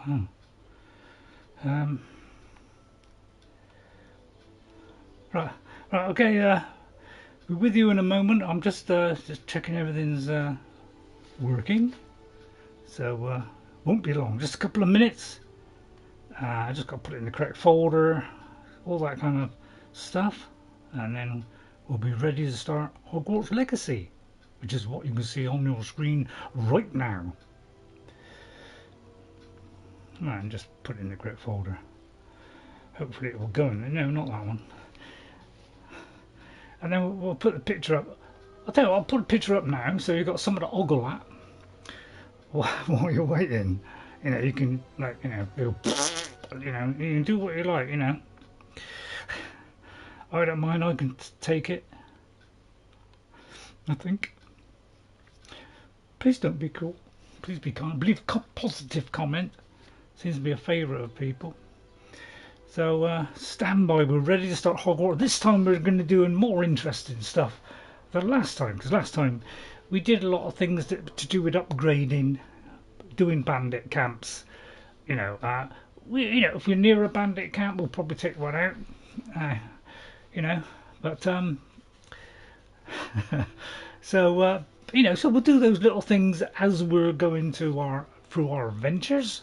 Wow. Right, right, okay. We're with you in a moment. I'm just checking everything's working. So won't be long. Just a couple of minutes. I just got to put it in the correct folder, all that kind of stuff, and then we'll be ready to start Hogwarts Legacy, which is what you can see on your screen right now. And just put it in the correct folder. Hopefully it will go in there. No, not that one. And then we'll put the picture up. I'll tell you what, I'll put a picture up now so you've got something to ogle at while you're waiting. You know, you can, like, you know, you can do what you like, you know. I don't mind, I can take it. I think. Please don't be cruel. Please be kind. Leave a positive comment. Seems to be a favourite of people. So stand by, we're ready to start Hogwarts. This time we're going to do more interesting stuff than last time, because last time we did a lot of things to do with upgrading, doing bandit camps. You know, if we're near a bandit camp, we'll probably take one out. You know, but so so we'll do those little things as we're going through our adventures.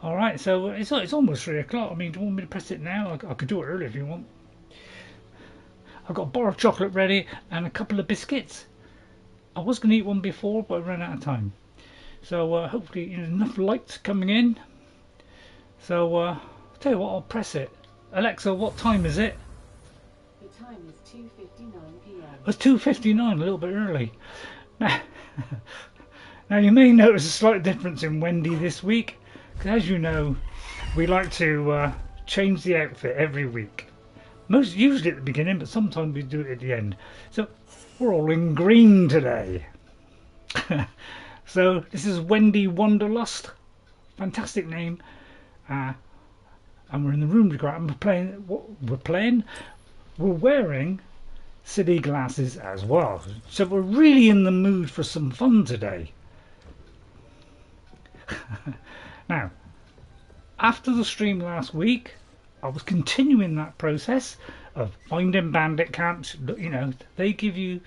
Alright, so it's almost 3 o'clock. I mean, do you want me to press it now? I could do it early if you want. I've got a bar of chocolate ready and a couple of biscuits. I was going to eat one before, but I ran out of time. So hopefully enough light coming in. So I'll tell you what, I'll press it. Alexa, what time is it? The time is 2:59 p.m. It's 2:59, a little bit early. Now you may notice a slight difference in Wendy this week. Because as you know, we like to change the outfit every week. Usually at the beginning, but sometimes we do it at the end. So we're all in green today. So this is Wendy Wanderlust. Fantastic name. And we're in the room together. And we're wearing city glasses as well. So we're really in the mood for some fun today. Now, after the stream last week, I was continuing that process of finding bandit camps. You know, they give you,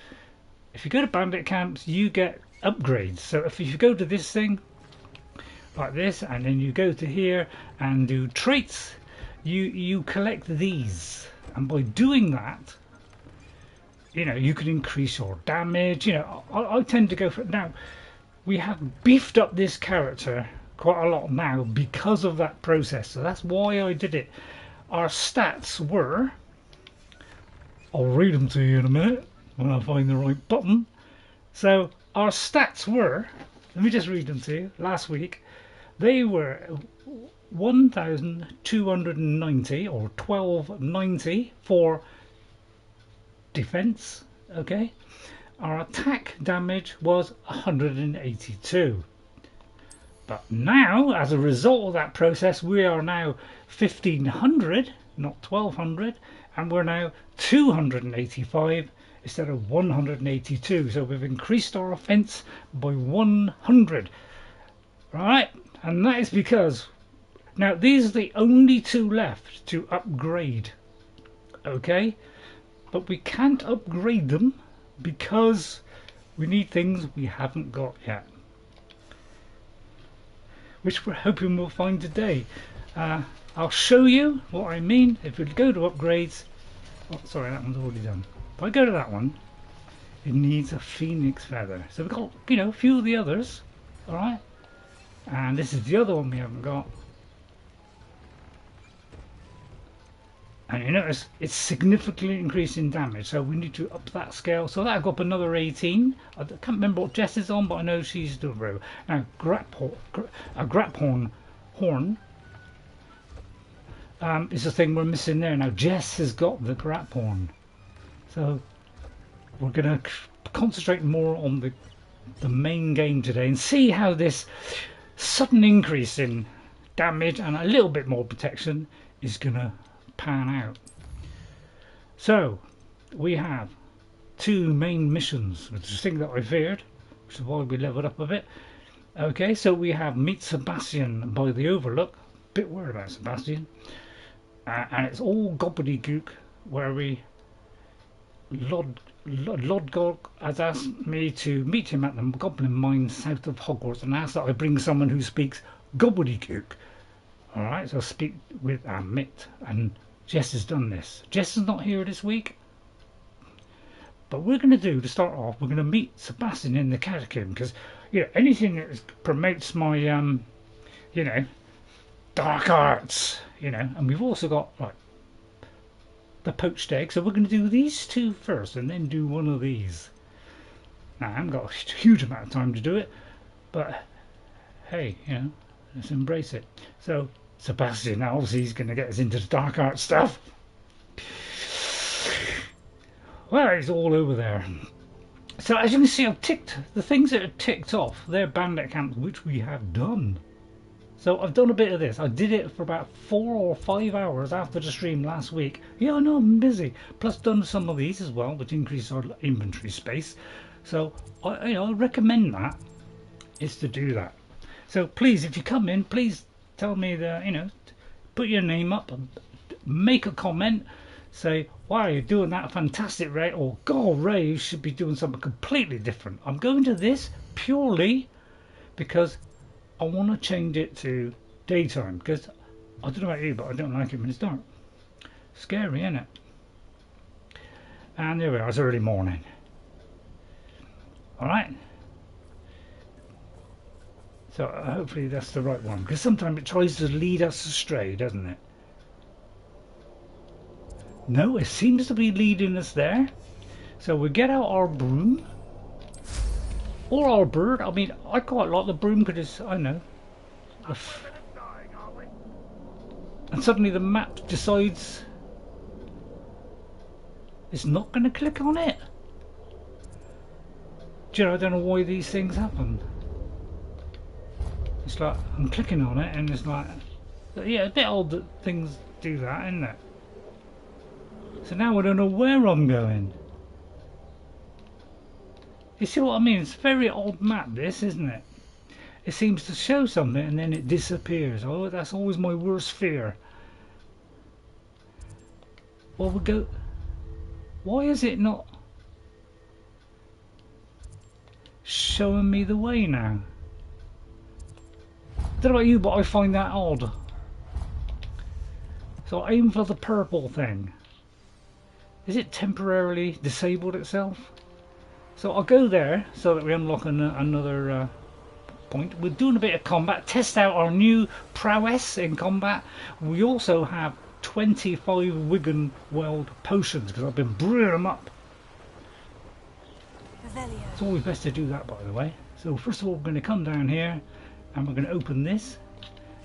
if you go to bandit camps, you get upgrades. So if you go to this thing, like this, and then you go to here and do traits, you collect these. And by doing that, you know, you can increase your damage. You know, I tend to go for it. Now, we have beefed up this character quite a lot now because of that process, so that's why I did it. Our stats were, I'll read them to you in a minute when I find the right button. So our stats were, let me just read them to you. Last week they were 1,290 or 1290 for defense. Okay, our attack damage was 182. But now, as a result of that process, we are now 1,500, not 1,200, and we're now 285 instead of 182. So we've increased our offense by 100. Right? And that is because, now these are the only two left to upgrade. Okay? But we can't upgrade them because we need things we haven't got yet, which we're hoping we'll find today. I'll show you what I mean. If we go to upgrades, oh sorry, that one's already done. If I go to that one, it needs a phoenix feather. So we've got, you know, a few of the others, alright? And this is the other one we haven't got. And you notice it's significantly increasing damage, so we need to up that scale. So that'll go up another 18. I can't remember what Jess is on, but I know she's the row. Now, a Graphorn horn is the thing we're missing there. Now, Jess has got the Graphorn. So we're going to concentrate more on the main game today and see how this sudden increase in damage and a little bit more protection is going to pan out. So we have two main missions, which is the thing that I feared, which is why we leveled up a bit. Okay, so we have Meet Sebastian by the Overlook. Bit worried about Sebastian. And it's all gobbledygook where we Lodgok has asked me to meet him at the Goblin Mine south of Hogwarts and asked that I bring someone who speaks gobbledygook. Alright, so I'll speak with Mitt, and Jess has done this. Jess is not here this week, but we're going to do, to start off, we're going to meet Sebastian in the Catacombs, because, you know, anything that promotes my, you know, dark arts, you know, and we've also got, like, the poached egg, so we're going to do these two first and then do one of these. Now, I haven't got a huge amount of time to do it, but hey, you know, let's embrace it. So Sebastian, now obviously he's going to get us into the dark art stuff. Well, it's all over there. So as you can see, I've ticked the things that are ticked off. They're bandit camps, which we have done. So I've done a bit of this. I did it for about 4 or 5 hours after the stream last week. Yeah, I know, I'm busy. Plus done some of these as well, which increase our inventory space. So I recommend that is to do that. So please, if you come in, please tell me that, you know, put your name up and make a comment. Say, wow, you're doing that fantastic, Ray, or God, Ray, you should be doing something completely different. I'm going to this purely because I want to change it to daytime, because I don't know about you, but I don't like it when it's dark. Scary, isn't it? And there we are, it's early morning. Alright. So hopefully that's the right one, because sometimes it tries to lead us astray, doesn't it? No, it seems to be leading us there. So we get out our broom. Or our bird. I mean, I quite like the broom because it's, I know. And suddenly the map decides it's not going to click on it. Do you know, I don't know why these things happen. It's like, I'm clicking on it and it's like, yeah, a bit odd that things do that, isn't it? So now I don't know where I'm going. You see what I mean? It's a very odd map, this, isn't it? It seems to show something and then it disappears. Oh, that's always my worst fear. Well, we go. Why is it not showing me the way now? I don't know about you, but I find that odd. So I aim for the purple thing. Is it temporarily disabled itself? So I'll go there so that we unlock another point. We're doing a bit of combat, test out our new prowess in combat. We also have 25 Wigan Weld potions because I've been brewing them up. It's always best to do that, by the way. So first of all, we're going to come down here and we're going to open this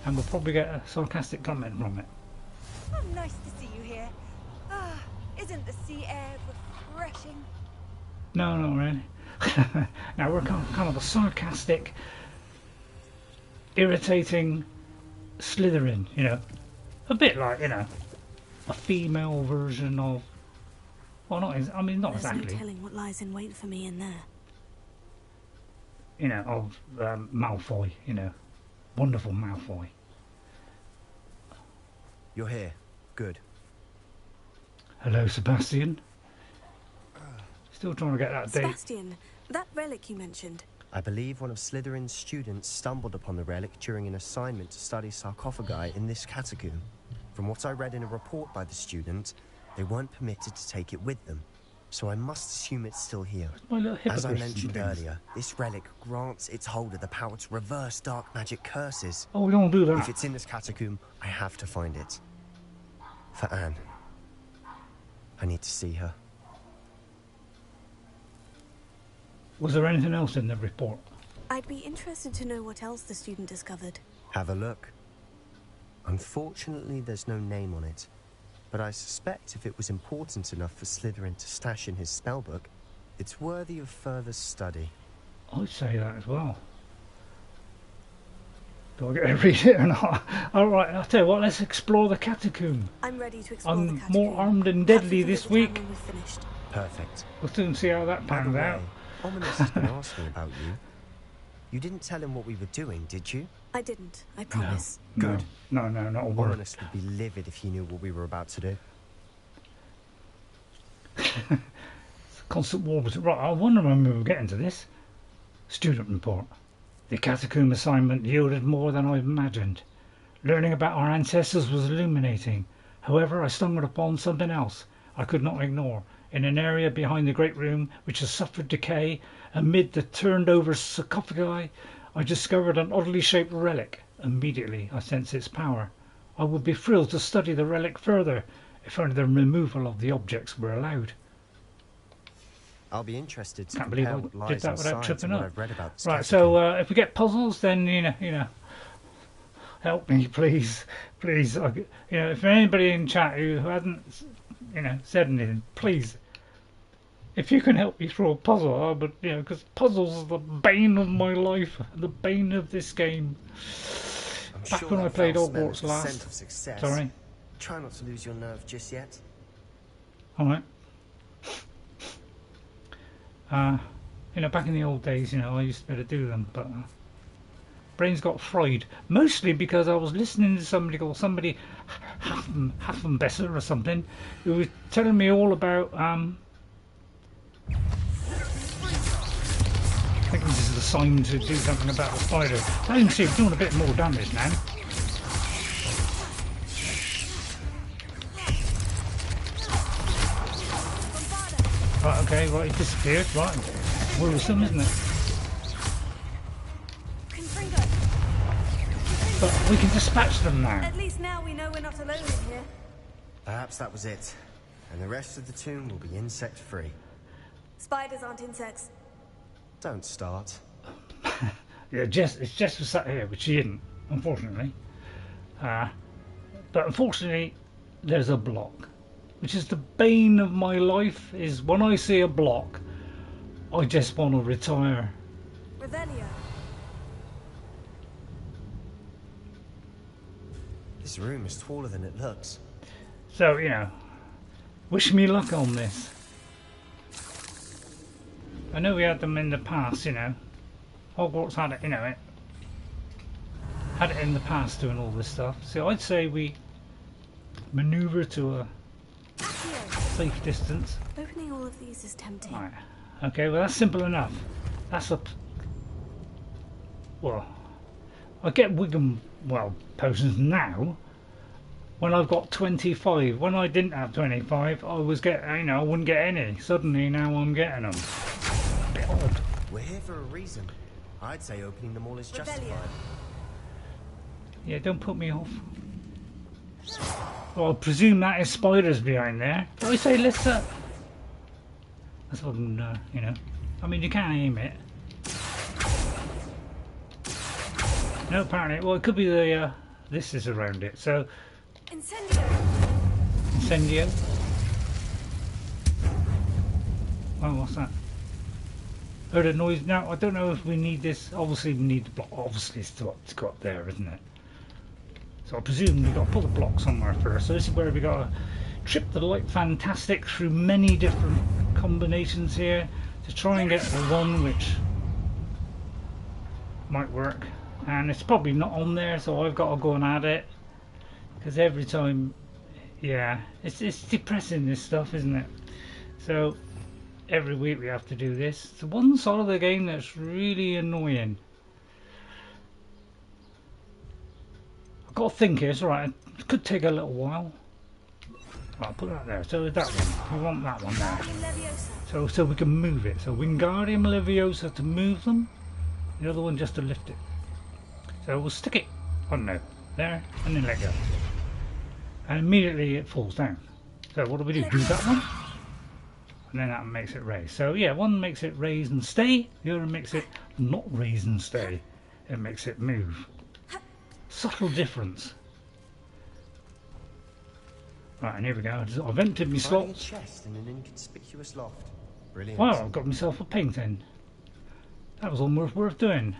and we'll probably get a sarcastic comment from it. Oh, nice to see you here. Ah, isn't the sea air refreshing? No, not really. Now we're kind of a sarcastic, irritating Slytherin, you know. A bit like, you know, a female version of... Well, not exactly. There's no telling what lies in wait for me in there. You know, of Malfoy, you know. Wonderful Malfoy. You're here. Good. Hello, Sebastian. Still trying to get that date. Sebastian, that relic you mentioned. I believe one of Slytherin's students stumbled upon the relic during an assignment to study sarcophagi in this catacomb. From what I read in a report by the student, they weren't permitted to take it with them, so I must assume it's still here. As I mentioned earlier, this relic grants its holder the power to reverse dark magic curses. Oh, we don't do that. If it's in this catacomb, I have to find it. For Anne. I need to see her. Was there anything else in the report? I'd be interested to know what else the student discovered. Have a look. Unfortunately, there's no name on it, but I suspect if it was important enough for Slytherin to stash in his spellbook, it's worthy of further study. I'd say that as well. Do I get to read it or not? Alright, I'll tell you what, let's explore the catacomb. I'm ready to explore the I'm catacomb. more armed and deadly this week. Perfect. We'll soon see how that By the pans way, out. Ominis has been asking about you. You didn't tell him what we were doing, did you? I didn't, I promise. No, no, not a word. Ominous would be livid if he knew what we were about to do. Constant war was right. I wonder when we were getting to this. Student report. The catacomb assignment yielded more than I imagined. Learning about our ancestors was illuminating. However, I stumbled upon something else I could not ignore. In an area behind the great room which has suffered decay, amid the turned over sarcophagi, I discovered an oddly shaped relic. Immediately I sensed its power. I would be thrilled to study the relic further, if only the removal of the objects were allowed. I'll be interested to Can't believe compare I what did lies that in without science tripping and what up. I've read about this Right, catacomb. so if we get puzzles, then you know, help me, please. If anybody in chat who hasn't, said anything, please. If you can help me through a puzzle, I would, because puzzles are the bane of my life, the bane of this game. Back Sure when I that played foul smell Hogwarts is the last. scent of success. Sorry. Try not to lose your nerve just yet. All right. Back in the old days, I used to be able to do them, but brains got fried. Mostly because I was listening to somebody called Haffenbesser or something, who was telling me all about. I think this is a sign to do something about the spider. I can see we're doing a bit more damage now. Right, okay, right, it disappeared, right. Worrisome, isn't it? But we can dispatch them now. At least now we know we're not alone in here. Perhaps that was it. And the rest of the tomb will be insect-free. Spiders aren't insects. Don't start. Yeah, Jess was sat here, but she didn't, unfortunately. But unfortunately, there's a block, which is the bane of my life. Is when I see a block, I just want to retire. Revelio. This room is taller than it looks. So, wish me luck on this. I know we had them in the past, Hogwarts had it, it had it in the past doing all this stuff. So I'd say we maneuver to a safe distance. Opening all of these is tempting. Right. Okay, well that's simple enough. That's I get Wigan potions now when I've got 25. When I didn't have 25, I was I wouldn't get any. Suddenly now I'm getting them. A bit odd. We're here for a reason. I'd say opening them all is justified. Yeah, don't put me off. Well, I presume that is spiders behind there. But I say let's that's what I mean, you can't aim it. No, apparently, well, it could be the this is around it. So incendio. Oh, what's that? Heard a noise. Now I don't know if we need this. Obviously, we need the block. Obviously, it's to go up there, isn't it? So I presume we've got to put the block somewhere first. So this is where we got to trip the light fantastic through many different combinations here to try and get the one which might work. And it's probably not on there, so I've got to go and add it, because every time, it's depressing, this stuff, isn't it? So every week we have to do this. It's one side of the game that's really annoying. I've got to think here. It's alright, it could take a little while. Right, I'll put that there. So that one, we want that one there. So we can move it. So Wingardium Leviosa to move them, the other one just to lift it. So we'll stick it, I don't know, there, and then let go. And immediately it falls down. So what do? Do that one, and then that makes it raise. So yeah, one makes it raise and stay, the other makes it not raise and stay. It makes it move. Subtle difference. Right, and here we go. I've emptied my slots. A chest in an inconspicuous loft. Brilliant. Well, I've got myself a painting. That was almost worth doing.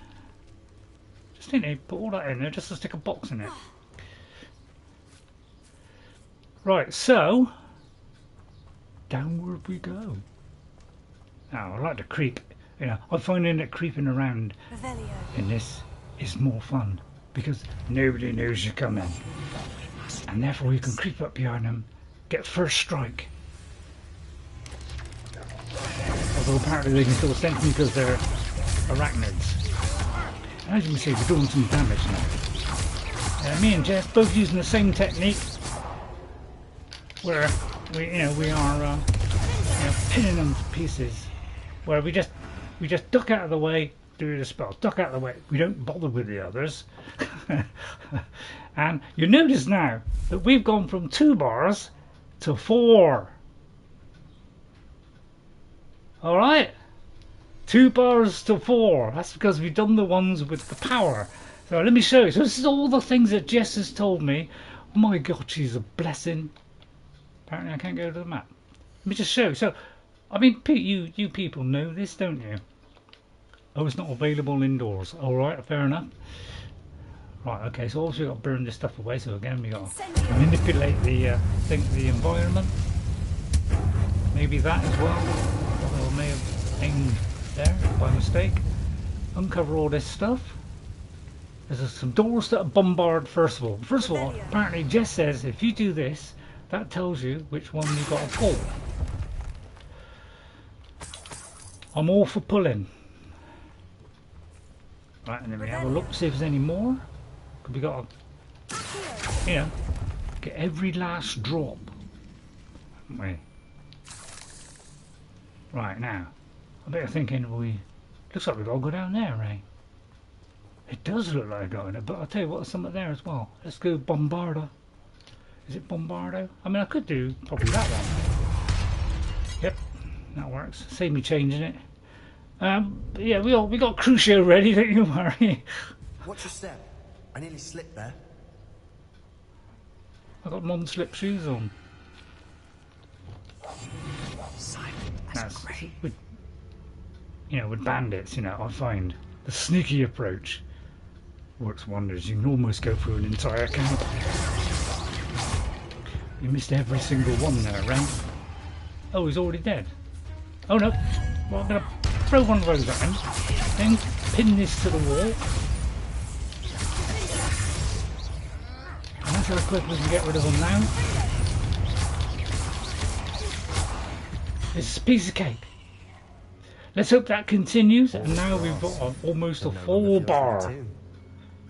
Just need to put all that in there just to stick a box in it. Right, so downward we go. Now I like to creep You know, I'm finding that creeping around Revelio. in this is more fun because nobody knows you're coming, and therefore you can creep up behind them, get first strike. Although apparently they can still sense me because they're arachnids. And as you can see, we're doing some damage now. Me and Jess both using the same technique, where we are pinning them to pieces. Where we just duck out of the way, do the spell, duck out of the way. We don't bother with the others. And you notice now that we've gone from 2 bars to 4. All right, 2 bars to 4. That's because we've done the ones with the power. So let me show you. So this is all the things that Jess has told me. Oh my God, she's a blessing. Apparently I can't go to the map. Let me just show you. So, I mean, Pete, you people know this, don't you? Oh, it's not available indoors. All right, fair enough. Right, okay. So obviously we've got to burn this stuff away. So again, we got to manipulate the environment. Maybe that as well. Although I may have aimed there by mistake. Uncover all this stuff. There's some doors that are bombarded first of all. First of all, apparently Jess says if you do this, that tells you which one you've got to pull. I'm all for pulling. Right, and then we have a look, see if there's any more. We got to, you know, get every last drop. Haven't we? Right, now, I bet you're thinking, looks like we've got to go down there, Ray. It does look like going there, but I'll tell you what, there's something there as well. Let's go Bombardo. Is it Bombardo? I mean, I could do probably that one. Yep, that works. Save me changing it. Yeah, we got Crucio ready, don't you worry. Watch your step. I nearly slipped there. I got non-slip shoes on. That's great. With bandits, I find the sneaky approach works wonders. You can almost go through an entire camp. You missed every single one there, right? Oh, he's already dead. Oh no. Well, I'm going to throw one of those at him. Then pin this to the wall. And that's how quick we can get rid of them now. This is a piece of cake. Let's hope that continues. And now we've got almost a full bar.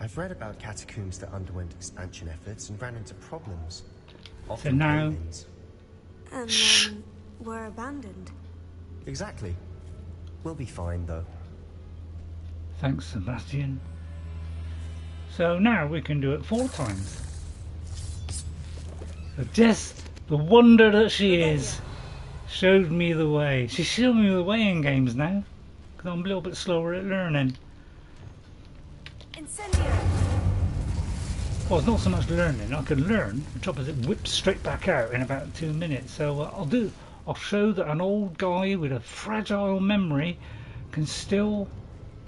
I've read about catacombs that underwent expansion efforts and ran into problems. So now... And then were abandoned. Exactly. We'll be fine though. Thanks, Sebastian. So now we can do it 4 times. So Jess, the wonder that she is, showed me the way. She's showing me the way in games now, because I'm a little bit slower at learning. Incendio. Well, it's not so much learning. I can learn. The trouble is it whips straight back out in about 2 minutes. So I'll show that an old guy with a fragile memory can still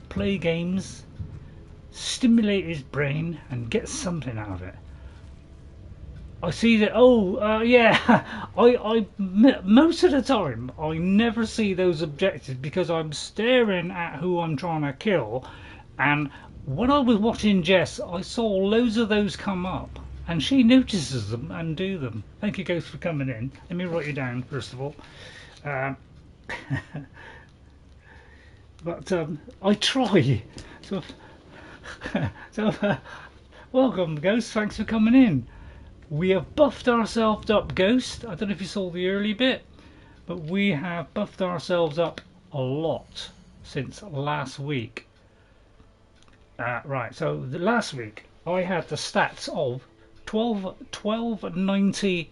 play games, stimulate his brain, and get something out of it. I see that. Yeah. I most of the time I never see those objectives because I'm staring at who I'm trying to kill, and when I was watching Jess, I saw loads of those come up, and she notices them and do them. Thank you, Ghost, for coming in. Let me write you down first of all. But I try. So welcome, Ghost. Thanks for coming in. We have buffed ourselves up, Ghost. I don't know if you saw the early bit, but we have buffed ourselves up a lot since last week. Right, so last week I had the stats of 1290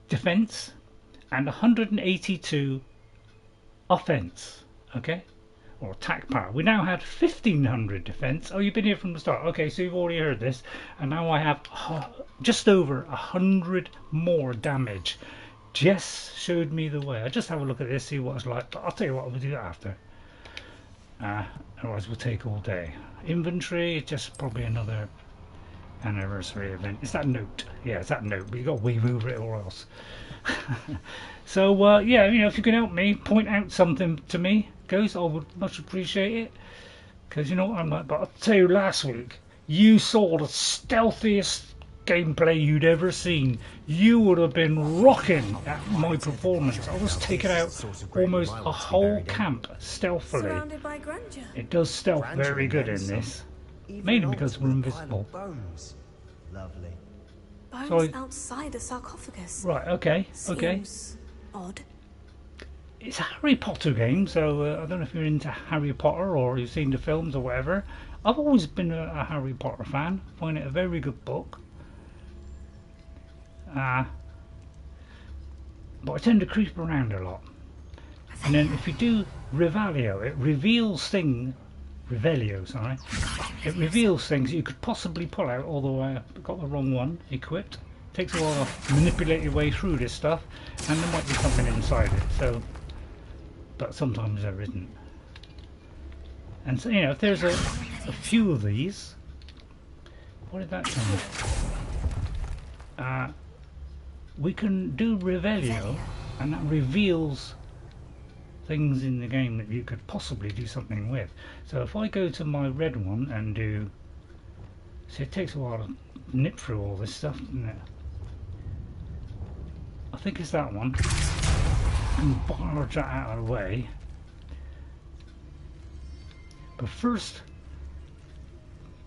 defense and 182 offense, okay, or attack power. We now had 1500 defense. Oh, you've been here from the start. Okay, so you've already heard this, and now I have just over 100 more damage. Jess showed me the way. I just have a look at this, see what it's like, but I'll tell you what, we'll do that after. Otherwise we'll take all day. Inventory, just probably another anniversary event. It's that note. Yeah, it's that note. But you got to wave over it or else. So yeah, you know, if you can help me point out something to me, guys, I would much appreciate it. Because you know what I'm like. But I'll tell you, last week you saw the stealthiest gameplay you'd ever seen. You would have been rocking at my performance. I was taking out almost a whole camp stealthily. Surrounded by grandeur. It does stealth very good in this, mainly because we're invisible. Bones. Lovely. Bones So outside a sarcophagus. right, okay. Seems odd. It's a Harry Potter game, so I don't know if you're into Harry Potter or you've seen the films or whatever. I've always been a Harry Potter fan. Find it a very good book. But I tend to creep around a lot. And then if you do Revelio, it reveals things. Revelio, sorry. It reveals things you could possibly pull out, although I got the wrong one equipped. Takes a while to manipulate your way through this stuff, and there might be something inside it. So, but sometimes there isn't. And so, you know, if there's a few of these, what did that change? We can do Revelio, and that reveals things in the game that you could possibly do something with. So if I go to my red one and do, see, it takes a while to nip through all this stuff, doesn't it? I think it's that one. And barge that out of the way. But first,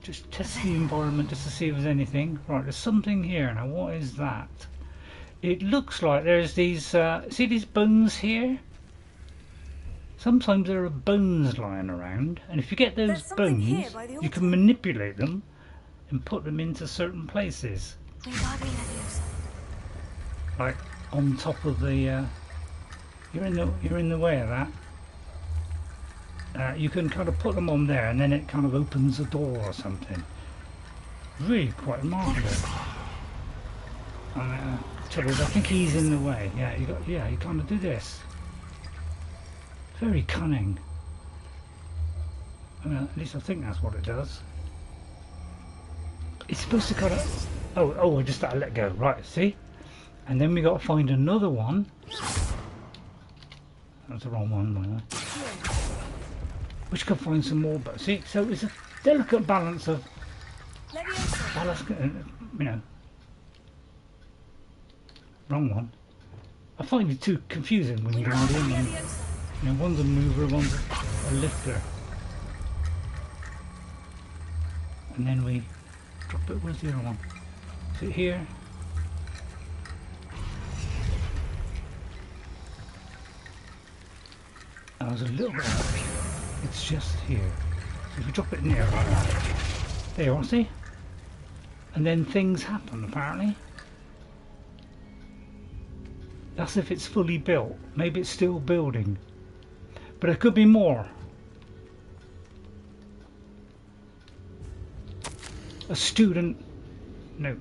just test the environment just to see if there's anything. Right, there's something here. Now what is that? It looks like there's these, see these bones here? Sometimes there are bones lying around, and if you get those bones, you can manipulate them and put them into certain places. Like on top of the, you're in the way of that. You can kind of put them on there, and then it kind of opens a door or something. Really quite marvellous. Trouble is, I think he's in the way. Yeah, you kind of do this. Very cunning. Well, at least I think that's what it does. It's supposed to kind of. Oh! I just had to let go. Right, see, and then we got to find another one. That's the wrong one, by the way. Which can find some more, but see, so it's a delicate balance of balance, you know. Wrong one. I find it too confusing when you go in. And, you know, one's a mover, one's a lifter. And then we drop it. Where's the other one? Is it here? I was a little bit out. It's just here. So if we drop it in there like that. There you are, see? And then things happen apparently. That's if it's fully built. Maybe it's still building. But it could be more. A student. No.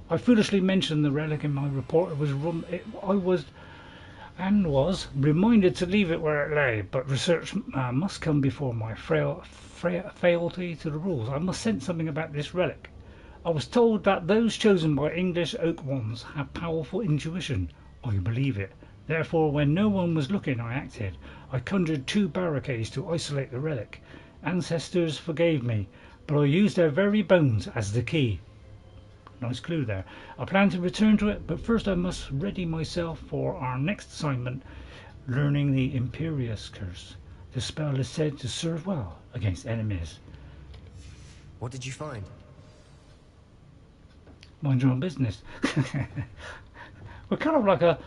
I foolishly mentioned the relic in my report. I was reminded to leave it where it lay, but research must come before my fealty to the rules. I must sense something about this relic. I was told that those chosen by English oak wands have powerful intuition. I believe it. Therefore, when no one was looking, I acted. I conjured 2 barricades to isolate the relic. Ancestors forgave me, but I used their very bones as the key. Nice clue there. I plan to return to it, but first I must ready myself for our next assignment, learning the Imperius curse. The spell is said to serve well against enemies. What did you find? Mind your own business. We're kind of like a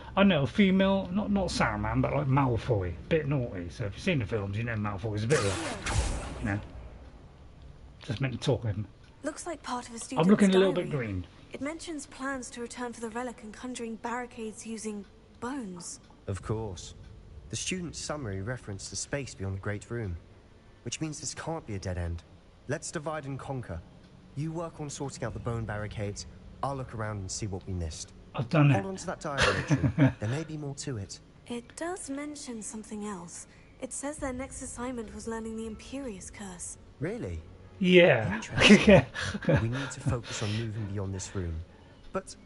female, not Saruman, but like Malfoy, bit naughty. So if you've seen the films, you know Malfoy's a bit like, you know, just meant to talk with him. Looks like part of a student's I'm looking a little diary. bit green. It mentions plans to return for the relic and conjuring barricades using bones. Of course. The student's summary referenced the space beyond the Great Room, which means this can't be a dead end. Let's divide and conquer. You work on sorting out the bone barricades. I'll look around and see what we missed. I've done it. Hold on to that diary entry. There may be more to it. It does mention something else. It says their next assignment was learning the Imperius curse. Really? Yeah. Interesting. We need to focus on moving beyond this room. But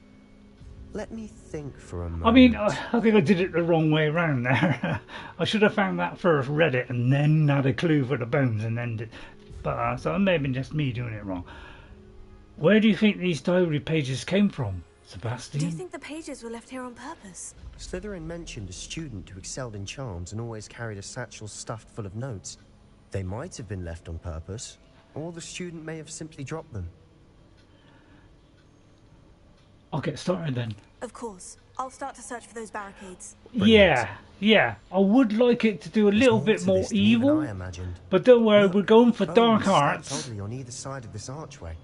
let me think for a moment. I mean, I think I did it the wrong way around there. I should have found that first, read it, and then had a clue for the bones, and then did. But so it may have been just me doing it wrong. Where do you think these diary pages came from, Sebastian? Do you think the pages were left here on purpose? Slytherin mentioned a student who excelled in charms and always carried a satchel stuffed full of notes. They might have been left on purpose, or the student may have simply dropped them. I'll get started then. Of course. I'll start to search for those barricades. Yeah, yeah. I would like it to do a little bit more to this than even evil, I imagined. but don't worry, Look, we're going for bones dark stacked arts. oddly on either side of this archway.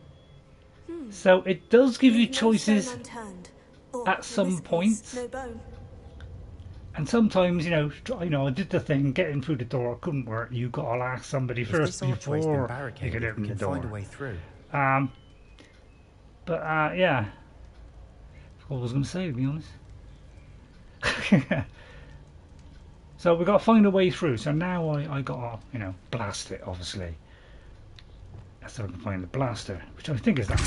So it does give you Leave no choices, stone unturned. Or, at in some this case, points. no bone. and sometimes I did the thing, getting through the door couldn't work. You gotta ask somebody If first this archway's been before you barricaded, can open we the can find a door. way through. Yeah. That's what I was going to say, to be honest. So we got to find a way through. So now I got to, blast it, obviously. So I can find the blaster, which I think is that.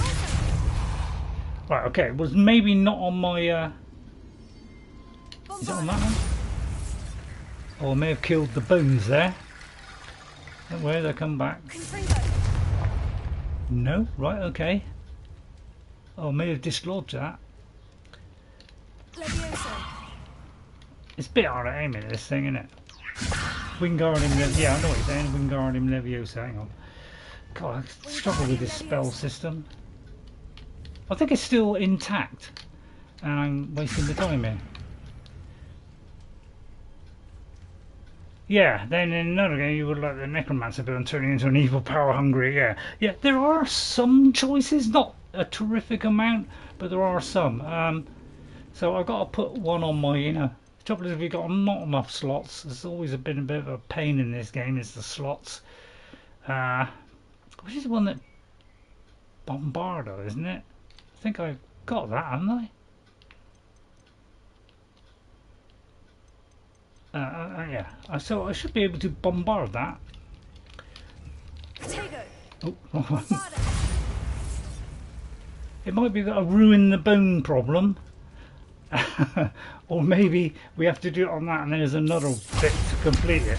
Right, okay. It was maybe not on my... Is it on that one? Oh, I may have killed the bones there. Don't worry, they'll come back. No? Right, okay. Oh, I may have dislodged that. It's a bit hard at aiming this thing, isn't it? Wingardium, yeah, I know what you're saying. Wingardium Leviosa, hang on. God, I struggle with this spell system. I think it's still intact. And I'm wasting the time here. Yeah, then in another game you would like the Necromancer build and turning into an evil, power-hungry, yeah, there are some choices, not a terrific amount, but there are some. So I've got to put one on my, The trouble is if you've got not enough slots, there's always been a bit of a pain in this game, is the slots. Which is the one that... Bombardo, isn't it? I think I've got that, haven't I? Yeah, so I should be able to bombard that. Oh. It might be that I ruined the bone problem. Or maybe we have to do it on that and there's another bit to complete it.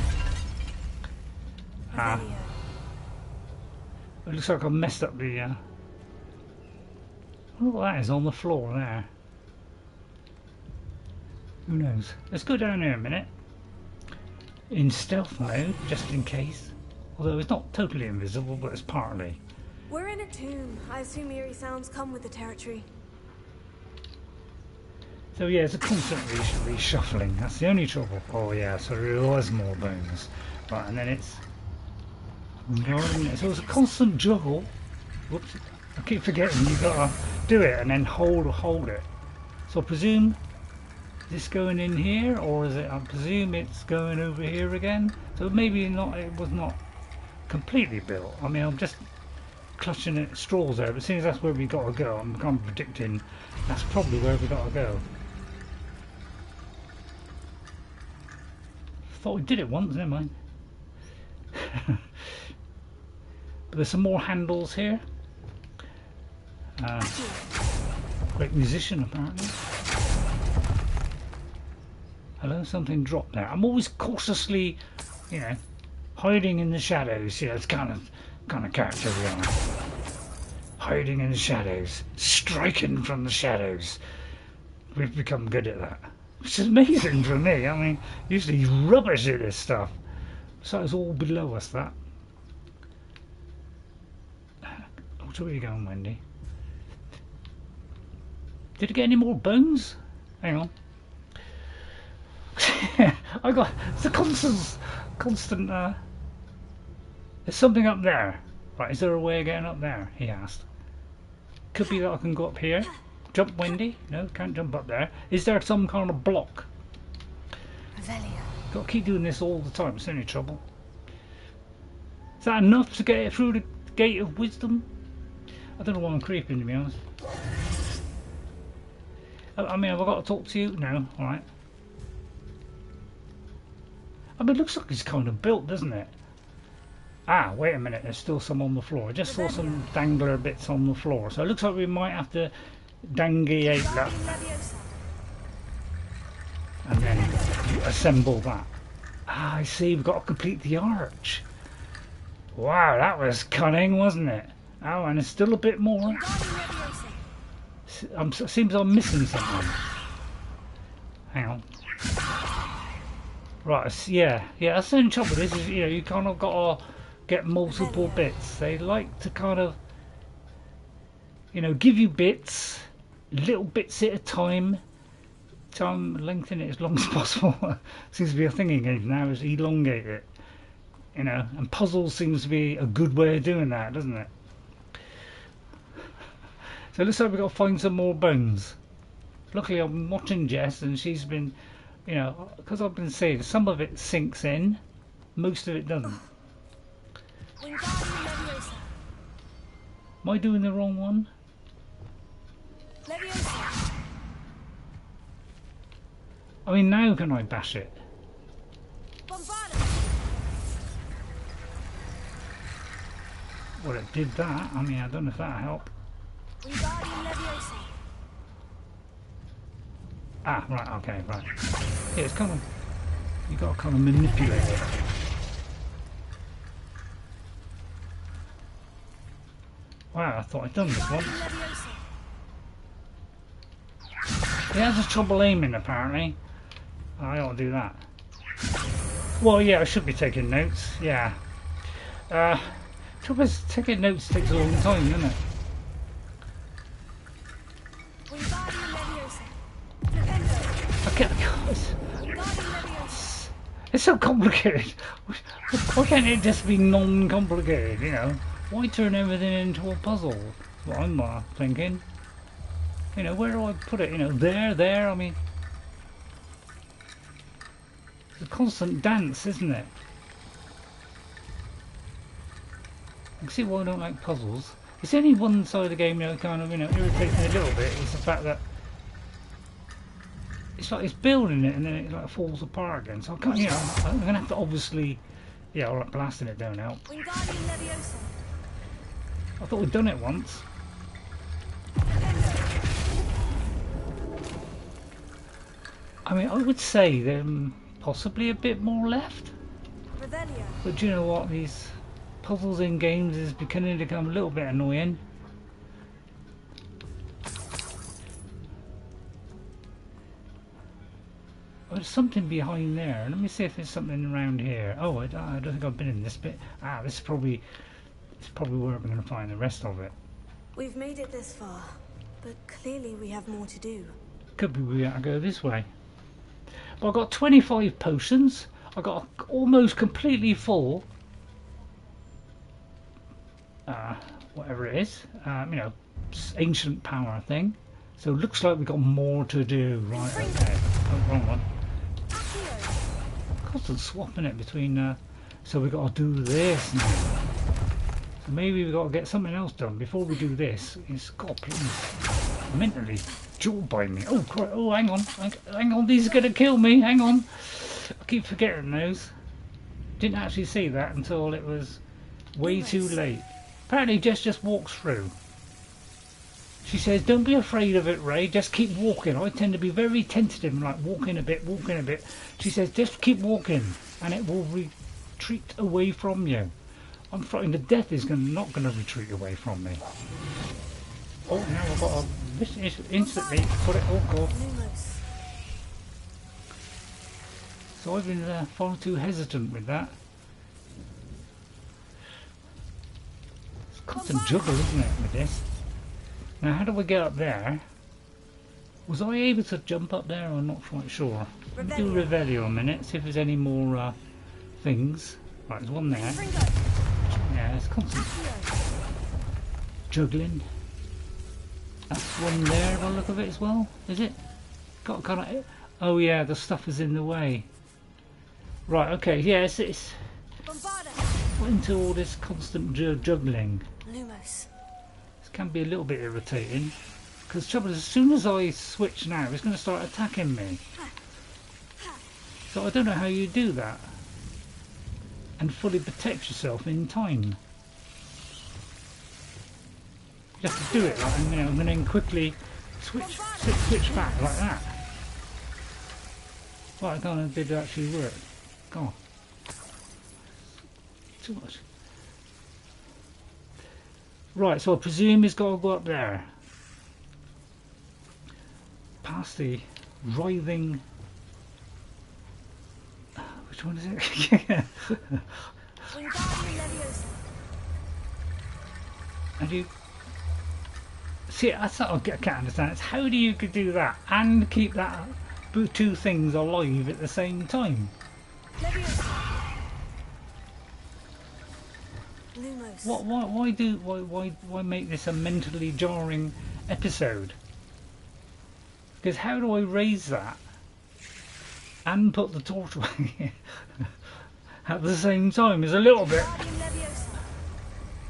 It looks like I messed up the... I wonder what that is on the floor there. Who knows? Let's go down here a minute. In stealth mode, just in case. Although it's not totally invisible, but it's partly. We're in a tomb. I assume eerie sounds come with the territory. So yeah, it's a constant reshuffling. That's the only trouble. Oh yeah, so there was more bones. Right, and then it's... So it's a constant juggle. Whoops. I keep forgetting you gotta do it and then hold it. So I presume... Is this going in here, or is it? I presume it's going over here again. So maybe not. It was not completely built. I mean, I'm just clutching at straws there. But seeing as that's where we got to go, I'm kind of predicting that's probably where we got to go. Thought we did it once, never mind. But there's some more handles here. Great musician, apparently. Hello, something dropped there. I'm always cautiously, hiding in the shadows. It's kind of character we are. Hiding in the shadows, striking from the shadows. We've become good at that, which is amazing for me. I mean, usually rubbish at this stuff. So it's all below us. That. Where are you going, Wendy? Did it get any more bones? Hang on. I got it's a constant there's something up there. Right, is there a way of getting up there? He asked. Could be that I can go up here. Jump, Wendy? No, can't jump up there. Is there some kind of block? Got to keep doing this all the time, it's the only trouble. Is that enough to get it through the gate of wisdom? I don't know why I'm creeping, to be honest. I mean, have I got to talk to you? No, alright. I mean, it looks like it's kind of built, doesn't it? Ah, wait a minute, there's still some on the floor. I just saw some dangler bits on the floor. So it looks like we might have to dangiate that and then assemble that. Ah, I see, we've got to complete the arch. Wow, that was cunning, wasn't it? Oh, and there's still a bit more. Seems I'm missing something. Hang on. Right, yeah, that's the only trouble with this is, you know, you kind of got to get multiple bits. They like to kind of, you know, give you bits, little bits at a time. Try and lengthen it as long as possible. Seems to be a thing again now, is elongate it. You know, and puzzles seems to be a good way of doing that, doesn't it? So it looks like we've got to find some more bones. Luckily I'm watching Jess and she's been, you know, because I've been saying some of it sinks in, most of it doesn't. Am I doing the wrong one? I mean, now can I bash it? Bombardo. Well, it did that. I mean, I don't know if that'll help. Ah, right, okay, right. Yeah, it's kind of, you got to kind of manipulate it. Wow, I thought I'd done this once. He has a trouble aiming, apparently. I ought to do that. Well, yeah, I should be taking notes, yeah. Trouble is, taking notes takes a long time, doesn't it? It's so complicated. Why can't it just be non-complicated, you know? Why turn everything into a puzzle? That's what I'm thinking. You know, where do I put it? You know, there, I mean... It's a constant dance, isn't it? I can see why I don't like puzzles. It's only one side of the game, you know, kind of, you know, irritates me a little bit. It's the fact that it's like it's building it and then it like falls apart again. So I can't, you know, I'm gonna have to obviously, yeah, alright, blasting it don't help. I thought we'd done it once. I mean, I would say there's possibly a bit more left. But do you know what? These puzzles in games is beginning to become a little bit annoying. Oh, there's something behind there. Let me see if there's something around here. Oh, I don't think I've been in this bit. Ah, this is probably where I'm going to find the rest of it. We've made it this far, but clearly we have more to do. Could be we ought to go this way. But I've got 25 potions. I've got almost completely full. Whatever it is, you know, ancient power thing. So it looks like we've got more to do. Right, okay. Oh, wrong one. Constant swapping it between. So we've got to do this now. So maybe we've got to get something else done before we do this. It's God, please. Mentally jaw biting me. Oh, crap. Oh, hang on. These are gonna kill me. Hang on. I keep forgetting those. Didn't actually see that until it was way too late. Apparently Jess just walks through. She says, don't be afraid of it, Ray, just keep walking. I tend to be very tentative, like walking a bit. She says, just keep walking and it will retreat away from you. I'm frightened to death is not going to retreat away from me. Oh, now I've got to instantly put it, oh God. So I've been far too hesitant with that. It's constant juggle, isn't it, with this? Now, how do we get up there? Was I able to jump up there? I'm not quite sure. Let me do Revelio a minute, see if there's any more things. Right, there's one there. Yeah, it's constant juggling. That's one there by the look of it as well, is it? Got kind of. Oh yeah, the stuff is in the way. Right, okay, yeah, it's into all this constant juggling. This can be a little bit irritating because trouble is, as soon as I switch now, it's going to start attacking me. So I don't know how you do that. and fully protect yourself in time. You have to do it like, you know, and then quickly switch back like that. Right, kind of did actually work. God, too much. Right, so I presume he's got to go up there, past the writhing. Which one is it? Yeah. And you see, that's what I can't understand. It's how do you could do that and keep that two things alive at the same time? Why make this a mentally jarring episode? Because how do I raise that and put the torch away at the same time? Is a little bit,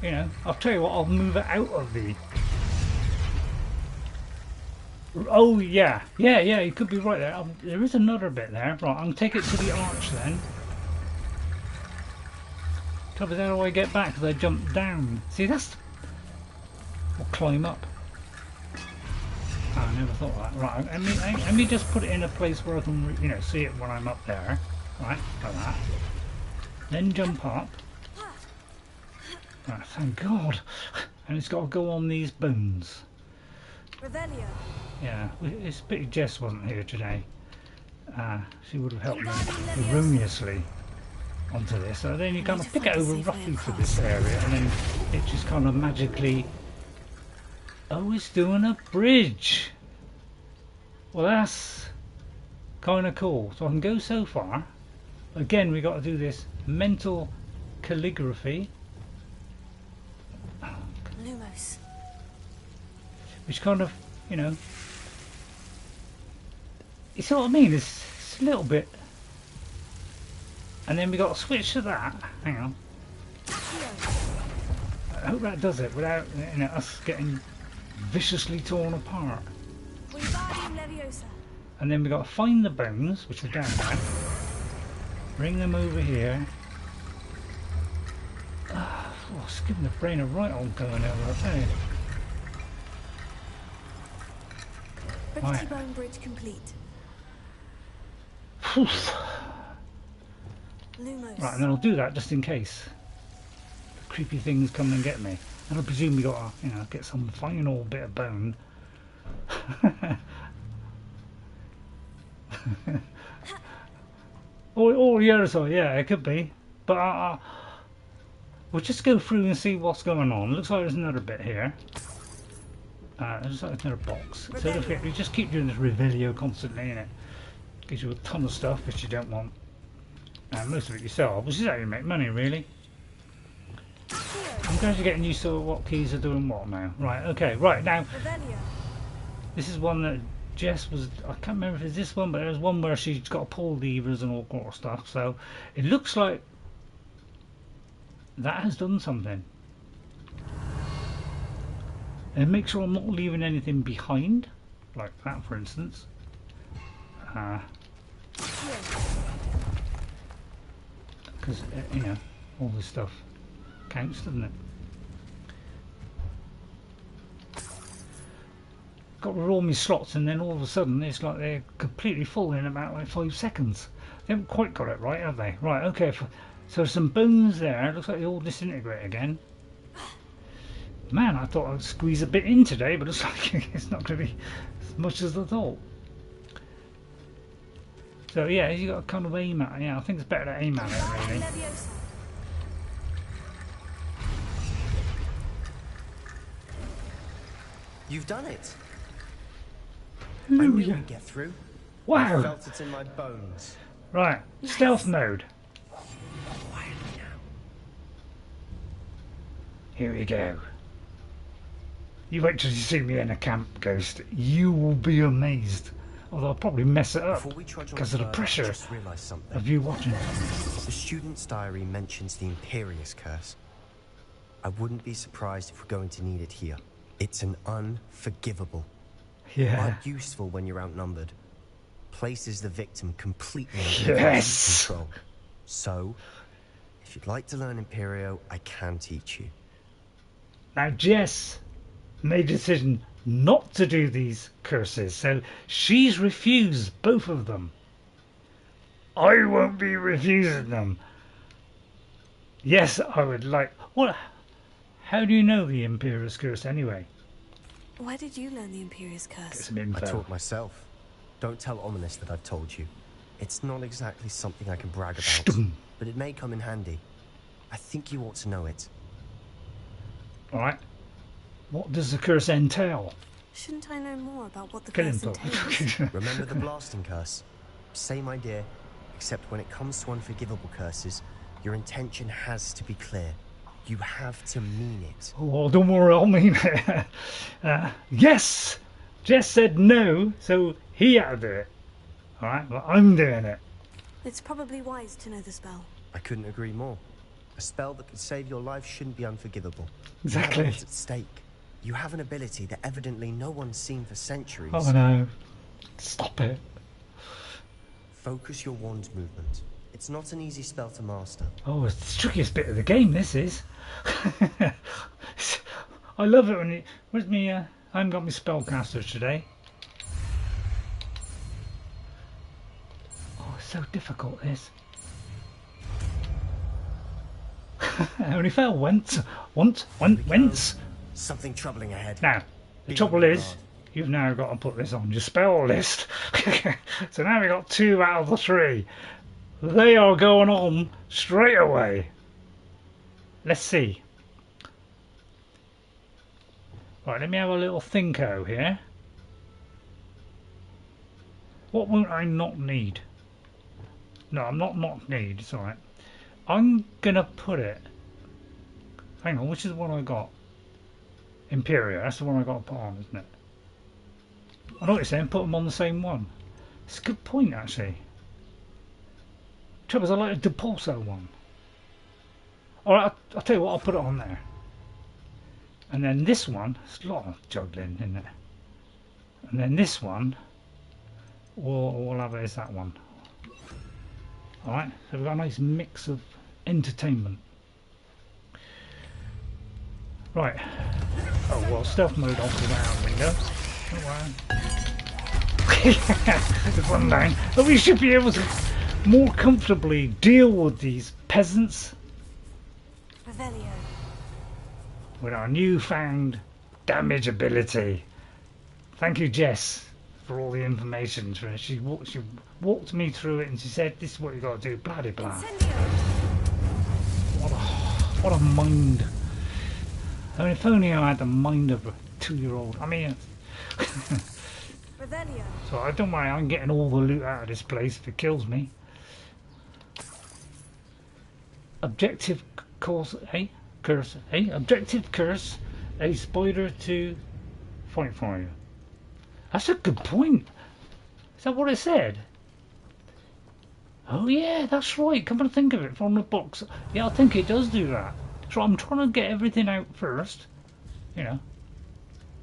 you know. I'll tell you what, I'll move it out of the. Oh yeah, you could be right there. There is another bit there. Right, I'm gonna take it to the arch then. Trouble is, how do I get back? Because I jumped down. See, that's. Or climb up. Oh, I never thought of that. Right, let me just put it in a place where I can, you know, see it when I'm up there. Right, like that. Then jump up. Right, thank God. And it's got to go on these bones. Revelio. Yeah, it's a pity Jess wasn't here today. She would have helped me erroneously onto this. So then you kind of pick it over roughly for this area, and then it just kind of magically. Oh, it's doing a bridge. Well, that's kind of cool. So I can go so far. Again, we got to do this mental calligraphy, Lumos. which kind of, you know, you see what I mean? It's a little bit. And then we got to switch to that. Hang on. I hope that does it without, you know, us getting viciously torn apart. And then we got to find the bones, which are down there. Bring them over here. Oh, it's giving the brain a right old going over, I'll tell you. Rickety bone bridge complete. Lumos. Right, and then I'll do that just in case the creepy things come and get me. And I presume we got to, you know, get some final bit of bone. or the other side, yeah, it could be. But we'll just go through and see what's going on. Looks like there's another bit here. There's like another box. So if you just keep doing this Revelio constantly, innit? Gives you a ton of stuff which you don't want. And most of it yourself, which is how you make money, really. I'm glad you're getting used to what keys are doing what now. Right, okay, right, now. This is one that Jess was, I can't remember if it's this one, but there's one where she's got to pull levers and all sort of stuff. So it looks like that has done something. And make sure I'm not leaving anything behind, like that for instance. Because, you know, all this stuff counts, doesn't it? Got rid of all my slots, and then all of a sudden it's like they're completely full in about like 5 seconds. They haven't quite got it right, have they? Right, okay, so there's some bones there. Looks like they all disintegrate again. Man, I thought I'd squeeze a bit in today, but it's like it's not going to be as much as I thought. So yeah, you got to kind of aim at it. Yeah, I think it's better to aim at it, really. You've done it. Ooh, I knew yeah. we'd get through. Wow. I felt it in my bones. Right, stealth mode. Quietly now. Here we go. You wait till you see me in a camp, Ghost. You will be amazed. Although I'll probably mess it up because of the pressure of you watching. The student's diary mentions the Imperius curse. I wouldn't be surprised if we're going to need it here. It's an unforgivable, but useful when you're outnumbered. Places the victim completely under control. So, If you'd like to learn Imperio, I can teach you. Now Jess made a decision not to do these curses, so she's refused both of them. I won't be refusing them. Yes, I would like... What? How do you know the Imperius curse anyway? Why did you learn the Imperius Get curse? some info. I taught myself. Don't tell Ominus that I've told you. It's not exactly something I can brag about, Stum. but it may come in handy. I think you ought to know it. Alright. What does the curse entail? Shouldn't I know more about what the Kill him, curse entails? Phil. Remember the blasting curse? Same idea, except when it comes to unforgivable curses, your intention has to be clear. You have to mean it. Oh, don't worry, I'll mean it. Yes! Jess said no, so he had to do it. Alright, well, I'm doing it. It's probably wise to know the spell. I couldn't agree more. A spell that could save your life shouldn't be unforgivable. Exactly. It's at stake. You have an ability that evidently no one's seen for centuries. Oh no. Stop it. Focus your wand movement. It's not an easy spell to master. Oh, it's the trickiest bit of the game, this is. I love it when it... Where's me... I haven't got my spellcasters today. Oh, it's so difficult, this. I only fell once. Once. Something troubling ahead. Now, the Be trouble on your is, guard. you've now got to put this on your spell list. So now we've got 2 out of the 3. They are going on straight away. Let's see. Right, let me have a little thinko here. What won't I not need? No, I'm not need, it's alright. I'm gonna put it... Hang on, which is the one I got? Imperio, that's the one I got to put on, isn't it? I know what you're saying, put them on the same one. It's a good point, actually. Trouble is, I like the Depulso one. Alright, I'll tell you what, I'll put it on there. And then this one, it's a lot of juggling, isn't it? And then this one, we'll have it as that one. Alright, so we've got a nice mix of entertainment. Right. Oh, well, stealth mode off the round window. It's one down. But we should be able to more comfortably deal with these peasants Revelio. with our newfound damage ability. Thank you, Jess, for all the information. She walked me through it and she said, this is what you got to do, blah de blah. Incendio. What a mind. I mean, if only I had the mind of a 2-year-old. I mean, Revelio. so I don't worry, I'm getting all the loot out of this place if it kills me. Objective course, curse, objective curse, a spider to fight for you. That's a good point. Is that what it said? Oh yeah, that's right. Come and think of it, from the box. Yeah, I think it does do that. So I'm trying to get everything out first, you know,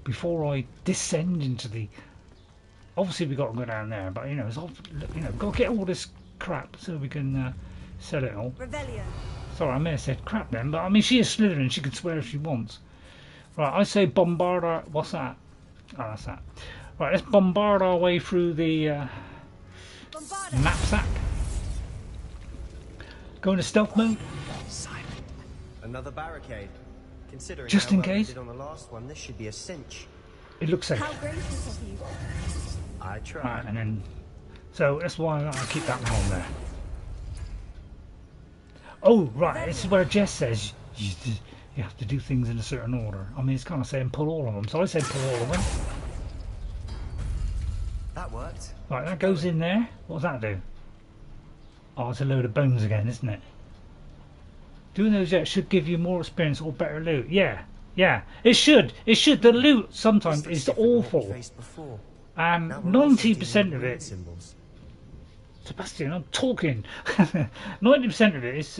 before I descend into the... Obviously we've got to go down there, but you know, it's all, you know, got to get all this crap so we can sell it all. Revelio. Sorry, I may have said crap then, but I mean, she is Slytherin, she can swear if she wants. Right, I say Bombardo. What's that? Oh, that's that. Right, let's bombard our way through the Bombardo. knapsack. Go into stealth mode. Another barricade. Considering Just how in well we case. did on the last one, this should be a cinch. It looks safe. How gracious of you. I tried. Right, and then... So, that's why I keep that one on there. Oh, right, this is where Jess says you have to do things in a certain order. I mean, it's kind of saying pull all of them, so I said pull all of them. That worked. Right, that goes in there. What does that do? Oh, it's a load of bones again, isn't it? Doing those should give you more experience or better loot. Yeah, yeah, it should. It should. The loot sometimes is awful. And 90% of it... Sebastian, I'm talking. 90% of it is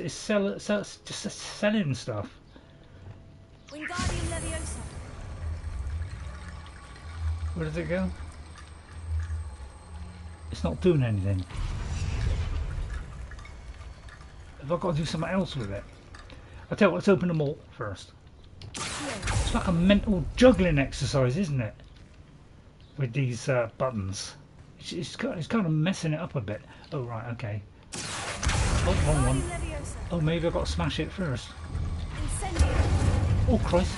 just selling stuff. Wingardium Leviosa. Where does it go? It's not doing anything. Have I got to do something else with it? I'll tell you what, let's open them all first. It's like a mental juggling exercise, isn't it? With these buttons. It's kind of messing it up a bit. Oh, right, okay. Oh, wrong one. Oh, maybe I've got to smash it first. Oh, Christ.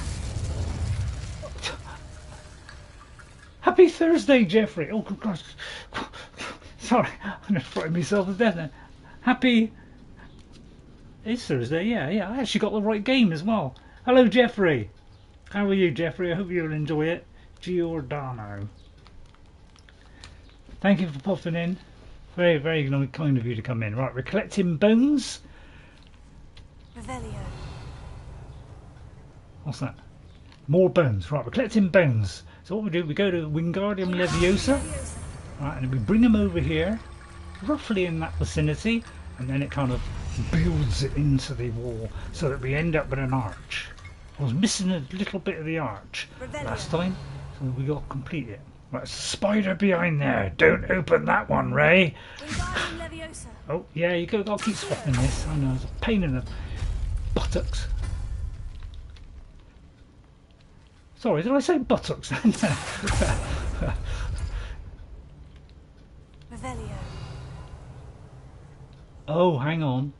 Happy Thursday, Jeffrey. Oh, good Christ. Sorry, I'm going to frighten myself to death now. Happy... It's Thursday, yeah. I actually got the right game as well. Hello, Jeffrey. How are you, Jeffrey? I hope you'll enjoy it. Giordano. Thank you for popping in. Very, very kind of you to come in. Right, we're collecting bones. Revelio. What's that? More bones. Right, we're collecting bones. So what we do, we go to Wingardium Leviosa. Right, and we bring them over here, roughly in that vicinity, and then it kind of builds it into the wall so that we end up with an arch. I was missing a little bit of the arch last time, so we got to complete it. Right, there's a spider behind there. Don't open that one, Ray. Oh, yeah, you got to keep swapping this. I know, it's a pain in the buttocks. Sorry, did I say buttocks? Oh, hang on.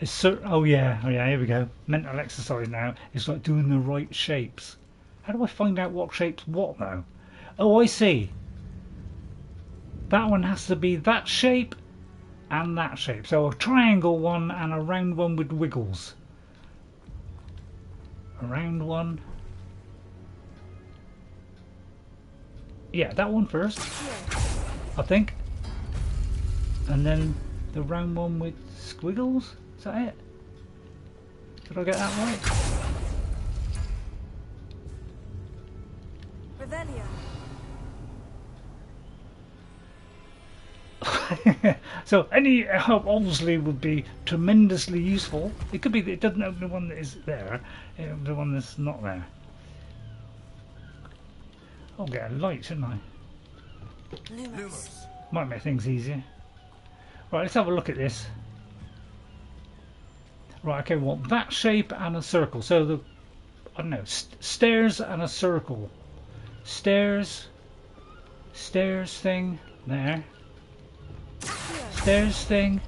It's oh yeah, here we go. Mental exercise now. It's like doing the right shapes. How do I find out what shapes what though? Oh, I see. That one has to be that shape and that shape. So a triangle one and a round one with wiggles. A round one. Yeah, that one first, I think. And then the round one with squiggles. Is that it? Did I get that right? So any help obviously would be tremendously useful. It could be that it doesn't open the one that is there, it opens the one that's not there. I'll get a light, shouldn't I? Lumos. Might make things easier. Right, let's have a look at this. Right, okay, well, that shape and a circle. So the, I don't know, stairs and a circle. Stairs thing, there. Stairs thing,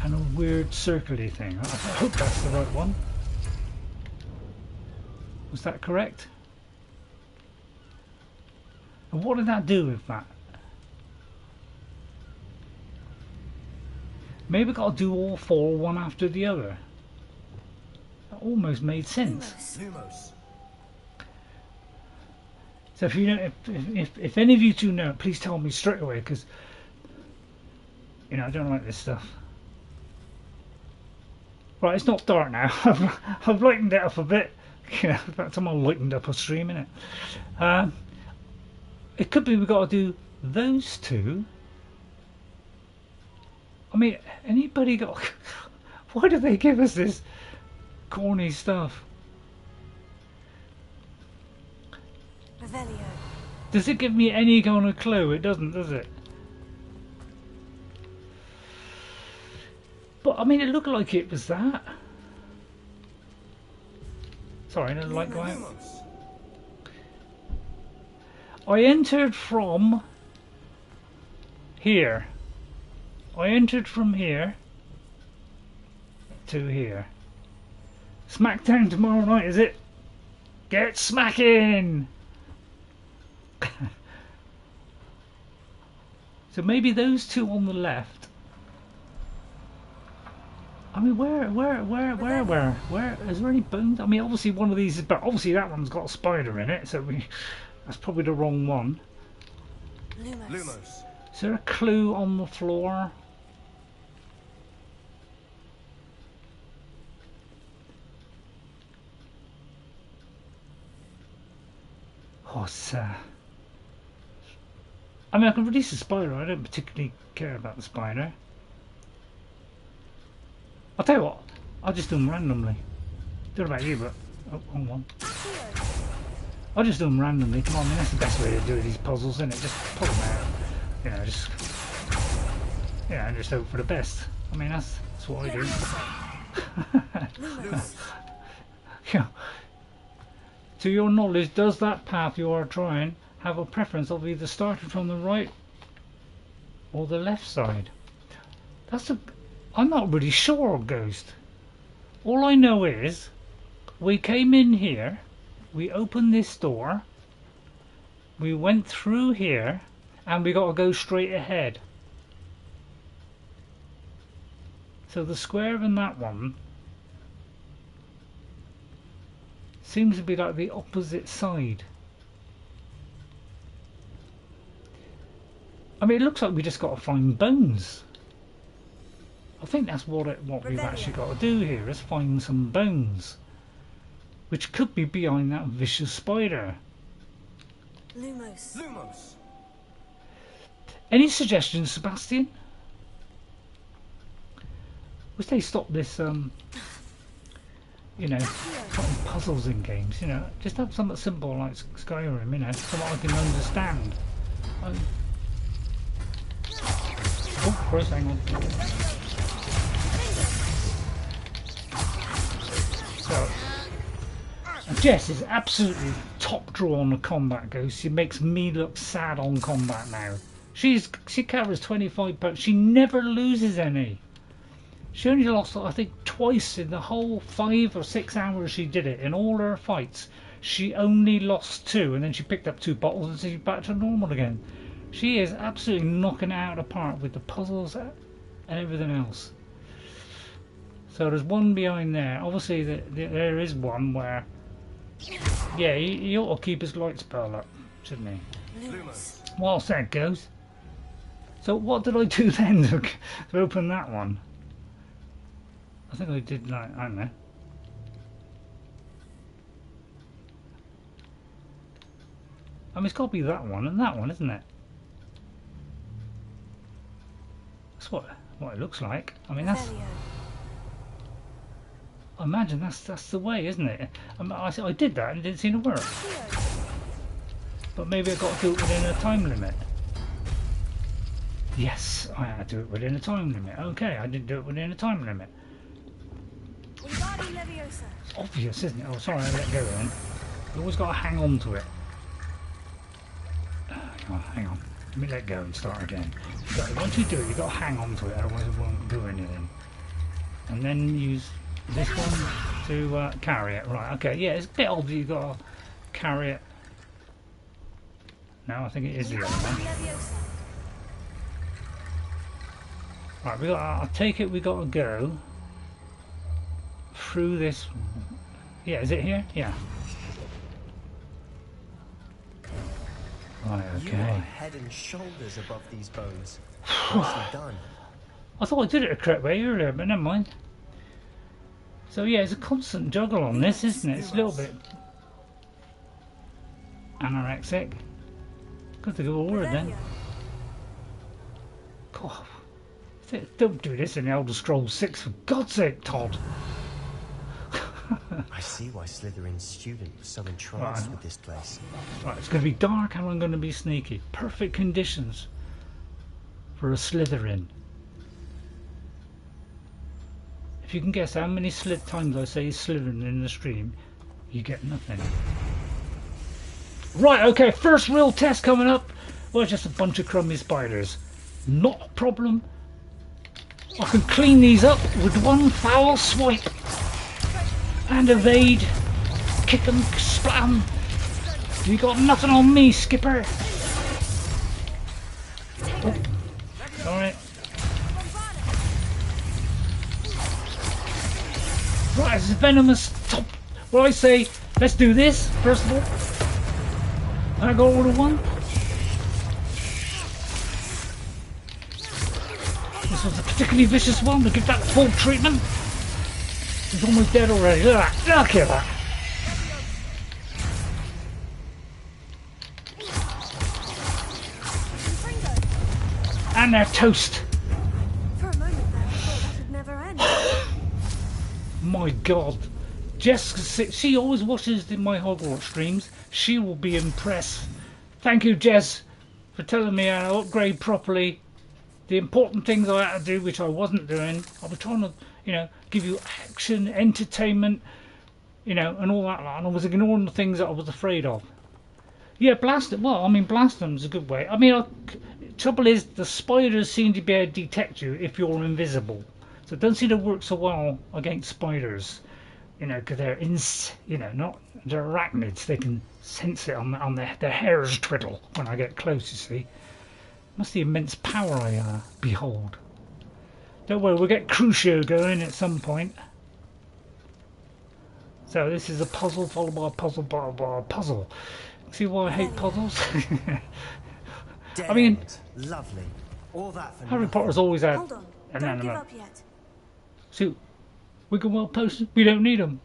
and a weird circly thing. I hope that's the right one. Was that correct? And what did that do with that? Maybe we've got to do all four one after the other. That almost made sense. Lumos. So if you know, if any of you two know, please tell me straight away, because you know I don't like this stuff. Right, it's not dark now. I've lightened it up a bit. You know, in fact, I'm lightened up a stream, innit? It could be we've got to do those two. I mean, anybody got... Why do they give us this corny stuff? Revelio. Does it give me any kind of clue? It doesn't, does it? But, I mean, it looked like it was that. Sorry, no light go out. I entered from here. I entered from here to here. Smackdown tomorrow night, is it? Get smacking! So maybe those two on the left. I mean, where is there any bones? I mean, obviously one of these is, but obviously that one's got a spider in it, so that's probably the wrong one. Lumos. Is there a clue on the floor? Oh, sir. I mean, I can release the spider. I don't particularly care about the spider. I'll tell you what. I'll just do them randomly. Don't know about you, but oh, wrong one. I'll just do them randomly. Come on, I mean, that's the best way to do these puzzles, isn't it? Just pull them out. You know, just hope for the best. I mean, that's what I do. Lumos. Yeah. To your knowledge, does that path you are trying have a preference of either starting from the right or the left side? I'm not really sure, Ghost. All I know is we came in here, we opened this door, we went through here, and we got to go straight ahead. So the square in that one seems to be like the opposite side. I mean, it looks like we just got to find bones. I think that's what we've actually got to do here, is find some bones, which could be behind that vicious spider. Lumos. Lumos! Any suggestions, Sebastian? Wish they stop this, you know, putting puzzles in games, you know. Just have something simple like Skyrim, you know, something I can understand. Oh, Chris, hang on. So, Jess is absolutely top draw on the combat, Ghost. She makes me look sad on combat now. She covers 25 points. She never loses any. She only lost, I think, twice in the whole 5 or 6 hours she did it. In all her fights, she only lost 2, and then she picked up 2 bottles and she's back to normal again. She is absolutely knocking it out of the park with the puzzles and everything else. So there's one behind there. Obviously, there is one where, yeah, he ought to keep his light spell up, shouldn't he? Lumos. Well said, Ghost. So what did I do then to open that one? I think I did, like, I don't know. I mean, it's got to be that one and that one, isn't it? That's what it looks like. I mean, that's. I imagine that's the way, isn't it? I did that and it didn't seem to work. But maybe I got to do it within a time limit. Yes, I had to do it within a time limit. Okay, I didn't do it within a time limit. It's obvious, isn't it? Oh, sorry, I let go then. You always got to hang on to it. Oh, hang on. Let me let go and start again. Once you do it, you've got to hang on to it, otherwise it won't do anything. And then use this one to carry it. Right, okay, yeah, it's a bit odd that you've got to carry it. No, I think it is the other one. Right, I take it we got to go through this. Yeah, is it here? Yeah. Right, okay. You are head and shoulders above these bones. Nicely done. I thought I did it the correct way earlier, but never mind. So yeah, it's a constant juggle on this, isn't it? It's a little bit anorexic. Got to go over then. God, don't do this in Elder Scrolls 6 for God's sake, Todd. I see why Slytherin's student was so entranced with this place. Right, it's going to be dark and I'm going to be sneaky. Perfect conditions for a Slytherin. If you can guess how many times I say Slytherin in the stream, you get nothing. Right, okay, first real test coming up. Well, just a bunch of crummy spiders. Not a problem. I can clean these up with one foul swipe. And evade. Kick 'em, splat 'em. You got nothing on me, Skipper. Oh. Alright. Right, it's venomous top. Well, I say, let's do this, first of all. I go order one. This was a particularly vicious one to give that full treatment. He's almost dead already. Look at that. Look at that. And they're toast. For a moment there, I thought that would never end. My God. Jess, she always watches my Hogwarts streams. She will be impressed. Thank you, Jess, for telling me how to upgrade properly the important things I had to do, which I wasn't doing. I was trying to, you know, give you action, entertainment, you know, and all that. And I was ignoring the things that I was afraid of. Yeah, blast them. Well, I mean, blast them's a good way. I mean, trouble is, the spiders seem to be able to detect you if you're invisible. So it doesn't seem to work so well against spiders, you know, because they're they're arachnids. They can sense it on their hairs twiddle when I get close. You see, that's the immense power I behold. Don't worry, we'll get Crucio going at some point. So this is a puzzle followed by a puzzle followed by a puzzle. See why I hate puzzles? I mean, lovely. All that for Harry Potter's always had Hold on. an Don't give animate. up yet. See, we can well post. We don't need them.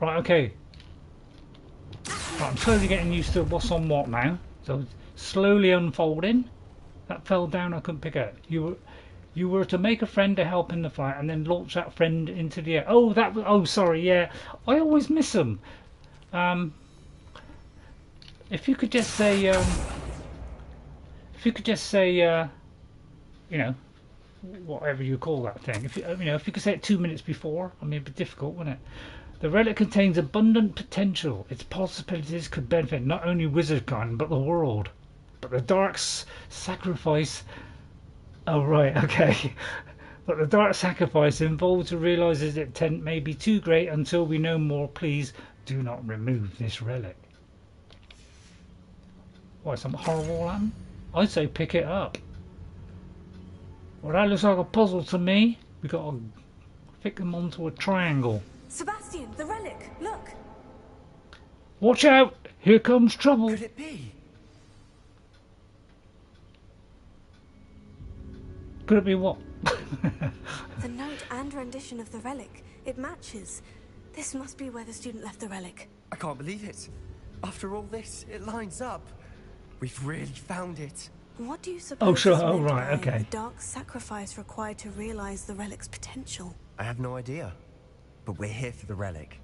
Right, okay. Right, I'm slowly getting used to what's on what now. So it's slowly unfolding. That fell down. I couldn't pick it. You were to make a friend to help in the fight, and then launch that friend into the air. Oh, that was. Oh, sorry. Yeah, I always miss them. If you could just say, you know, whatever you call that thing. If you could say it 2 minutes before, I mean, it'd be difficult, wouldn't it? The relic contains abundant potential. Its possibilities could benefit not only wizardkind but the world. But the dark sacrifice. Oh right, okay. But the dark sacrifice involved to realise its intent may be too great until we know more. Please do not remove this relic. Why, some horrible happened? I'd say pick it up. Well, that looks like a puzzle to me. We got to fit them onto a triangle. Sebastian, the relic. Look. Watch out! Here comes trouble. Could it be? Could it be what? The note and rendition of the relic. It matches. This must be where the student left the relic. I can't believe it. After all this, it lines up. We've really found it. What do you suppose? Oh sure. is Oh meant right. by Okay. The dark sacrifice required to realize the relic's potential. I have no idea. But we're here for the relic.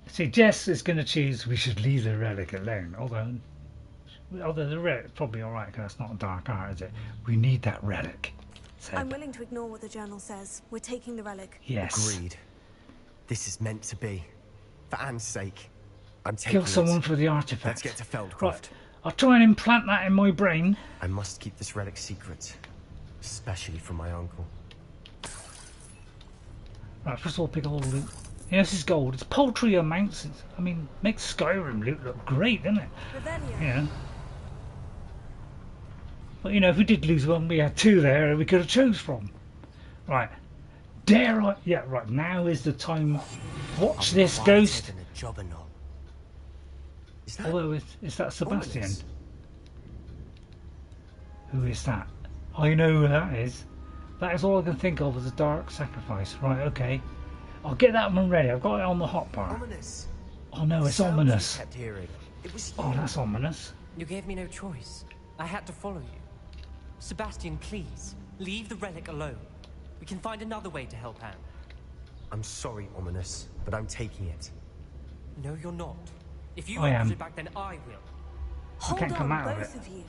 See, Jess is going to choose we should leave the relic alone. Although the relic's probably all right because that's not a dark art, is it? We need that relic. I'm willing to ignore what the journal says. We're taking the relic. Yes. Agreed. This is meant to be. For Anne's sake. I'm taking Kill someone it. for the artifact. Let's get to Feldcroft. Right. I'll try and implant that in my brain. I must keep this relic secret. Especially from my uncle. Right, first of all, pick all the loot. Yeah, this is gold. It's paltry amounts. I mean, makes Skyrim loot look great, doesn't it? Revelio. Yeah. But you know, if we did lose one, we had two there we could have chose from. Right. Dare I? Yeah, right. Now is the time. Watch this, ghost. Is that Although, is that Sebastian? Ominous? Who is that? I know who that is. That is all I can think of as a dark sacrifice. Right, okay. I'll get that one ready. I've got it on the hotbar. Ominous. Oh no, it's Sounds ominous. I kept hearing. It was Oh, you. that's ominous. You gave me no choice. I had to follow you. Sebastian, please, leave the relic alone. We can find another way to help Anne. I'm sorry, Ominous, but I'm taking it. No, you're not. If you I won't am. put it back, then I will. Hold can't come on, out of both it. of you.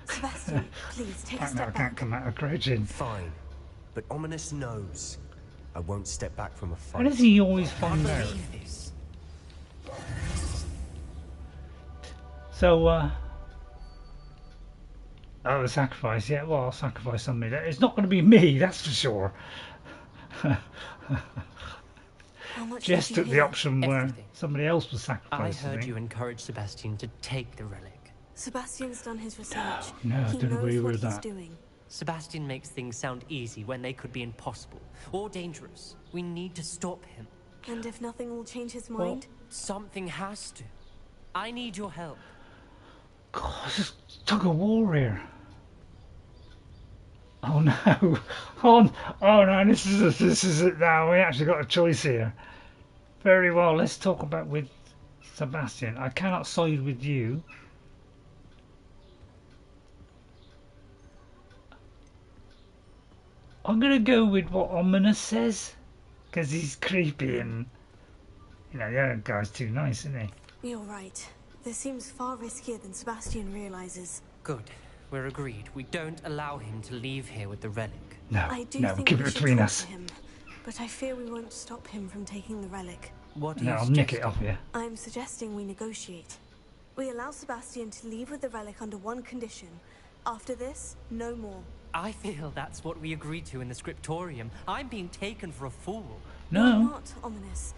Sebastian, please take a I step can't back. come out of crouching. Fine. But Ominous knows. I won't step back from a How fight. does he always I find out? believe this. So, oh, the sacrifice. Yeah, well, I'll sacrifice somebody. It's not going to be me, that's for sure. How much Jess did you took the hear? option where Everything. somebody else was I sacrificed. heard you encourage Sebastian to take the relic. Sebastian's done his research. No, I he don't knows agree what with he's that. doing. Sebastian makes things sound easy when they could be impossible or dangerous. We need to stop him. And if nothing will change his Well- mind? Something has to. I need your help. God, this is tug of war here. Oh no! Oh no! This is it now. We actually got a choice here. Very well. Let's talk about with Sebastian. I cannot side with you. I'm gonna go with what Ominous says, because he's creepy and you know the other guy's too nice, isn't he? You're right. This seems far riskier than Sebastian realizes. Good. We're agreed. We don't allow him to leave here with the relic. No, I do no, think keep we it should between talk us. to him, but I fear we won't stop him from taking the relic. What do No, you I'll nick suggest? it off you. I'm suggesting we negotiate. We allow Sebastian to leave with the relic under one condition. After this, no more. I feel that's what we agreed to in the scriptorium. I'm being taken for a fool. You're No. not, Ominus.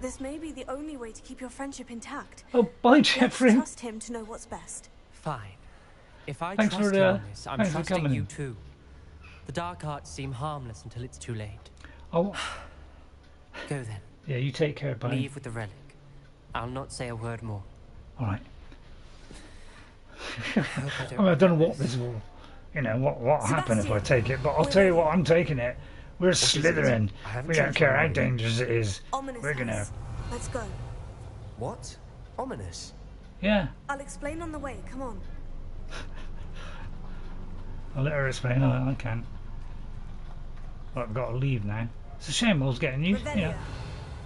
This may be the only way to keep your friendship intact. Oh, bye, Let's Jeffrey. trust him to know what's best. Fine. If I Thanks trust for, Ominus, I'm thanks for trusting coming. you too. The dark arts seem harmless until it's too late. Oh, Go then. yeah, you take care, buddy. Leave with the relic. I'll not say a word more. All right. I hope I don't I don't know regret what this. this will, what happen if I Sebastian, take it, but I'll tell you what, I'm taking it. We're is it? Slytherin. I haven't We don't changed care my how mind. dangerous it is. Ominus We're gonna, has. Let's go. What? Ominous? yeah. I'll explain on the way. Come on. I'll let her explain. I can't. Well, I've got to leave now. It's a shame I was getting used. You know,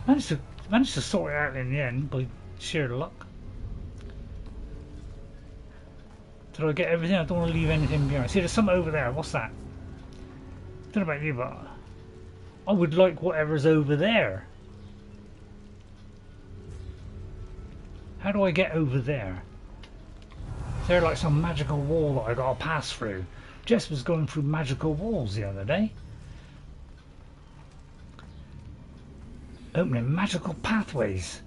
Revelio. managed to sort it out in the end by sheer luck. Did I get everything? I don't want to leave anything behind. See, there's something over there. What's that? I don't know about you, but I would like whatever's over there. How do I get over there? Is there like some magical wall that I gotta pass through? Jess was going through magical walls the other day. Opening magical pathways.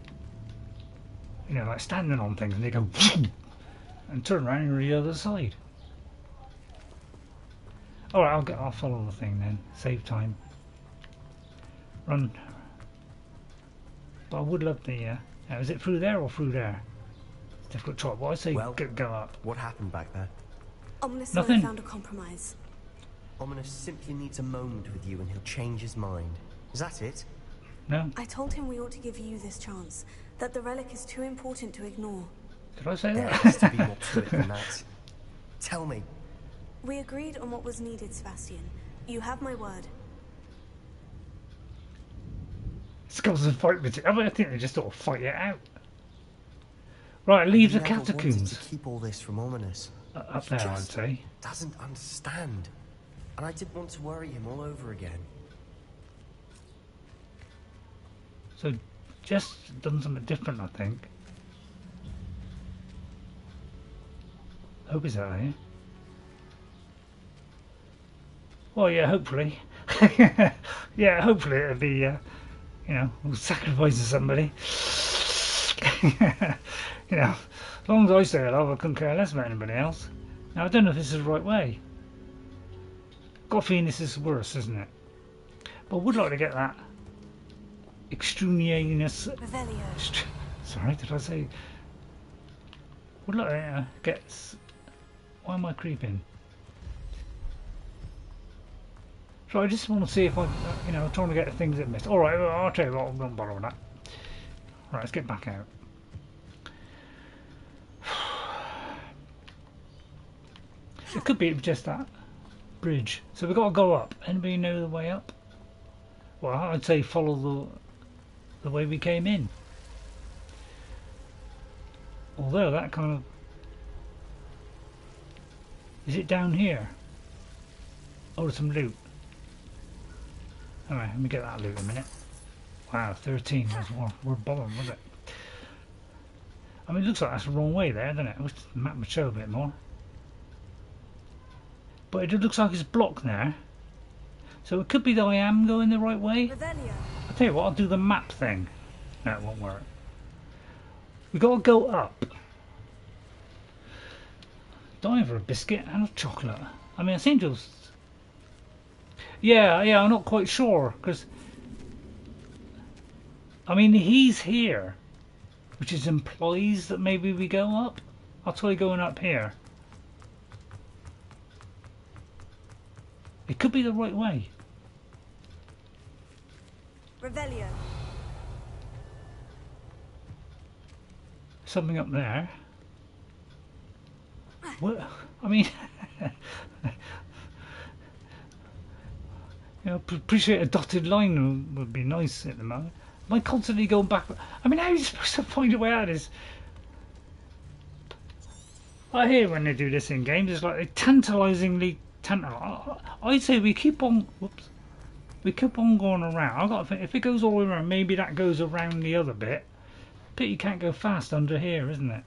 You know, like standing on things and they go and turn around and you're the other side. Alright, I'll follow the thing then. Save time. Run. But I would love the now, is it through there or through there? It's difficult choice. Well, I say Well, go up. What happened back there? Ominus and Nothing. I found a compromise. Ominous simply needs a moment with you and he'll change his mind. Is that it? No? I told him we ought to give you this chance. That the relic is too important to ignore. Did I say There that? has to be more to it than that. Tell me. We agreed on what was needed, Sebastian. You have my word. Skills and fight with it. I think they just sort of fight it out. Right, leave the Never wanted catacombs. to keep all this from Ominous. Up there, I'd Just say. doesn't understand. And I didn't want to worry him all over again. So, Jess done something different, I think. Hope is that here. Well, yeah, hopefully. Yeah, hopefully it'll be, you know, we'll sacrifice somebody. You know, as long as I stay alive, I couldn't care less about anybody else. Now, I don't know if this is the right way. Got a feeling this is worse, isn't it? But I would like to get that extraneous. Revelio. Sorry, did I say? Would like to get. Why am I creeping? So I just want to see if I, you know, trying to get the things that missed. All right, well, I'll tell you what, I won't bother with that. Right, let's get back out. It could be just that bridge. So we've got to go up. Anybody know the way up? Well, I'd say follow the way we came in. Although that kind of... Is it down here? Oh, there's some loot. Alright, let me get that loot in a minute. Wow, 13 was we're bombing, was it? I mean, it looks like that's the wrong way there, doesn't it? I wish the map would show a bit more. But it looks like it's blocked there. So it could be that I am going the right way. Revelio. I'll tell you what, I'll do the map thing. No, it won't work. We got to go up. Dying for a biscuit and a chocolate. I mean, I seem to have... Yeah, I'm not quite sure, because... I mean, he's here. Which is implies that maybe we go up. I'll try going up here. It could be the right way. Revelio. Something up there. What? I mean, you know, appreciate a dotted line would be nice at the moment. Am I constantly going back? I mean, how are you supposed to find a way out of this? I hear when they do this in games, it's like they tantalisingly I'd say we keep on. Whoops. We keep on going around. I've got to think, if it goes all the way around, maybe that goes around the other bit. But you can't go fast under here, isn't it?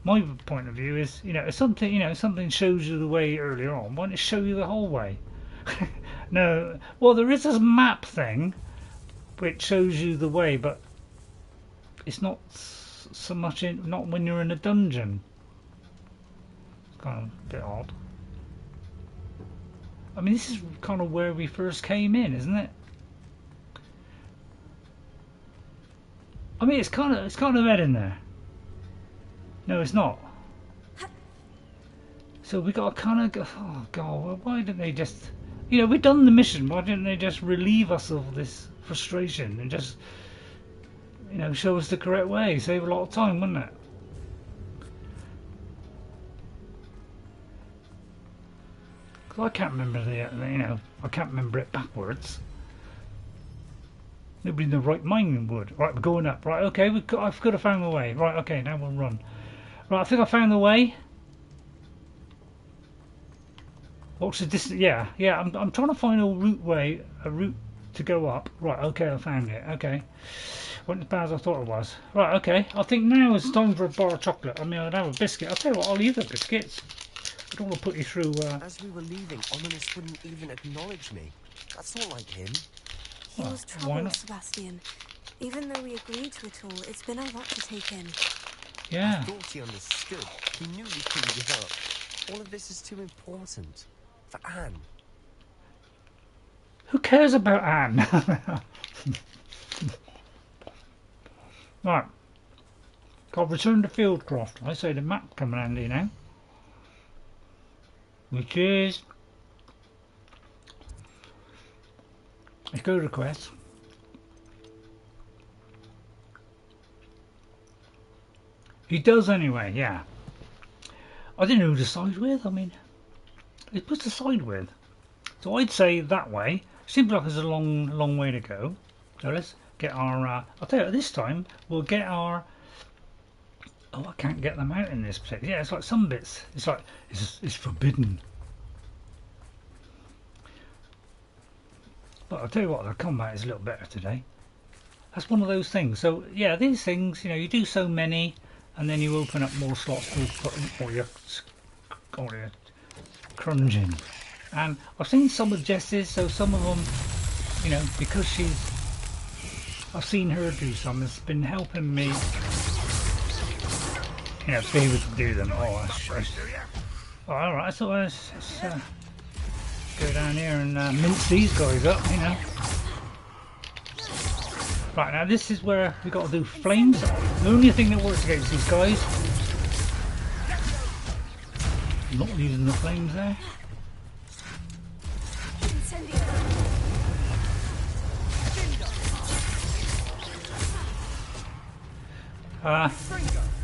My point of view is, if something shows you the way earlier on, why don't it show you the whole way? No, well, there is this map thing which shows you the way, but it's not so much not when you're in a dungeon. It's kind of a bit odd. I mean, this is kind of where we first came in, isn't it? I mean, it's kind of red in there. No, it's not. So we got to kind of go. Oh God! Well, why didn't they just? We've done the mission. Why didn't they just relieve us of this frustration and just, show us the correct way? Save a lot of time, wouldn't it? Because I can't remember I can't remember it backwards. Nobody in the right mind would. Right, we're going up. Right, okay, I've got to find the way. Right, okay, now we'll run. Right, I think I found the way. What's the distance? Yeah, I'm trying to find a route to go up. Right, okay, I found it. Okay, wasn't as bad as I thought it was. Right, okay, I think now it's time for a bar of chocolate. I mean, I'd have a biscuit. I'll tell you what, I'll eat the biscuits. I don't want to put you through. As we were leaving, Ominus wouldn't even acknowledge me. That's not like him. He was why troubled, not? Sebastian. Even though we agreed to it all, it's been a lot to take in. Yeah. I thought he understood. He knew we couldn't give up. All of this is too important. For Anne. Who cares about Anne? Right. Got to return to Feldcroft. I say the map coming handy now. Which is... Let's go to quest. He does anyway, yeah. I didn't know who to side with. I mean, it puts to side with. So I'd say that way. Seems like there's a long way to go. So let's get our. I'll tell you, this time we'll get our. Oh, I can't get them out in this place. Yeah, it's like some bits. It's like it's forbidden. But I'll tell you what, the combat is a little better today. That's one of those things. So yeah, these things, you do so many, and then you open up more slots to put all your crunch in. And I've seen some of Jess's, so some of them, because I've seen her do some, it's been helping me, be able to do them. Oh, alright, so let's go down here and mince these guys up, Right, now this is where we've got to do flames. The only thing that works against these guys. I'm not using the flames there.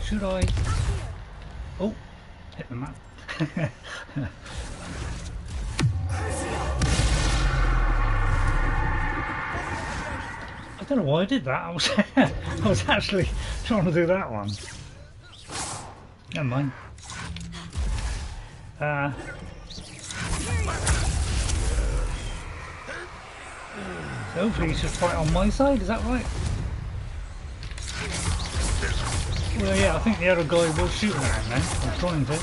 Should I? Oh, hit the map. I don't know why I did that. I was actually trying to do that one. Never mind. So hopefully you should fight on my side. Is that right? Well, yeah, I think the other guy was shooting at him then. I'm trying to.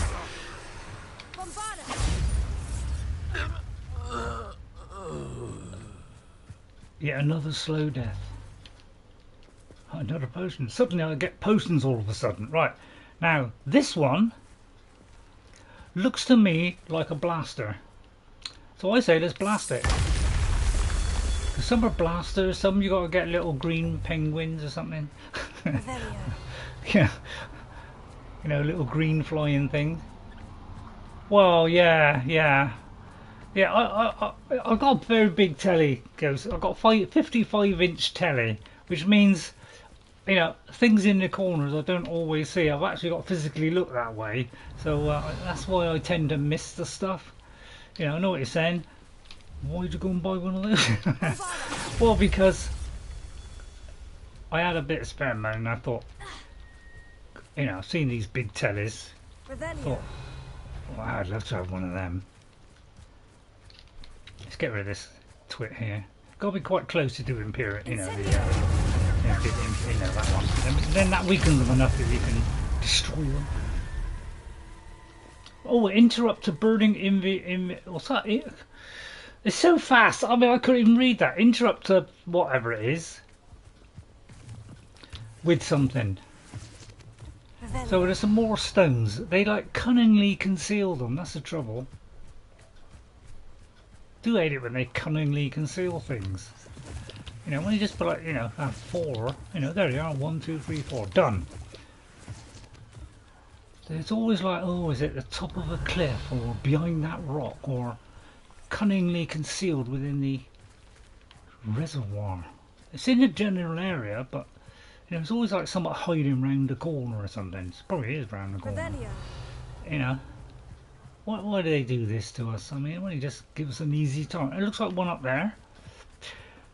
Yet another slow death. Another potion. Suddenly I get potions all of a sudden. Right, now this one looks to me like a blaster. So I say let's blast it. Some are blasters, some you got to get little green penguins or something. Yeah, little green flying things. Well, yeah. I've got a very big telly. I've got 55-inch telly, which means things in the corners I don't always see. I've actually got to physically look that way, so that's why I tend to miss the stuff. You know, I know what you're saying. Why'd you go and buy one of those? Well, because I had a bit of spare money and I thought, you know, I've seen these big tellers. Thought, well, I'd love to have one of them. Let's get rid of this twit here. Got to be quite close to do Imperius, you know, the, you know, that one. Then that weakens them enough that you can destroy them. Oh, interrupt to burning what's that? It's so fast. I mean, I couldn't even read that. Interrupt to whatever it is with something. So there's some more stones. They like cunningly conceal them. That's the trouble. Do hate it when they cunningly conceal things. You know, when you just put like, you know, have 4. You know, there you are. 1, 2, 3, 4. Done. It's always like, oh, is it the top of a cliff or behind that rock or cunningly concealed within the reservoir. It's in a general area, but you know, it's always like somewhat hiding round the corner or something. It probably is round the corner. You know, why do they do this to us? I mean, why don't you just give us an easy time? It looks like one up there.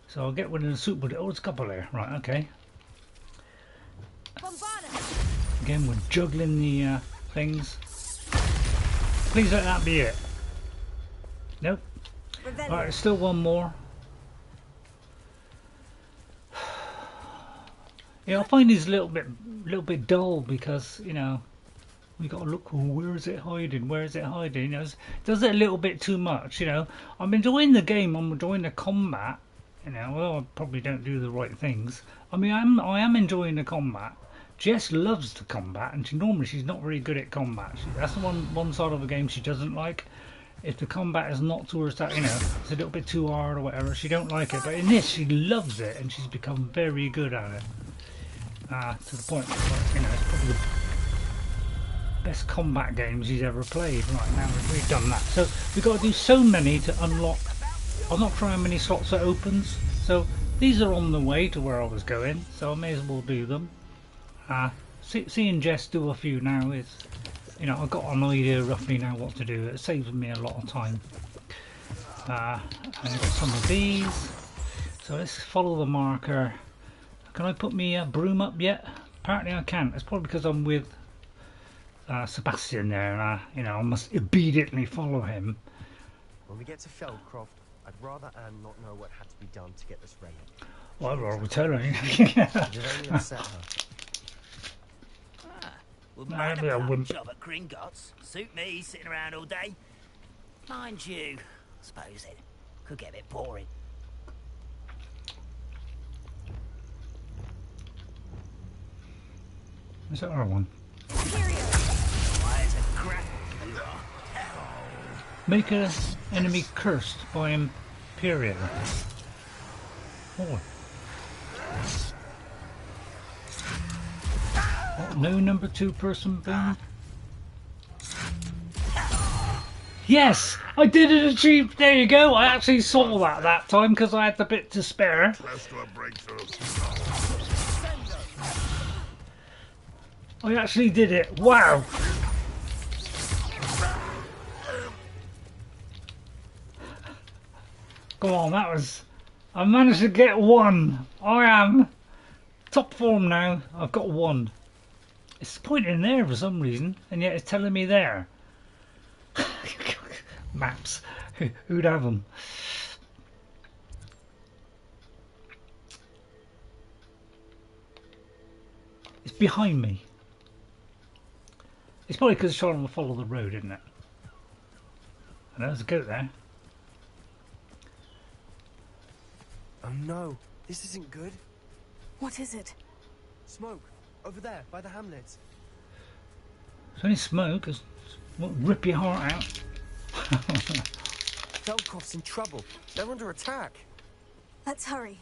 So I'll get one in the soup. Oh, it's a couple there. Right, okay. Bombardo. Again, we're juggling the things. Please let that be it. Nope. Alright, there's still one more. Yeah, I find these a little bit dull because, you know, we got to look, oh, where is it hiding? Where is it hiding? You know, it does it a little bit too much, you know. I'm enjoying the game, I'm enjoying the combat. You know, well, I probably don't do the right things. I mean, I am enjoying the combat. Jess loves the combat, and she's not very good at combat. That's the one side of the game she doesn't like. If the combat is not towards that, you know, it's a little bit too hard or whatever, she don't like it. But in this, she loves it, and she's become very good at it. To the point, you know, it's probably the best combat game she's ever played. Right, now we've done that. So we've got to do so many to unlock. I'm not sure how many slots it opens. So these are on the way to where I was going, so I may as well do them. Seeing Jess do a few now is, you know, I've got an idea roughly now what to do. It saves me a lot of time. And I've got some of these. So let's follow the marker. Can I put me a broom up yet? Apparently I can't. It's probably because I'm with Sebastian there, and you know, I must obediently follow him. When we get to Feldcroft, I'd rather Anne not know what had to be done to get this relic. Well, I'd rather tell her. You've only upset her. Wouldn't mind a pub job at Gringotts. Suit me, sitting around all day. Mind you, I suppose it could get a bit boring. What's that other one? Why, it's a crap you are. Make an enemy cursed by Imperio. Oh. No number 2 person boom. Yes, I did it achieve. There you go. I actually saw that time because I had the bit to spare. I actually did it. Wow. Come on, that was. I managed to get 1. I am top form now. I've got 1. It's pointing there for some reason, and yet it's telling me there. Maps. Who'd have them? It's behind me. It's probably because it's trying to follow the road, isn't it? And there's a goat there. Oh no, this isn't good. What is it? Smoke, over there, by the hamlet. It's only smoke, it won't rip your heart out. Feldcroft's in trouble. They're under attack. Let's hurry.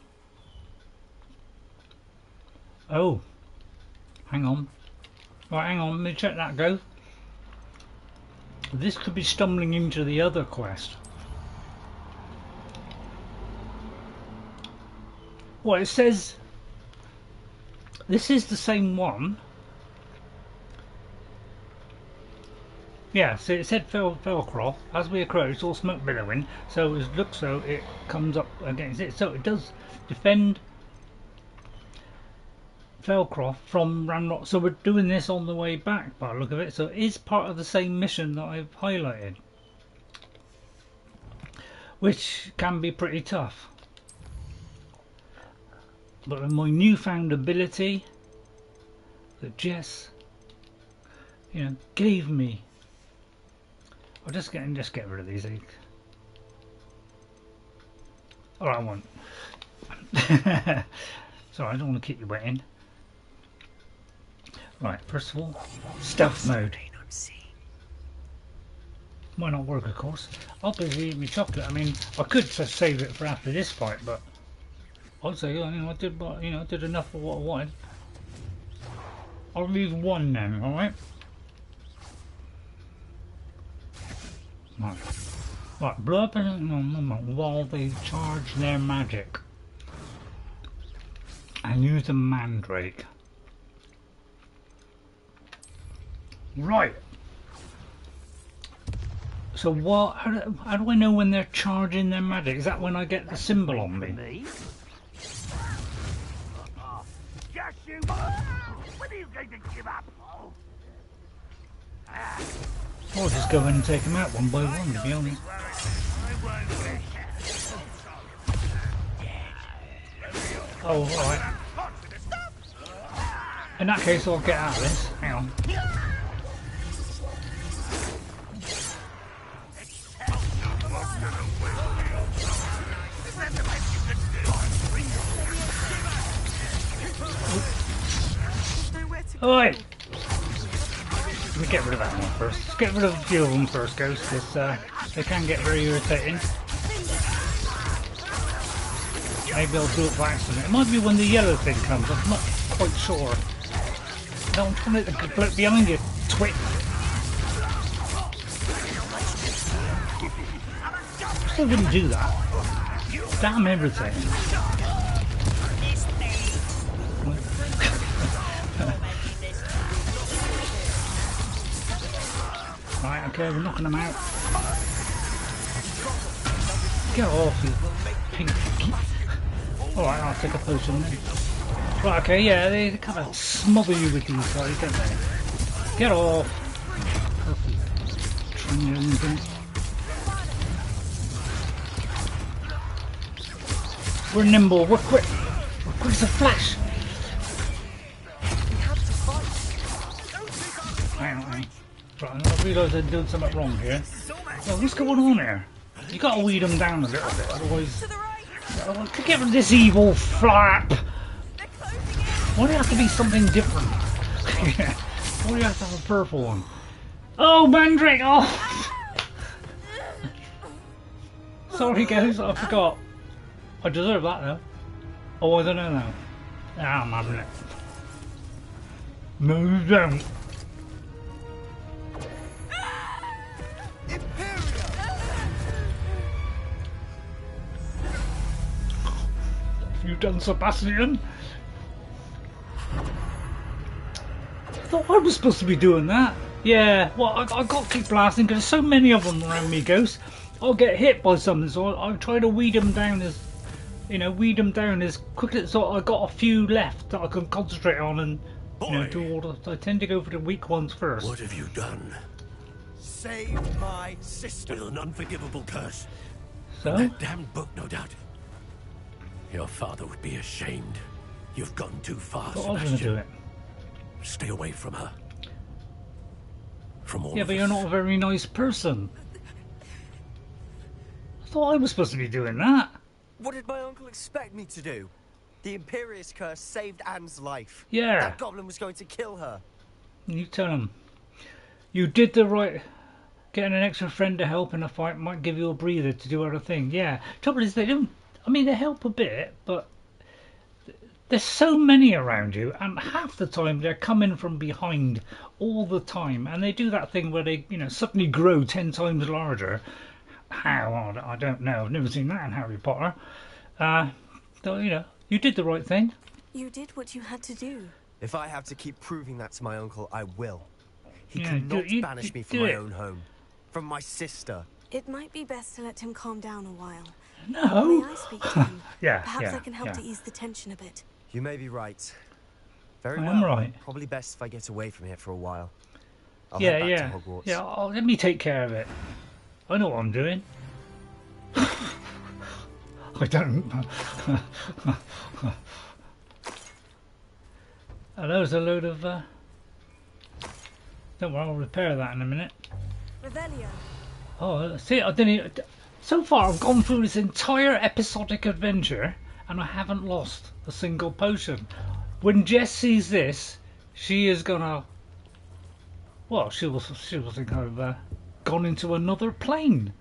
Oh. Hang on. Right, hang on, let me check that go. This could be stumbling into the other quest. Well, it says this is the same one, Yeah, so it said Feldcroft. As we approach, it's all smoke billowing, so it looks so it comes up against it. So it does defend Feldcroft from Ranrok. So we're doing this on the way back by the look of it. So it is part of the same mission that I've highlighted, which can be pretty tough. But with my newfound ability that Jess, you know, gave me. I'll just get rid of these eggs. Alright, I want. Sorry, I don't want to keep you waiting. Right, first of all, stealth mode. Might not work, of course. I'll busy eating my chocolate. I mean, I could just save it for after this fight, but I'd say, you know, I did enough for what I wanted. I'll leave one then, alright? Right, blow up while they charge their magic and use a mandrake. Right. So what? How do I know when they're charging their magic? Is that when I get the symbol on me? I'll just go in and take them out one by one, to be honest. Oh, alright. In that case, I'll get out of this. Hang on. Alright. Let me get rid of that one first. Let's get rid of a few of them first, Ghost, because they can get very irritating. Maybe I'll do it by accident. It might be when the yellow thing comes, I'm not quite sure. Don't come it behind you, twit. Still wouldn't do that. Damn everything. Right, okay, we're knocking them out. Get off, you pink. Alright, I'll take a potion then. Right, okay, yeah, they kind of smother you with these guys, don't they? Get off. Perfect. We're nimble, we're quick. We're quick as a flash. Hang on. Right, I realise I'm doing something wrong here. Well, what's going on here? You got to weed them down a little bit, otherwise. Get rid of this evil flap. Why do you have to be something different? Why do you have to have a purple one? Oh, Mandrake! Oh! Sorry, guys, I forgot. I deserve that though. Oh, I don't know now. Ah, I'm having it. No, you don't. You done, Sebastian? I thought I was supposed to be doing that. Yeah, well, I got to keep blasting because there's so many of them around me, Ghost. I'll get hit by something, so I'll try to weed them down as, you know, weed them down as quickly. So I got a few left that I can concentrate on and, you know, do all the. I tend to go for the weak ones first. What have you done? Save my sister with an unforgivable curse. So? That damned book, no doubt. Your father would be ashamed. You've gone too far, I was going to do it. Stay away from her. From all Yeah, of but us. you're not a very nice person. I thought I was supposed to be doing that. What did my uncle expect me to do? The Imperius curse saved Anne's life. Yeah. That goblin was going to kill her. You tell him. You did the right. Getting an extra friend to help in a fight might give you a breather to do other things. Yeah. Trouble is, they don't. I mean, they help a bit, but there's so many around you, and half the time they're coming from behind all the time, and they do that thing where they, you know, suddenly grow 10 times larger. How? I don't know. I've never seen that in Harry Potter. So, you know, you did the right thing. You did what you had to do. If I have to keep proving that to my uncle, I will. He Yeah, cannot you banish me from do my it. own home. From my sister. It might be best to let him calm down a while. No. May I speak to him? Yeah, Perhaps yeah, I can help yeah. to ease the tension a bit. You may be right. Very I well. am right. Probably best if I get away from here for a while. I'll Yeah, head back yeah. to Hogwarts. Yeah, let me take care of it. I know what I'm doing. I don't. And there's a load of... Don't worry, I'll repair that in a minute. Revelio. Oh, see, I didn't even... So far, I've gone through this entire episodic adventure and I haven't lost a single potion. When Jess sees this, she is gonna... Well, she will think I've gone into another plane.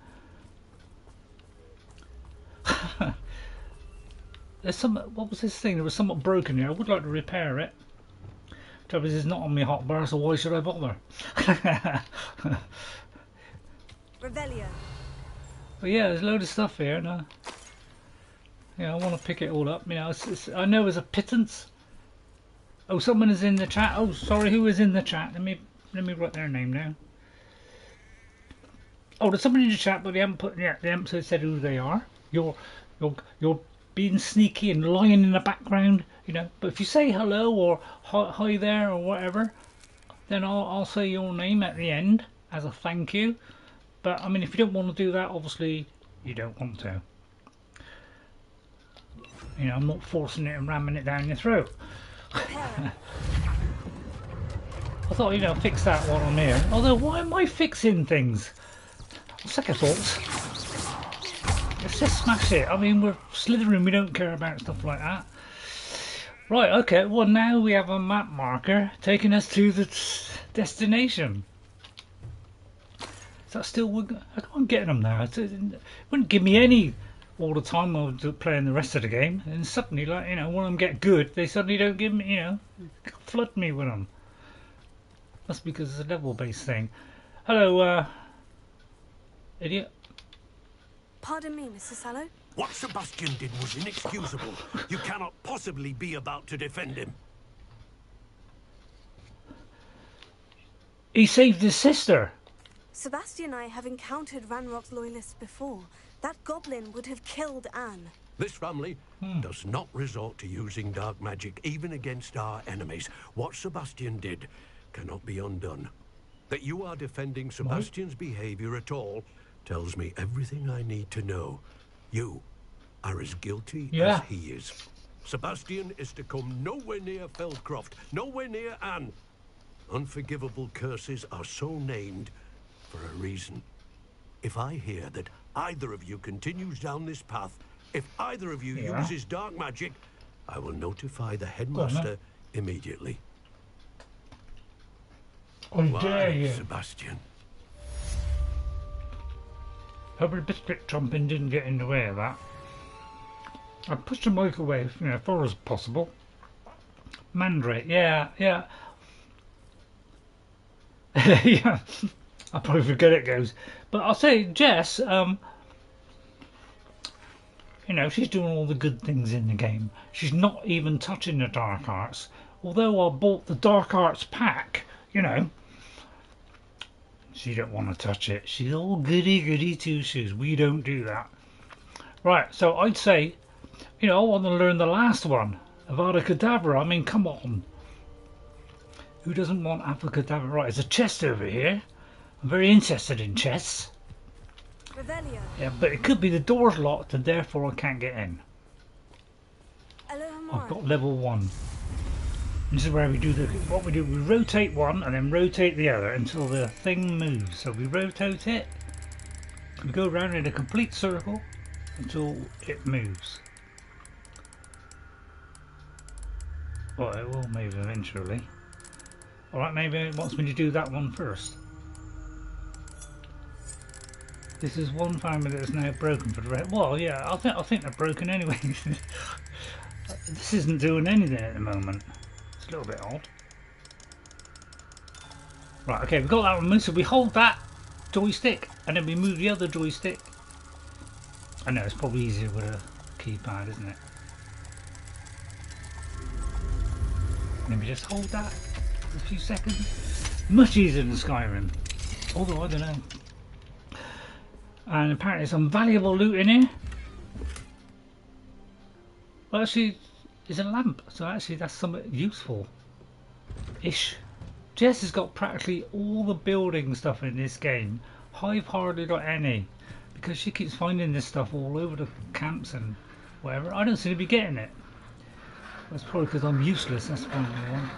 There's some... What was this thing? There was something broken here. I would like to repair it. Trouble is, it's not on my hotbar, so why should I bother? Revelio. But yeah, there's a load of stuff here, and yeah, I want to pick it all up. You know, I know there's a pittance. Oh, someone is in the chat. Oh, sorry, who is in the chat? Let me write their name down. Oh, there's somebody in the chat, but they haven't put. Yeah, they haven't said who they are. You're being sneaky and lying in the background, you know. But if you say hello or hi there or whatever, then I'll say your name at the end as a thank you. But I mean, if you don't want to do that, obviously you don't want to. You know, I'm not forcing it and ramming it down your throat. I thought, you know, fix that while I'm here. Although, why am I fixing things? Second thoughts. Let's just smash it. I mean, we're Slytherin, we don't care about stuff like that. Right, okay, well now we have a map marker taking us to the destination. Is that still... I'm getting them now. It wouldn't give me any all the time I was playing the rest of the game. And suddenly, like, you know, when I get good, they suddenly don't give me, you know, flood me with them. That's because it's a level-based thing. Hello, idiot. Pardon me, Mr. Sallow. What Sebastian did was inexcusable. You cannot possibly be about to defend him. He saved his sister. Sebastian and I have encountered Ranrok's loyalists before. That goblin would have killed Anne. This family does not resort to using dark magic even against our enemies. What Sebastian did cannot be undone. That you are defending Sebastian's behavior at all tells me everything I need to know. You are as guilty as he is. Sebastian is to come nowhere near Feldcroft, nowhere near Anne. Unforgivable curses are so named for a reason. If I hear that either of you continues down this path, if either of you uses dark magic, I will notify the headmaster immediately. I dare you. Sebastian. Hope the biscuit trumping didn't get in the way of that. I pushed the microwave, you know, far as possible. Mandrake, yeah. Yeah, I probably forget it goes. But I'll say, Jess, you know, she's doing all the good things in the game. She's not even touching the dark arts. Although I bought the dark arts pack, you know, she don't want to touch it. She's all goody two shoes. We don't do that. Right, so I'd say, you know, I want to learn the last one. Avada Kedavra. I mean, come on. Who doesn't want Avada Kedavra? Right, there's a chest over here. I'm very interested in chests. Revelio. Yeah, but it could be the door's locked and therefore I can't get in. I've got level 1. This is where we do what we do. We rotate one and then rotate the other until the thing moves. So we rotate it. We go around in a complete circle until it moves. Well, it will move eventually. Alright, maybe it wants me to do that one first. This is one family that is now broken for the rest. Well, yeah, I think they're broken anyway. This isn't doing anything at the moment. It's a little bit odd. Right, okay, we've got that one moved, so we hold that joystick and then we move the other joystick. I know it's probably easier with a keypad, isn't it? Let me just hold that for a few seconds. Much easier than Skyrim. Although, I don't know. And apparently some valuable loot in here. Well, actually, it's a lamp. So actually that's something useful-ish. Jess has got practically all the building stuff in this game. I've hardly got any. Because she keeps finding this stuff all over the camps and whatever. I don't seem to be getting it. That's probably because I'm useless. That's probably why.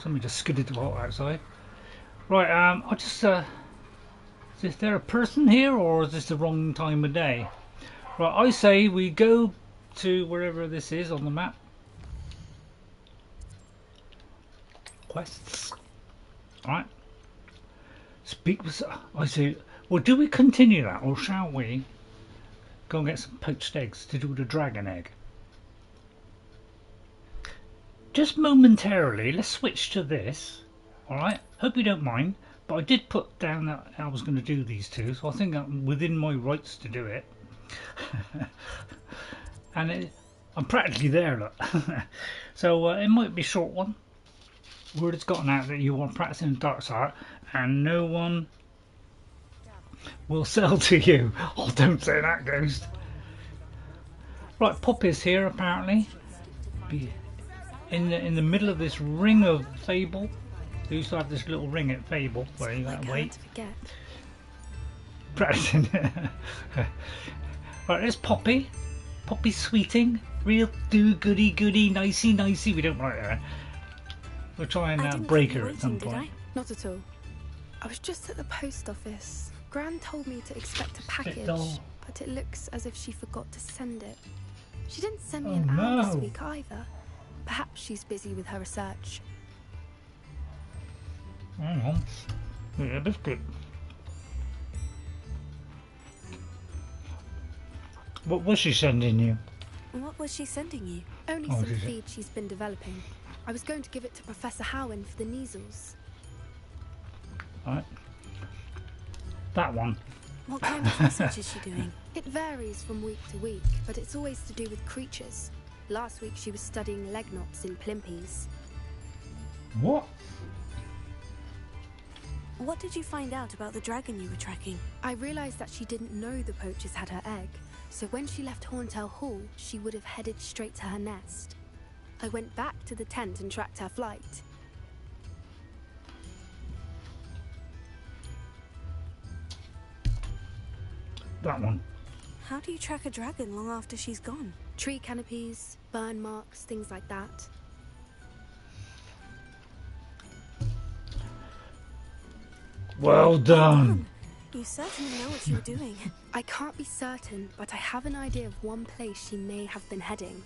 Somebody just skidded the water outside. Right, I just is there a person here or is this the wrong time of day? Right, I say we go to wherever this is on the map. Quests. Alright. Speak with... I say, well, do we continue that or shall we go and get some poached eggs to do the dragon egg? Just momentarily, let's switch to this. Alright, hope you don't mind, but I did put down that I was going to do these two, so I think I'm within my rights to do it. And I'm practically there, look. So it might be a short one. Word has gotten out that you are practicing dark art and no one will sell to you. Oh, don't say that, Ghost. Right, Poppy's here apparently. In the middle of this ring of Fable. They used to have this little ring at Fable where you got to wait. Practicing. Right, there's Poppy. Poppy Sweeting. Real goody nicey. We don't like her. We'll try and break her at some point. Not at all. I was just at the post office. Gran told me to expect a package, but it looks as if she forgot to send it. She didn't send me an hour this week either. Perhaps she's busy with her research. Hang on. Yeah, biscuit. What was she sending you? What was she sending you? Only some feed she's been developing. I was going to give it to Professor Howen for the measles. Right. That one. What kind of research is she doing? It varies from week to week, but it's always to do with creatures. Last week she was studying leg knots in plimpies. What? What did you find out about the dragon you were tracking? I realised that she didn't know the poachers had her egg, so when she left Horntail Hall, she would have headed straight to her nest. I went back to the tent and tracked her flight. That one. How do you track a dragon long after she's gone? Tree canopies, burn marks, things like that. Well done. You certainly know what you're doing. I can't be certain, but I have an idea of one place she may have been heading.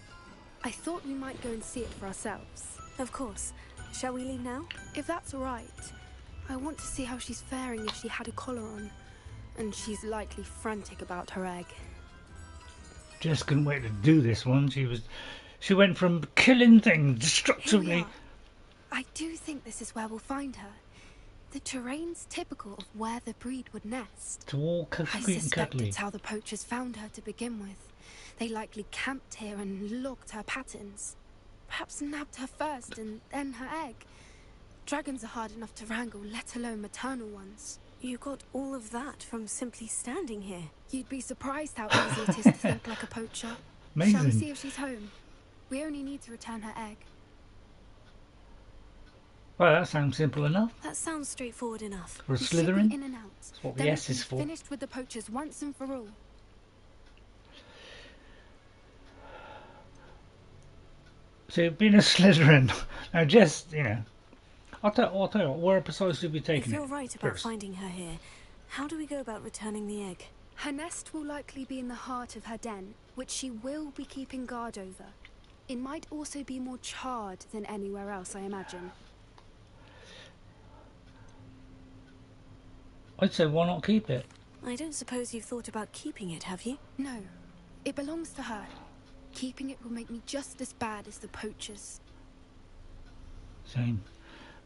I thought we might go and see it for ourselves. Of course. Shall we leave now? If that's all right. I want to see how she's faring if she had a collar on. And she's likely frantic about her egg. Jess couldn't wait to do this one. She went from killing things destructively. I do think this is where we'll find her. The terrain's typical of where the breed would nest. To all sweet and cuddly. It's how the poachers found her to begin with. They likely camped here and logged her patterns. Perhaps nabbed her first and then her egg. Dragons are hard enough to wrangle, let alone maternal ones. You got all of that from simply standing here. You'd be surprised how easy it is to think like a poacher. Amazing. Shall we see if she's home? We only need to return her egg. Well, that sounds simple enough. That sounds straightforward enough. For a Slytherin? In and out. That's what the S is for. Finished with the poachers once and for all. So you've been a Slytherin. Now, just, you know, I'll tell you what, where precisely we taking it. If you're right about finding her here, how do we go about returning the egg? Her nest will likely be in the heart of her den, which she will be keeping guard over. It might also be more charred than anywhere else, I imagine. I'd say why not keep it? I don't suppose you've thought about keeping it, have you? No. It belongs to her. Keeping it will make me just as bad as the poachers. Same.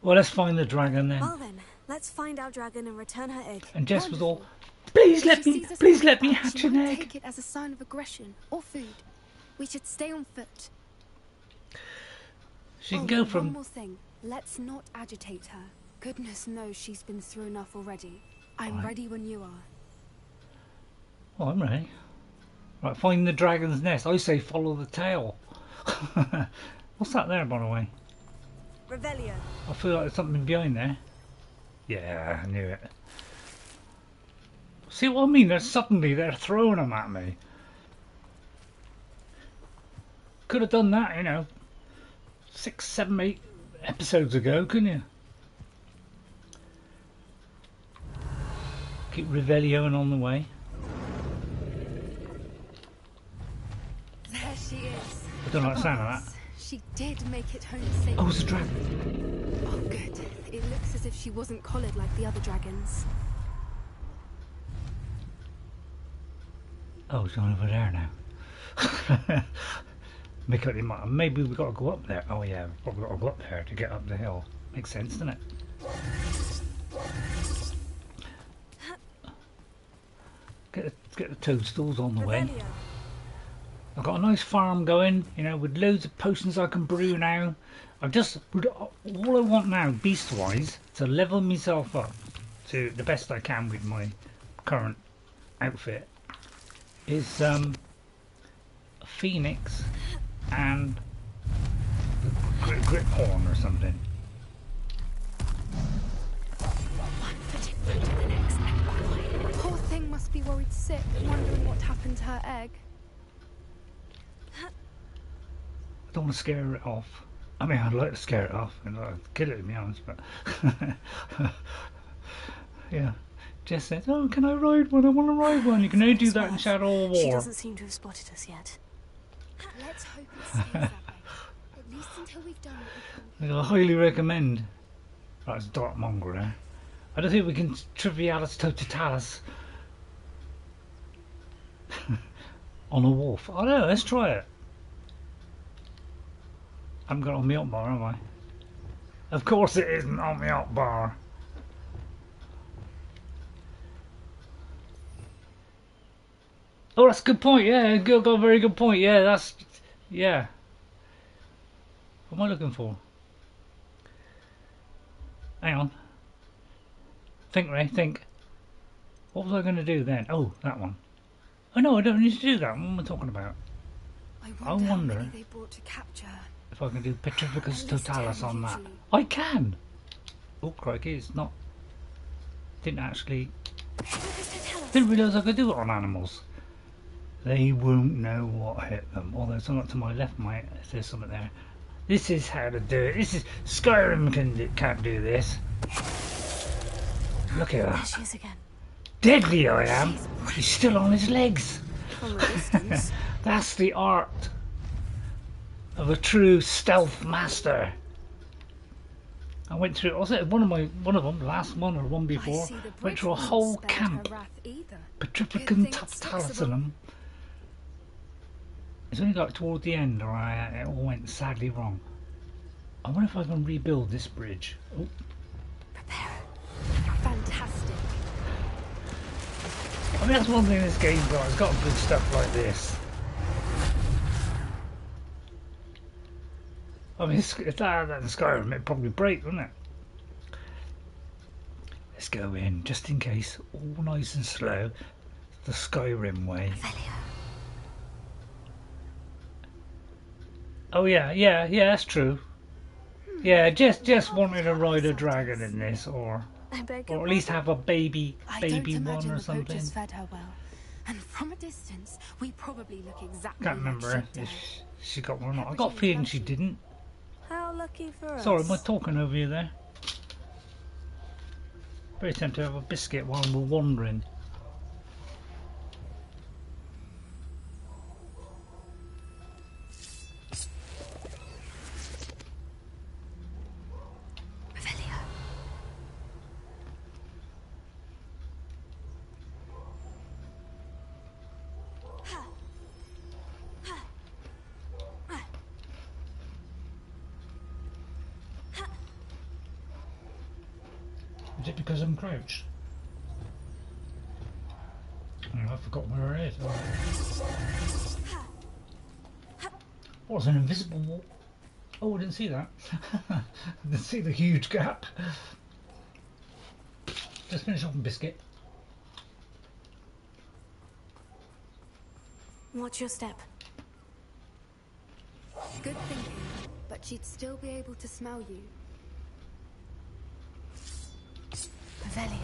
Well, let's find the dragon then. Well then, let's find our dragon and return her egg. And Jess was all, please let me hatch an egg. Take it as a sign of aggression or food. We should stay on foot. She can go from... One more thing. Let's not agitate her. Goodness knows she's been through enough already. I'm Right. ready when you are. Oh, I'm ready. Right, find the dragon's nest. I say follow the tail. What's that there, by the way? Revelio. I feel like there's something behind there. Yeah, I knew it. See what I mean? They're throwing them at me. Could have done that, you know, 6, 7, 8 episodes ago, couldn't you? Keep Revelioing on the way. There she is. I don't like the sound of that. She did make it home safe. Oh, it's a dragon. Oh, good. It looks as if she wasn't collared like the other dragons. Oh, it's going over there now. Maybe we've got to go up there. Oh yeah, we've probably got to go up there to get up the hill. Makes sense, doesn't it? Get the toadstools on the way. Revelio. I've got a nice farm going, you know, with loads of potions I can brew now. All I want now, beast-wise, to level myself up to the best I can with my current outfit, is a phoenix and grip horn or something. One foot in front of the next. Poor thing must be worried sick, wondering what happened to her egg. I don't want to scare it off. I mean, I'd like to scare it off and kill it, to be honest, but yeah. Jess says, "Oh, can I ride one? I want to ride one." You can only do that in Shadow of She War. doesn't seem to have spotted us yet. Let's hope it stays that way. At least until we've done what we can. I highly recommend. Right, it's Dark Mongrel there. I don't think we can trivialis totalis on a wolf. Oh no, let's try it. I haven't got it on my up bar, have I? Of course it isn't on my up bar. Oh, that's a good point. Yeah, got a very good point. Yeah, yeah. What am I looking for? Hang on. Think, Ray, think. What was I going to do then? Oh, that one. Oh no, I don't need to do that. What am I talking about? I wonder how many they brought to capture her. If I can do Petrificus At least Totalis 10 on that. usually. I can! Oh, crikey, it's not... Didn't actually... Didn't realise I could do it on animals. They won't know what hit them. Although something to my left might... If there's something there. This is how to do it. This is... Skyrim can't do this. Look at There that. she is again. Deadly I am. He's still on his legs. From a distance. That's the art of a true stealth master. I went through, was it one of them, the last one or one before, see the went through a Brit whole won't spare camp, her wrath either. Petrificum Good thing it's Tatalicum. It's only got toward the end, or it all went sadly wrong. I wonder if I can rebuild this bridge. Oh, Fantastic. I mean that's one thing this game's got. It's got good stuff like this. I mean, if that in Skyrim, it'd probably break, wouldn't it? Let's go in, just in case, all nice and slow, the Skyrim way. Oh yeah, that's true. Yeah, Jess wanted to ride a dragon in this, or at least have a baby I don't one imagine or the something. poachers fed her well. And from a distance, we probably look exactly Can't remember like if she got one or not. I got a feeling she didn't. How lucky for us. Sorry, am I talking over you there? Very tempted to have a biscuit while we're wandering. Is it because I'm crouched? Oh, I forgot where it is. What's an invisible wall? Oh, I didn't see that. I didn't see the huge gap. Just finish off a biscuit. Watch your step. Good thinking, but she'd still be able to smell you. Revelio.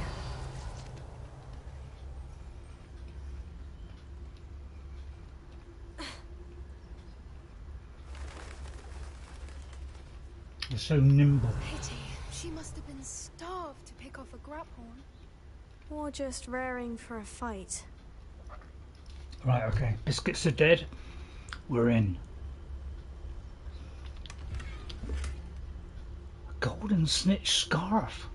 You're so nimble. Pity. She must have been starved to pick off a grabhorn. Or just raring for a fight. Right, okay. Biscuits are dead. We're in. A golden snitch scarf.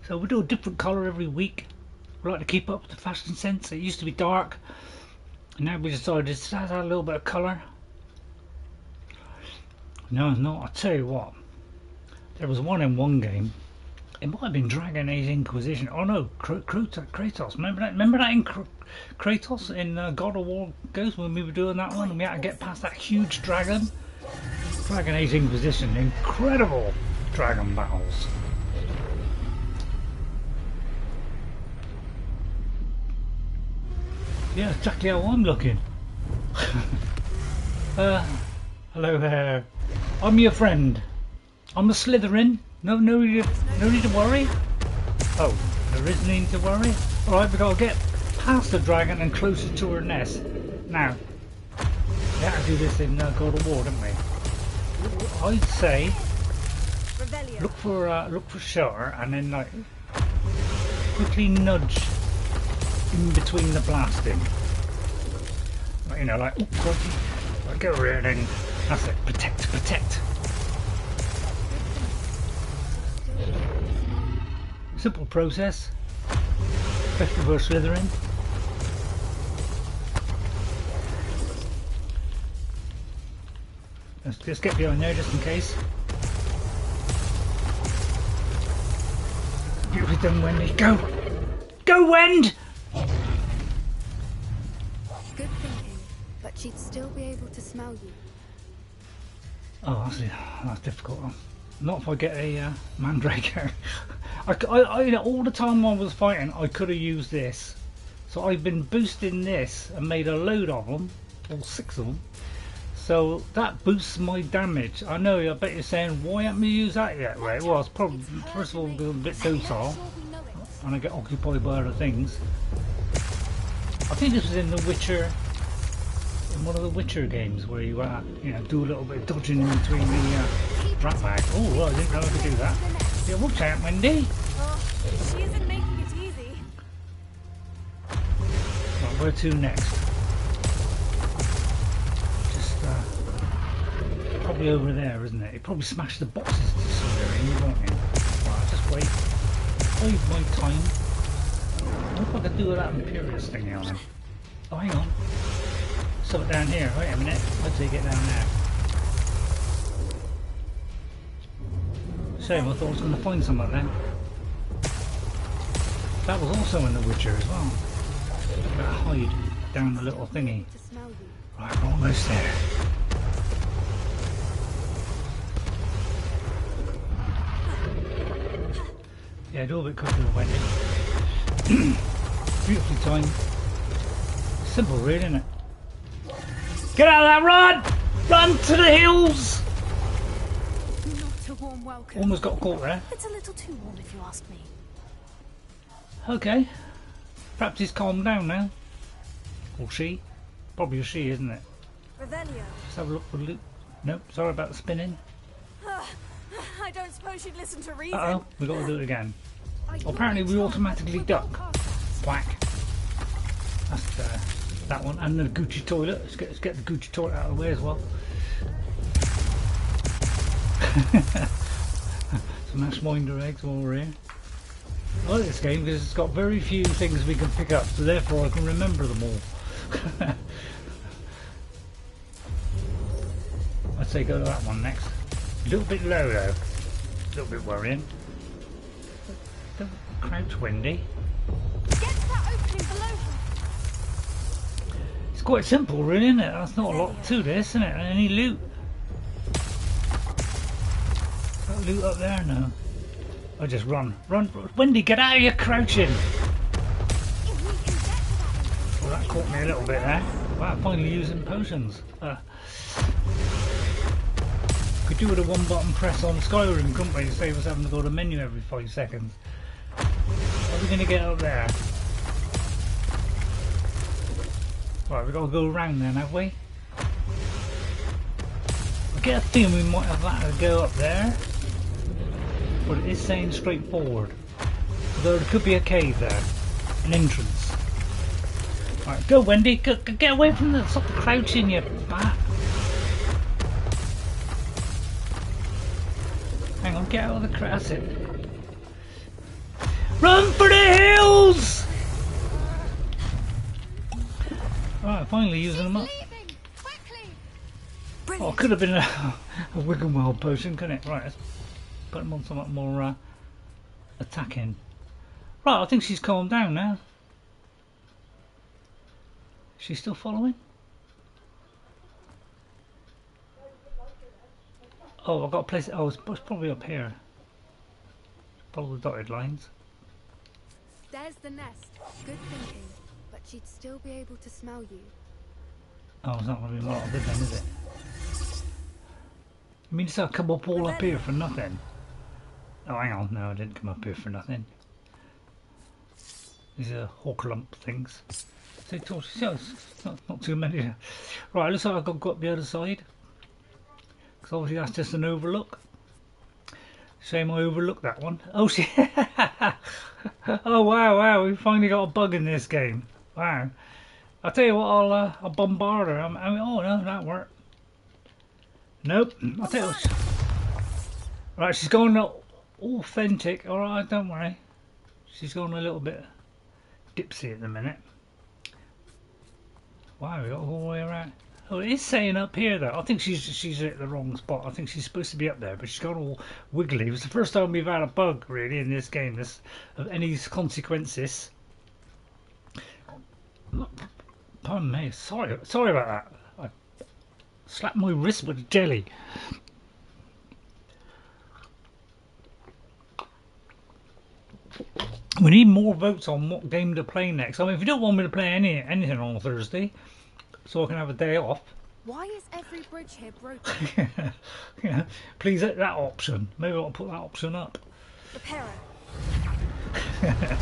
So we do a different colour every week. We like to keep up with the fashion sense. It used to be dark. And now we decided to add a little bit of colour. No, I tell you what. There was one in one game. It might have been Dragon Age Inquisition. Oh no, Kratos. Remember that in Kratos in God of War Ghost when we were doing that one and we had to get past that huge dragon? Dragon Age Inquisition. Incredible dragon battles. Yeah, exactly how I'm looking. Hello there. I'm your friend. I'm a Slytherin. No need to worry. Oh, there is need to worry. All right, we gotta get past the dragon and closer to her nest. Now, we had to do this in God of War, didn't we? I'd say look for shelter and then like quickly nudge in between the blasting. Like, you know, like like get over here and then that's it. Protect. Simple process, especially for Slytherin. Let's get behind there just in case. Beautifully done, Wendy. Go, Wend! Good thinking, but she'd still be able to smell you. Oh, that's difficult. Not if I get a Mandrake. I you know, all the time I was fighting, I could have used this. So I've been boosting this and made a load of them, all 6 of them. So that boosts my damage. I know, I bet you're saying, why haven't you used that yet? Well, it was probably, first of all, a bit docile, and I get occupied by other things. I think this was in The Witcher, in one of the Witcher games, where you you know, do a little bit of dodging in between the rat bag. Oh, well, I didn't know I could do that. Yeah, watch out, Wendy. Oh, she isn't making it easy. Right, where to next? Probably over there, isn't it? It probably smashed the boxes to Slytherin, won't it? Right, just wait. Bide my time. What if I could do with that Imperius thing now then? Oh, hang on. Shove it down here. Wait a minute. I'll take it down there. Shame, I thought I was going to find some of them. That was also in The Witcher as well. Gotta hide down the little thingy. Right, we're almost there. Yeah, do a bit quicker than Wendy. Beautifully timed. Simple, really, isn't it? Get out of that, run! Run to the hills! Not a warm welcome. Almost got caught there. It's a little too warm if you ask me. Okay. Perhaps he's calmed down now. Or she. Probably a she, isn't it? Revelio. Let's have a look for Luke. Nope, sorry about the spinning. I don't suppose you'd listen to reason. Uh-oh, we've got to do it again. Apparently we automatically duck. Whack. That's that one. And the Gucci toilet. Let's get the Gucci toilet out of the way as well. Some mashed minder eggs while we're here. I like this game because it's got very few things we can pick up, so therefore I can remember them all. I'd say go to that one next. A little bit low though. A little bit worrying. Don't crouch, Wendy. Get to that opening below her. It's quite simple, really, isn't it? That's not a lot to this, isn't it? Any loot? Got loot up there now. I just run. Wendy, get out of your crouching! Well, that caught me a little bit there. Wow, finally using potions. Could do with a one button press on Skyrim, couldn't we? To save us having to go to the menu every 5 seconds. How are we going to get up there? Right, we've got to go around then, have we? I get a feeling we might have that to go up there. But it is saying straightforward. Although there could be a cave there. An entrance. Right, go Wendy, get away from the, stop crouching, you bat. Hang on, get out of the crowd, that's it. Run for the hills! Alright, finally using them up. Oh, it could have been a Wigglewell potion, couldn't it? Right, let's put them on something more attacking. Right, I think she's calmed down now. She's still following? Oh, I've got to place it. Oh, it's probably up here. Follow the dotted lines. There's the nest. Good thinking. But she'd still be able to smell you. Oh, it's not going to be a lot of it then, is it? You mean I'll come up all up here for nothing? Oh, hang on. No, I didn't come up here for nothing. These are hawk lump things. So it's not too many. Right, looks like I've got to go up the other side. Because obviously that's just an overlook. Shame I overlooked that one. Oh shit! Oh wow, we finally got a bug in this game. Wow. I'll tell you what, I'll bombard her. Oh no, that worked. Nope. I'll tell you what. Right, she's going authentic. Alright, don't worry. She's going a little bit dipsy at the minute. Wow, we got all the way around. Oh, it is saying up here though. I think she's at the wrong spot. I think she's supposed to be up there, but she's gone all wiggly. It was the first time we've had a bug really in this game. Of any consequences. Pardon me. Sorry about that. I slapped my wrist with jelly. We need more votes on what game to play next. I mean, if you don't want me to play anything on Thursday, so I can have a day off. Why is every bridge here broken? Yeah, please hit that option. Maybe I'll put that option up. Repair it.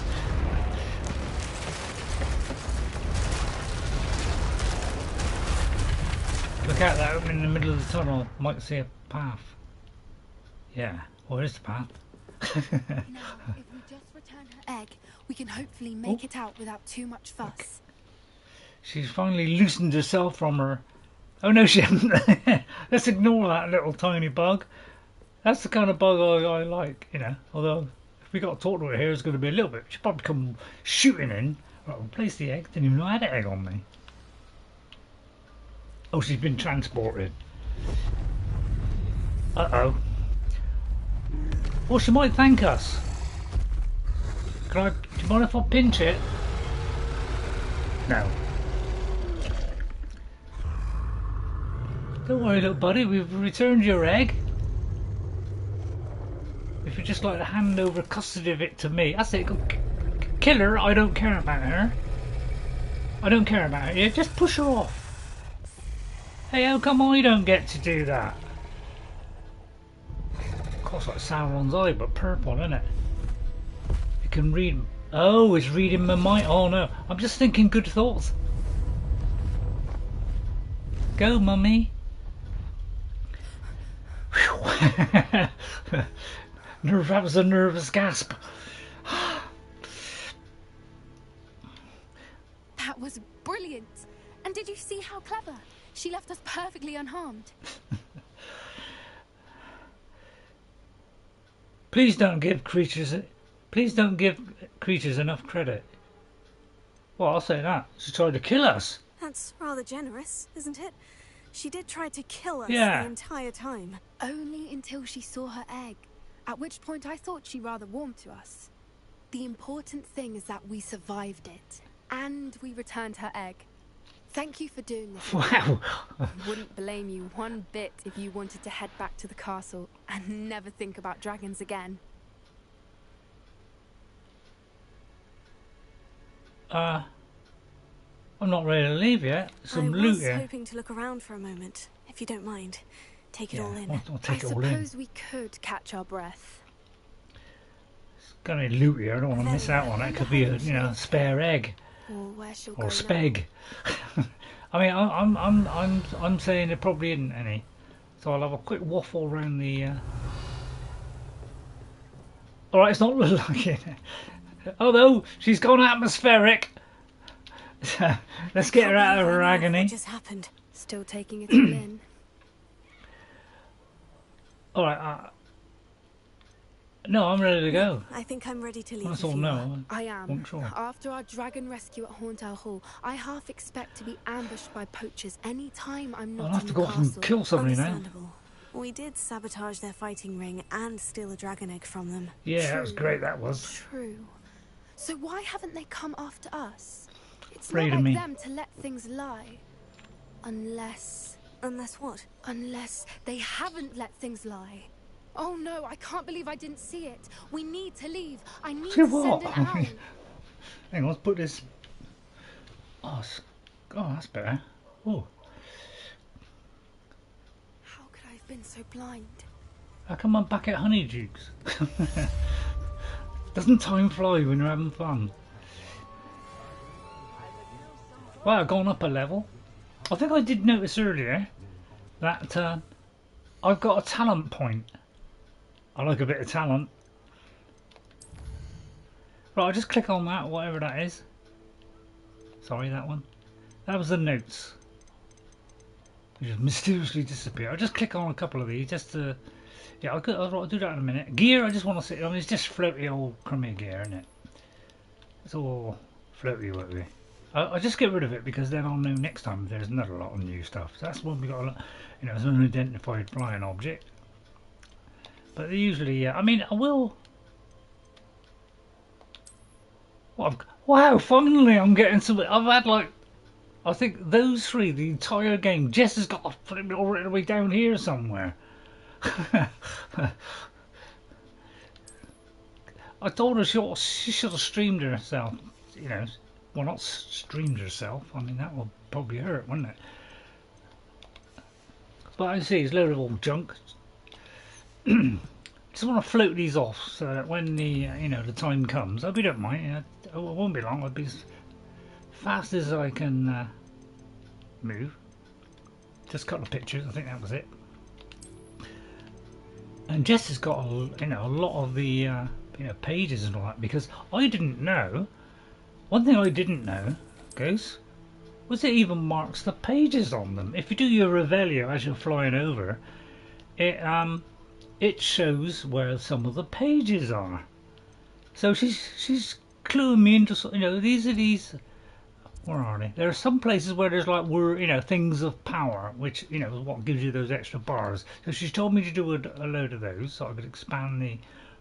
Look out that opening in the middle of the tunnel. Might see a path. Yeah, where's the path? Now, if we just return her egg, we can hopefully make it out without too much fuss. Okay. She's finally loosened herself from her. Oh no, she hasn't. Let's ignore that little tiny bug. That's the kind of bug I like, you know. Although, if we got to talk to her here, it's going to be a little bit. She'll probably come shooting in. Right, we'll place the egg. Didn't even know I had an egg on me. Oh, she's been transported. Uh-oh. Well, she might thank us. Do you mind if I pinch it? No. Don't worry, little buddy, we've returned your egg. If you'd just like to hand over custody of it to me, that's it. Go kill her, I don't care about her. I don't care about her. Yeah, just push her off. Hey, how come I don't get to do that? Of course, like Sauron's eye, but purple, isn't it? You can read. Oh, it's reading my mind. Oh no, I'm just thinking good thoughts. Go, mummy. That was a nervous gasp. That was brilliant. And did you see how clever? She left us perfectly unharmed. Please don't give creatures enough credit. Well, I'll say that. She tried to kill us. That's rather generous, isn't it? She did try to kill us the entire time. Only until she saw her egg, at which point I thought she rather warmed to us. The important thing is that we survived it, and we returned her egg. Thank you for doing this. Wow. Wouldn't blame you one bit if you wanted to head back to the castle and never think about dragons again. I'm not ready to leave yet. Some I loot was here. hoping to look around for a moment, if you don't mind. Take it Yeah, all in. I'll take I it all in. suppose we could catch our breath. It's gonna be loot here. I don't want to miss out on it. It could be a, you know, a spare egg Or where she'll or go a speg. I mean, I'm saying there probably isn't any. So I'll have a quick waffle around the. All right, it's not like it. Oh no, she's gone atmospheric. Let's get her out of her agony. What just happened? Still taking it all in. All right. No, I'm ready to go. I think I'm ready to leave. That's if all you are. no. I am. Wasn't sure. After our dragon rescue at Hauntow Hall, I half expect to be ambushed by poachers any time I'm not I'll have in to the go off and castle. kill somebody now. Understandable. We did sabotage their fighting ring and steal a dragon egg from them. Yeah, that was True. great. That was. True. So why haven't they come after us? It's Afraid not of like me. them to let things lie. Unless what? Unless they haven't let things lie. Oh no, I can't believe I didn't see it. We need to leave. I need See to what? send an owl. Hang on, let's put this. Oh, that's better. Oh, How could I have been so blind? how come I'm back at Honeydukes? Doesn't time fly when you're having fun? Well, I've gone up a level. I think I did notice earlier that I've got a talent point. I like a bit of talent. Right, I'll just click on that, whatever that is. Sorry, that one. That was the notes. They just mysteriously disappear. I'll just click on a couple of these just to... Yeah, I'll do that in a minute. Gear, I just want to see... I mean, it's just floaty old crummy gear, isn't it? It's all floaty, won't I'll just get rid of it because then I'll know next time there's another lot of new stuff. So that's when we got a lot... You know, it's an unidentified flying object. But they usually... I mean, I will... Wow, finally I'm getting some... I've had like... I think those three, the entire game. Jess has got it all the way down here somewhere. I told her she should have streamed herself. You know, well, not streamed herself. I mean, that would probably hurt, wouldn't it? But I see it's a load of old junk. Just want to float these off so that when the you know, the time comes, I don't mind. You know, it won't be long. I'll be as fast as I can move. Just a couple of pictures. I think that was it. And Jess has got a lot of the you know, pages and all that, because I didn't know. One thing I didn't know, Ghost, was it even marks the pages on them. If you do your Revelio as you're flying over, it shows where some of the pages are. So she's cluing me into, you know, these are these. Where are they? There are some places where there's like, you know, things of power, which, you know, is what gives you those extra bars. So she's told me to do a load of those so I could expand the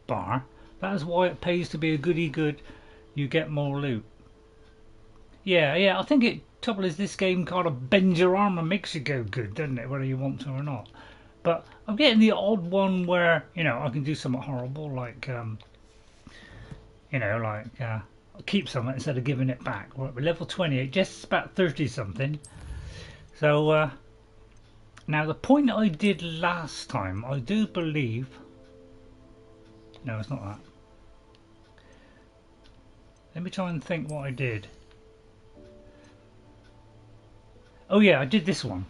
bar. That is why it pays to be a goody good. You get more loot. Yeah. I think trouble is this game kind of bends your arm and makes you go good, doesn't it? Whether you want to or not. But I'm getting the odd one where, you know, I can do something horrible, like you know, like keep something instead of giving it back. We're at level 28, just about 30 something. So now the point I did last time, I do believe. No, it's not that. Let me try and think what I did. Oh yeah, I did this one.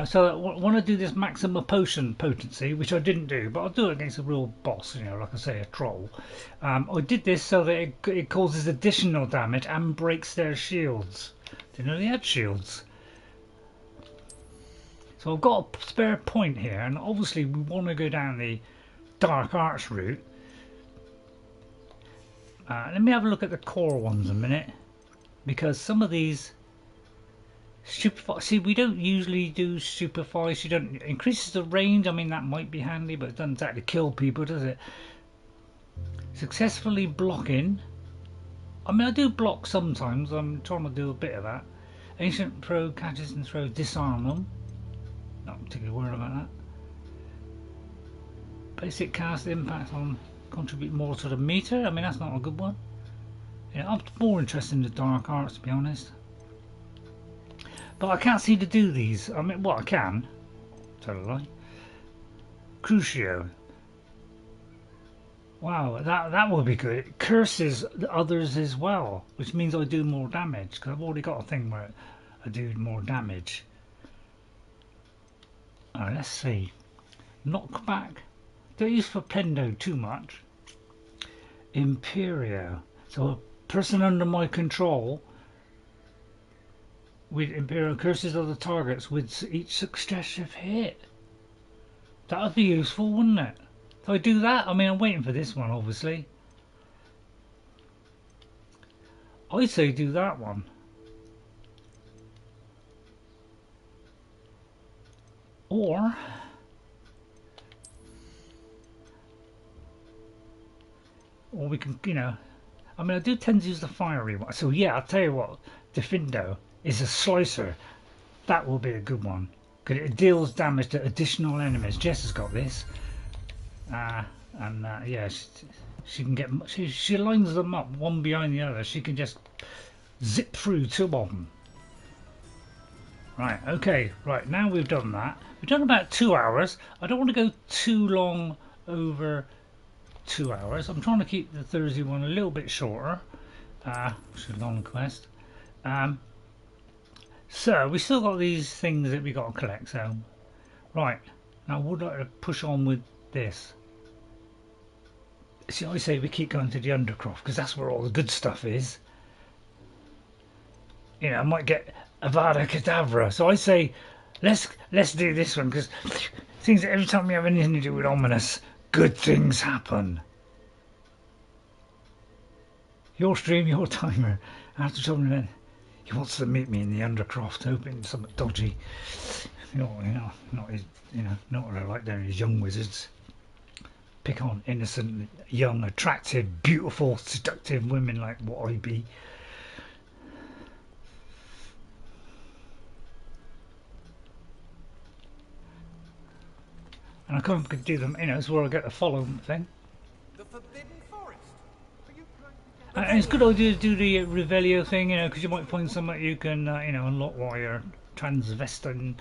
So I want to do this maximum potion potency, which I didn't do, but I'll do it against a real boss, you know, like I say, a troll. I did this so that it causes additional damage and breaks their shields. Didn't know they had shields. So I've got a spare point here, and obviously we want to go down the dark arts route. Let me have a look at the core ones a minute, because some of these Superfly, see, we don't usually do Superfly. She don't increases the range. I mean, that might be handy, but it doesn't exactly kill people, does it? Successfully blocking. I mean, I do block sometimes. I'm trying to do a bit of that. Ancient Pro catches and throws, disarm them. Not particularly worried about that. Basic cast impact on, contribute more to the meter. I mean, that's not a good one. Yeah, I'm more interested in the dark arts, to be honest. But I can't seem to do these. I mean, well, I can. Tell a lie. Crucio. Wow, that would be good. It curses the others as well, which means I do more damage, because I've already got a thing where I do more damage. Alright, let's see. Knockback. Don't use for Pendo too much. Imperio. So a person under my control with Imperial curses other targets with each successive hit. That would be useful, wouldn't it? So I do that? I mean, I'm waiting for this one, obviously. I say do that one. Or we can, you know, I mean, I do tend to use the fiery one. So yeah, I'll tell you what, Defindo is a slicer. That will be a good one. Because it deals damage to additional enemies. Jess has got this. Yeah, she can get, she lines them up one behind the other. She can just zip through two of them. Right, okay, right, now we've done that. We've done about 2 hours. I don't want to go too long over 2 hours. I'm trying to keep the Thursday one a little bit shorter. It's a long quest. So we still got these things that we got to collect. So, right, now I would like to push on with this. See, I say we keep going to the Undercroft because that's where all the good stuff is. You know, I might get Avada Kedavra. So I say, let's do this one because it seems that every time we have anything to do with Ominous, good things happen. Your stream, your timer. After something then, he wants to meet me in the Undercroft, hoping something dodgy. Not what I like there is young wizards. Pick on innocent, young, attractive, beautiful, seductive women like what I be. And I could do them, you know, it's where I get the follow thing. The Forbidden Forest. And it's a good idea to do the Revelio thing, you know, because you might find something you can, you know, unlock while you're transvesting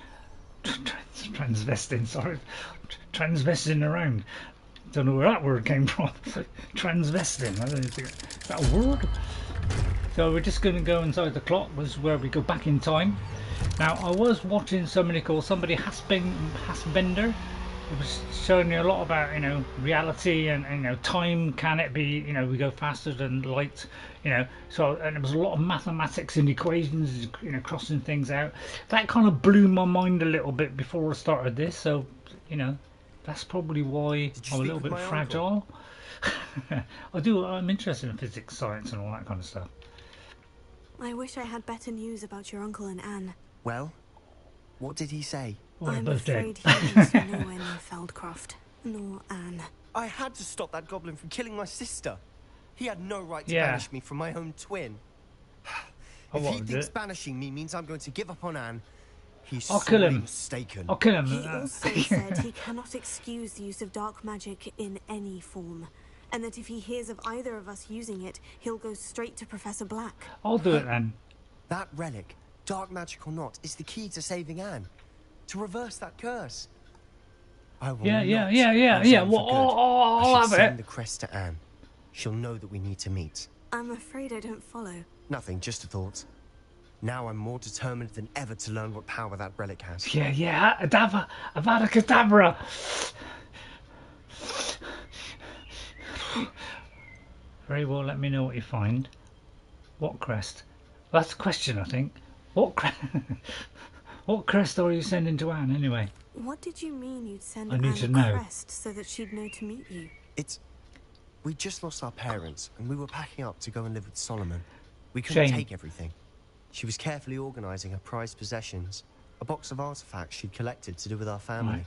around. Don't know where that word came from. Transvesting. I don't think is that a word. So we're just going to go inside the clock. This is where we go back in time. Now I was watching somebody called Hasbender. It was showing me a lot about, you know, reality and you know, time. Can it be, you know, we go faster than light, you know, so, and there was a lot of mathematics and equations, you know, crossing things out. That kind of blew my mind a little bit before I started this, so, you know, that's probably why I'm a little bit fragile. I'm interested in physics, science and all that kind of stuff. I wish I had better news about your uncle and Anne. Well, what did he say? Well, I'm both afraid dead. he is nowhere near Feldcroft, nor Anne. I had to stop that goblin from killing my sister. He had no right to Yeah. banish me from my own twin. If he thinks banishing me means I'm going to give up on Anne, he's I'll kill sorely him. mistaken. I'll kill him. He also said he cannot excuse the use of dark magic in any form, and that if he hears of either of us using it, he'll go straight to Professor Black. I'll do it then. That relic, dark magic or not, is the key to saving Anne. To reverse that curse. I will Yeah. not Well, for good. I'll I have should send it. the crest to Anne. She'll know that we need to meet. I'm afraid I don't follow. Nothing, just a thought. Now I'm more determined than ever to learn what power that relic has. Yeah. Avada Kedavra. Very well. Let me know what you find. What crest? That's the question, I think. What crest? What crest are you sending to Anne, anyway? What did you mean you'd send I need to Anne know. a crest so that she'd know to meet you? We just lost our parents, and we were packing up to go and live with Solomon. We couldn't Shame. take everything. She was carefully organising her prized possessions, a box of artefacts she'd collected to do with our family. Right.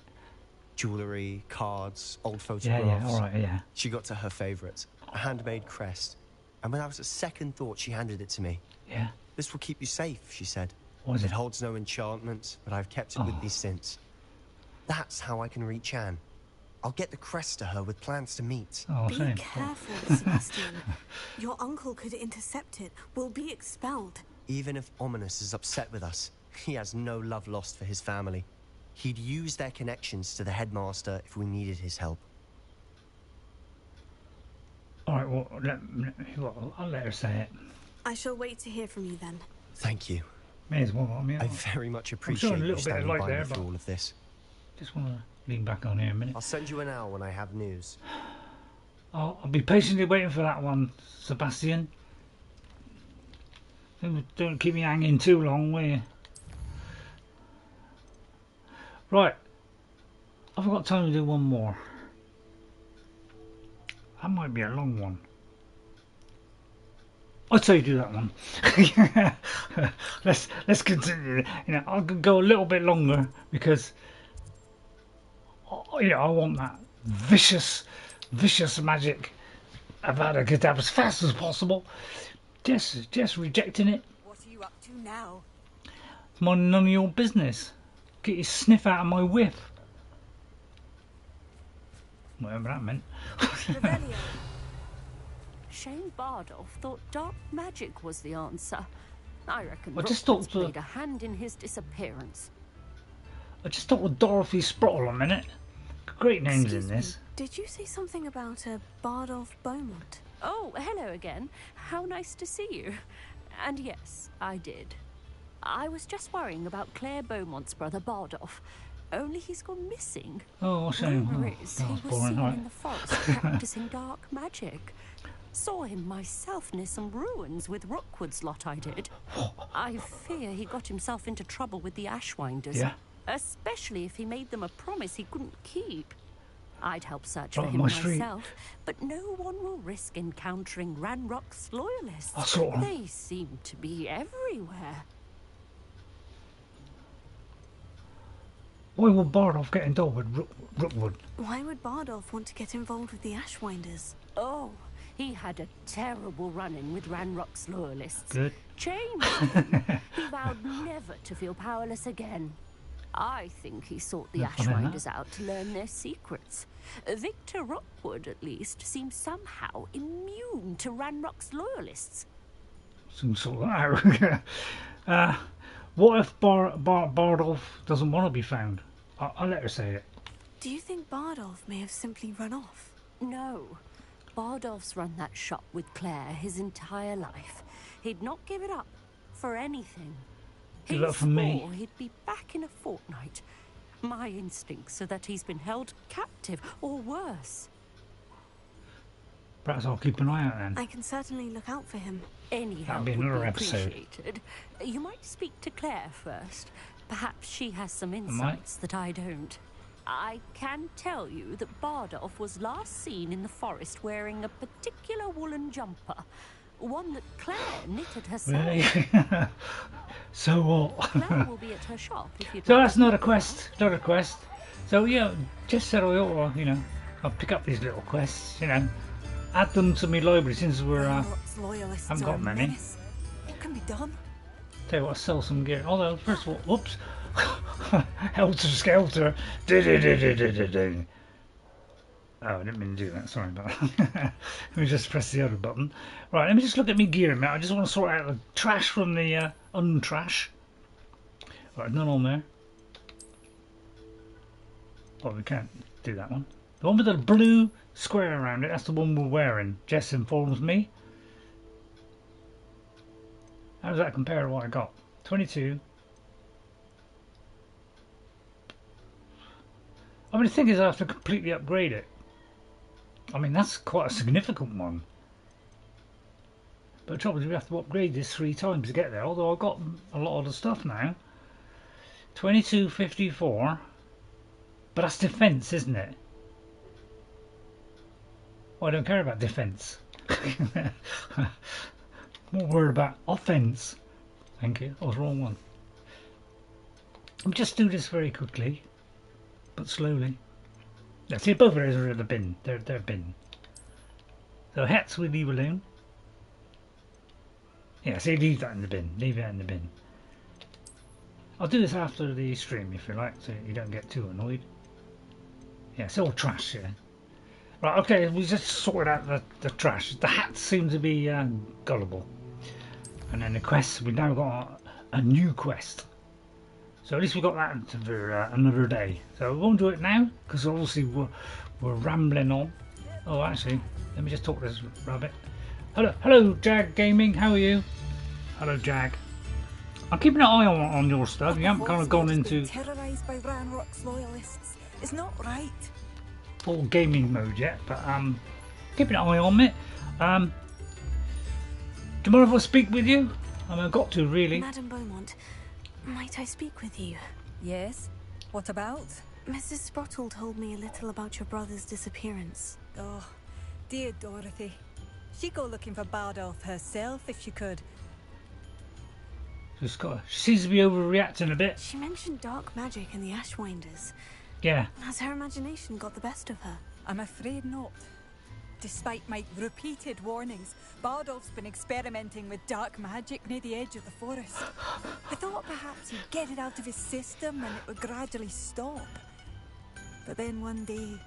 Jewellery, cards, old Yeah, photographs. all right, yeah. She got to her favourite, a handmade crest. And when I was at second thought, she handed it to me. Yeah. This will keep you safe, she said. What is It it? holds no enchantment, but I've kept it with me since. That's how I can reach Anne. I'll get the crest to her with plans to meet. Oh, Be shame. careful, Sebastian. Your uncle could intercept it. We'll be expelled. Even if Ominus is upset with us, he has no love lost for his family. He'd use their connections to the headmaster if we needed his help. Alright, well, I'll let her say it. I shall wait to hear from you then. Thank you. May as well. I mean, I very much showing appreciate a you little bit of standing light by there, me but- through all of this. just want to lean back on here a minute. I'll send you an hour when I have news. I'll be patiently waiting for that one, Sebastian. Don't keep me hanging too long, will you? Right. I've got time to do one more. That might be a long one. I'd say do that one. let's continue. You know, I'll go a little bit longer because I want that vicious magic about to get up as fast as possible. Just rejecting it. What are you up to now? It's none of your business. Get your sniff out of my whip. Whatever that meant. Revelio. Shane Bardolph thought dark magic was the answer. I reckon I just Rookwood's thought played a hand in his disappearance. I just thought with Dorothy Sprottle a minute. Great names Excuse in this. me, did you say something about a Bardolph Beaumont? Oh, hello again. How nice to see you. And yes, I did. I was just worrying about Claire Beaumont's brother Bardolph. Only he's gone missing. Oh, shame. Rumour Oh, is that he was was boring, seen right. in the forest practicing dark magic. Saw him myself near some ruins with Rookwood's lot I did. I fear he got himself into trouble with the Ashwinders. Yeah. Especially if he made them a promise he couldn't keep. I'd help search Right for on him my street. myself, but no one will risk encountering Ranrok's loyalists. I saw 'em. They seem to be everywhere. Why will Bardolph get involved with Rookwood? Why would Bardolph want to get involved with the Ashwinders? Oh, he had a terrible run-in with Ranrok's loyalists. Good. Changed him. He vowed never to feel powerless again. I think he sought the No fun in that. Ashwinders out to learn their secrets. Victor Rookwood, at least, seems somehow immune to Ranrok's loyalists. Soon sort that out. What if Bardolph doesn't want to be found? I'll let her say it. Do you think Bardolph may have simply run off? No. Bardolph's run that shop with Claire his entire life. He'd not give it up for anything. Give He it up for me. swore he'd be back in a fortnight. My instincts are that he's been held captive, or worse. Perhaps I'll keep an eye out then. I can certainly look out for him. Any That'll help be would another be episode. appreciated. You might speak to Claire first. Perhaps she has some might. insights that I don't. I can tell you that Bardolph was last seen in the forest wearing a particular woolen jumper. One that Claire knitted herself. Really? So what? Claire will be at her shop if you'd So like. that's not a quest. Not a quest. So yeah, just said I ought to, I'll pick up these little quests, add them to my library since we're Ranrok's loyalists haven't are got a many. menace. What can be done? Tell you what, I'll sell some gear. Although first of all, whoops, helter skelter. Do. Oh, I didn't mean to do that. Sorry about that. Let me just press the other button. Right, let me just look at my gear a minute. I just want to sort out the trash from the untrash. Right, none on there. Oh, we can't do that one. The one with the blue square around it, that's the one we're wearing. Jess informs me. How does that compare to what I got? 22. I mean, the thing is I have to completely upgrade it. I mean, that's quite a significant one. But the trouble is we have to upgrade this 3 times to get there, although I've got a lot of the stuff now. 2254. But that's defence, isn't it? Well, I don't care about defence. More worried about offence. Thank you. I was the wrong one. I'll just do this very quickly, but slowly. Yeah, see, both of those are in the bin. They're bin. So hats we leave alone. Yeah, see, leave that in the bin. Leave it in the bin. I'll do this after the stream if you like, so you don't get too annoyed. Yeah, it's all trash, yeah. Right, okay, we just sorted out the trash. The hats seem to be gullible. And then the quests, we've now got a new quest. So at least we got that for another day. So we won't do it now, because obviously we're rambling on. Oh, actually, let me just talk to this rabbit. Hello, Jag Gaming, how are you? Hello, Jag. I'm keeping an eye on your stuff. You haven't kind of gone into terrorized by Ranrok's loyalists. It's not right. Full gaming mode yet, but keeping an eye on it. Do you mind if I speak with you? I mean, I've got to really. Madam Beaumont, might I speak with you? Yes? What about? Mrs. Sprottle told me a little about your brother's disappearance. Oh, dear Dorothy. She'd go looking for Bombardo herself if she could. She seems to be overreacting a bit. She mentioned dark magic and the Ashwinders. Yeah. Has her imagination got the best of her? I'm afraid not. Despite my repeated warnings, Bardolph's been experimenting with dark magic near the edge of the forest. I thought perhaps he'd get it out of his system and it would gradually stop. But then one day,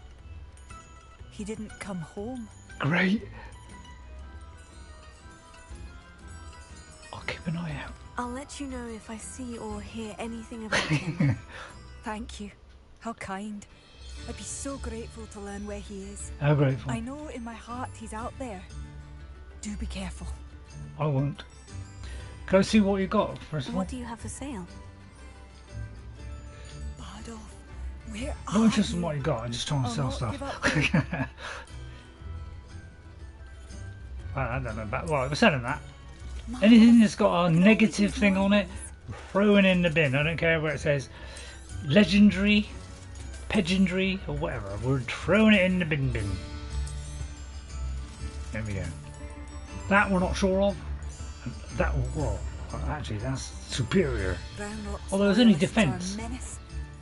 he didn't come home. Great. I'll keep an eye out. I'll let you know if I see or hear anything about him. Thank you. How kind. I'd be so grateful to learn where he is. How grateful? I know in my heart he's out there. Do be careful. I won't. Can I see what you got first of all? What do you have for sale? Bardolph, where I'm are not interested you? in what you got. I'm just trying to sell stuff. Well, I don't know about. Well, we're selling that. Anything that's got a negative thing on it, throwing in the bin. I don't care where it says legendary, pageantry, or whatever. We're throwing it in the bin. There we go. That we're not sure of. That well, actually that's superior. Although there's only defence.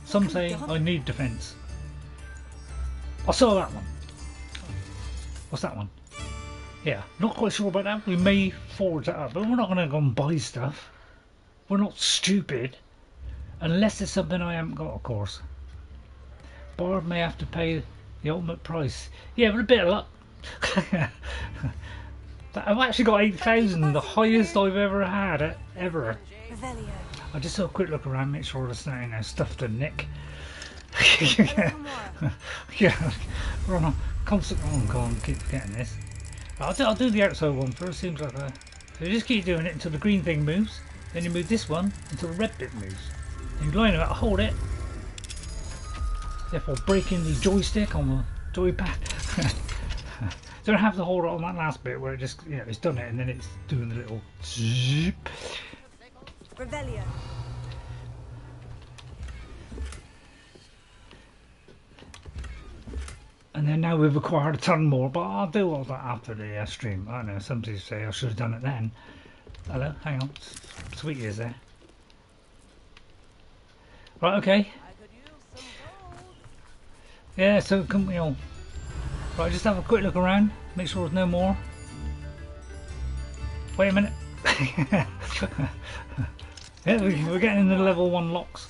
Some say I need defence. I saw that one. What's that one? Yeah, not quite sure about that. We may forward that up, but we're not going to go and buy stuff. We're not stupid. Unless it's something I haven't got, of course. Bard may have to pay the ultimate price. Yeah, with a bit of luck. I've actually got 8,000, the highest I've ever had, ever. I just saw a quick look around, make sure there's no stuff to nick. Yeah, we're on a constant. Oh god, keep getting this. I'll do the outside one first. Seems like a. So you just keep doing it until the green thing moves. Then you move this one until the red bit moves. And you line it up, hold it. Therefore, breaking the joystick on the joypad. Don't have to hold it on that last bit where it just, it's done it and then it's doing the little zip. Revelio. And then now we've acquired a ton more, but I'll do all that after the stream. I know, some people say I should have done it then. Hello, hang on. Sweetie is there. Right, okay. Yeah, so can we all... Right, just have a quick look around, make sure there's no more. Wait a minute. Yeah, we're getting into level 1 locks.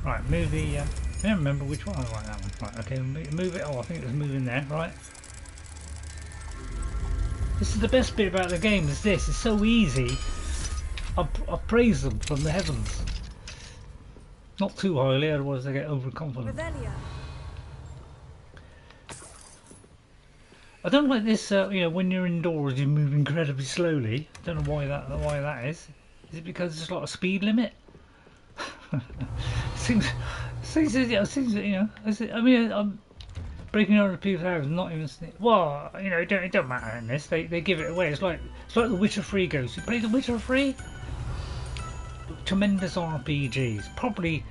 Right, move the... I don't remember which one. Oh, right, that one. Right, okay, move it. Oh, I think it was moving there, right. This is the best bit about the game, is this. It's so easy. I praise them from the heavens. Not too highly, otherwise they get overconfident. I don't like this, when you're indoors you move incredibly slowly. I don't know why that is. Is it because it's like a speed limit? seems I mean, I'm breaking other people's houses, not even. Well, it don't matter in this. They give it away. It's like The Witcher 3 goes. You play The Witcher 3? Tremendous RPGs. Probably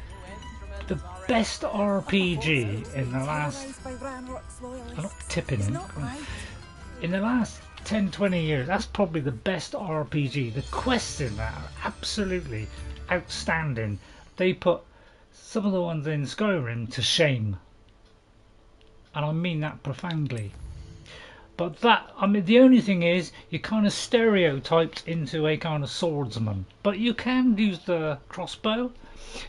the best RPG in the last. I'm not tipping in. In the last 10-20 years, that's probably the best RPG. The quests in that are absolutely outstanding. They put some of the ones in Skyrim to shame, and I mean that profoundly. But that, I mean, the only thing is you're kind of stereotyped into a kind of swordsman. But you can use the crossbow.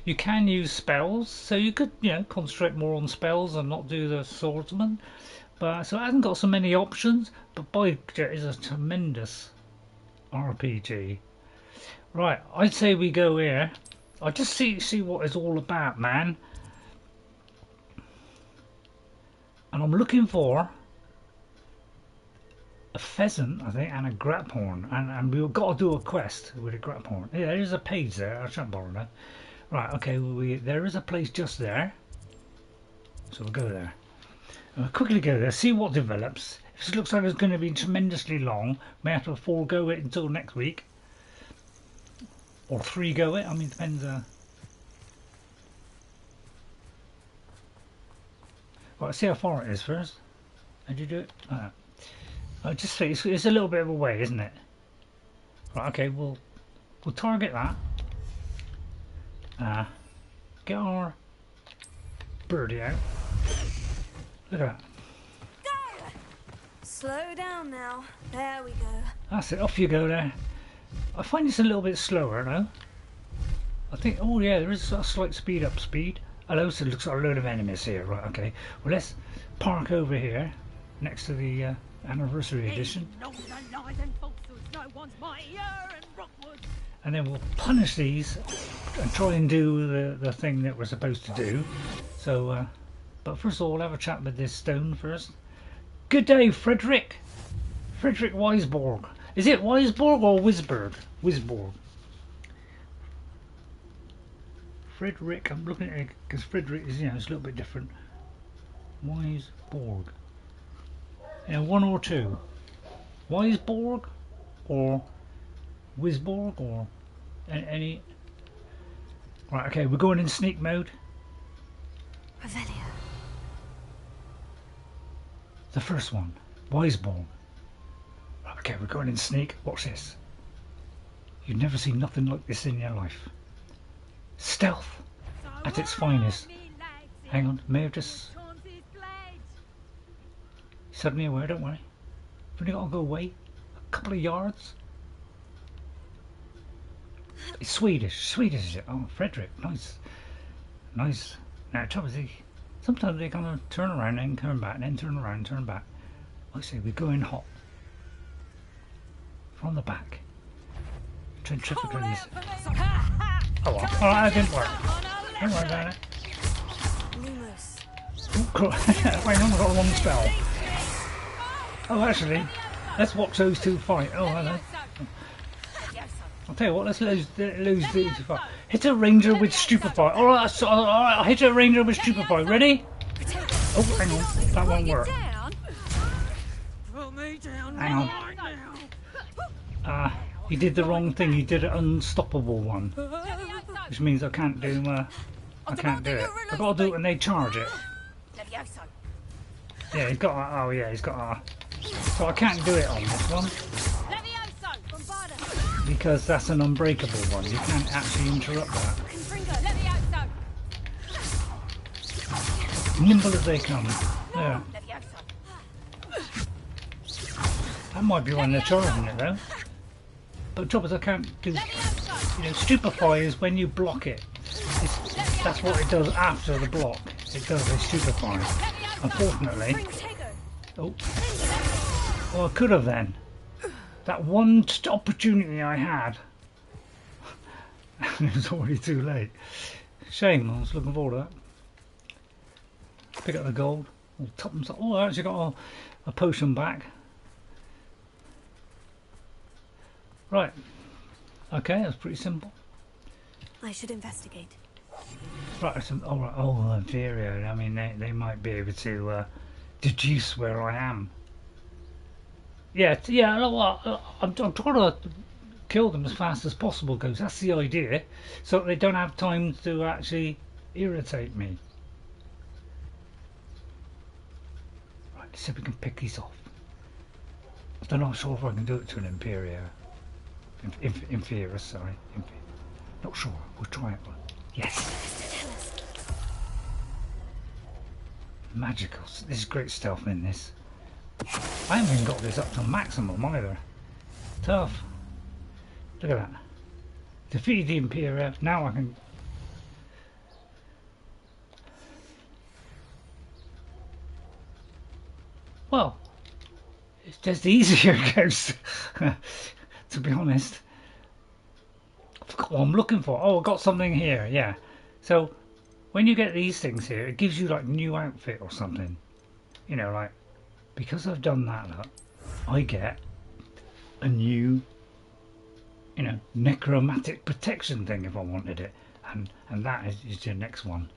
You can use spells, so you could, you know, concentrate more on spells and not do the swordsman. But so it hasn't got so many options. But boy, it is a tremendous RPG. Right, I'd say we go here. I just see what it's all about, man. And I'm looking for a pheasant, I think, and a graphorn, and we've got to do a quest with a graphorn. Yeah, there's a page there. I shan't borrow that. Right, okay. There is a place just there, so we'll go there. We'll quickly go there, see what develops. If it looks like it's going to be tremendously long, may have to forego it until next week, or 3-go it. I mean, depends. Right, see how far it is first. How'd you do it? I just say it's a little bit of a way, isn't it? Right, okay, we'll target that. Get our birdie out. Look at that. Go! Slow down now. There we go. That's it. Off you go there. I find it's a little bit slower though. I think. Oh yeah, there is a slight speed. Hello, so it looks like a load of enemies here. Right, okay. Well, let's park over here next to the anniversary edition. And then we'll punish these and try and do the thing that we're supposed to do. So, but first of all, we'll have a chat with this stone first. Good day, Frederick. Frederick Weisborg. Is it Weisborg or Wisborg? Wisborg. Frederick, I'm looking at it because Frederick is, you know, it's a little bit different. Weisborg. Yeah, 1 or 2. Weisborg or Wisborg or any. Right, okay, we're going in sneak mode. Revelio. The first one, Weisborg. Right, okay, we're going in sneak. Watch this. You've never seen nothing like this in your life. Stealth at its finest. Hang on, may have just suddenly aware, don't worry. We've only got to go away a couple of yards. It's Swedish, is it? Oh, Frederick, nice. Nice. Now, trouble is, sometimes they kind of turn around and turn back, and then turn around and turn back. I say we go in hot. From the back. Try and trip against it. Oh, well, that didn't work. Don't worry about it. Oh, cool. Wait, I've got a long spell. Oh, actually, let's watch those two fight. Oh, hello. I'll tell you what, let's lose these two fight. Hit a ranger with stupefy. Alright, so, I'll hit a ranger with stupefy. Ready? Oh, hang on. That won't work. Hang on. He did the wrong thing. He did an unstoppable one. Which means I can't do it. I've got to do it when they charge it. Yeah, he's got. Oh yeah, he's got. So I can't do it on this one because that's an unbreakable one. You can't actually interrupt that. Nimble as they come. Yeah. That might be when they're charging it though. But the trouble is I can't do. You know, stupefy is when you block it. That's what it does after the block. It does a stupefy. Unfortunately. Oh. Well, I could have then. That one opportunity I had. It was already too late. Shame, I was looking forward to that. Pick up the gold. Oh, I actually got a potion back. Right. Okay, that's pretty simple. I should investigate. Right, so, alright, oh, Imperio. I mean, they might be able to deduce where I am. Yeah, I'm trying to kill them as fast as possible, because that's the idea, so that they don't have time to actually irritate me. Right, let's see if we can pick these off. I'm not sure if I can do it to an Imperio. Inferius, sorry. Not sure. We'll try it. Yes. Magical. This is great stealth in this. I haven't even got this up to maximum either. Tough. Look at that. Defeated the Imperio. Now I can... Well, it's just easier, Ghost. To be honest. I forgot what I'm looking for. Oh, I got something here. Yeah. So, when you get these things here, it gives you like new outfit or something. You know, like, because I've done that, look, I get a new, you know, necromantic protection thing if I wanted it. And that is your next one.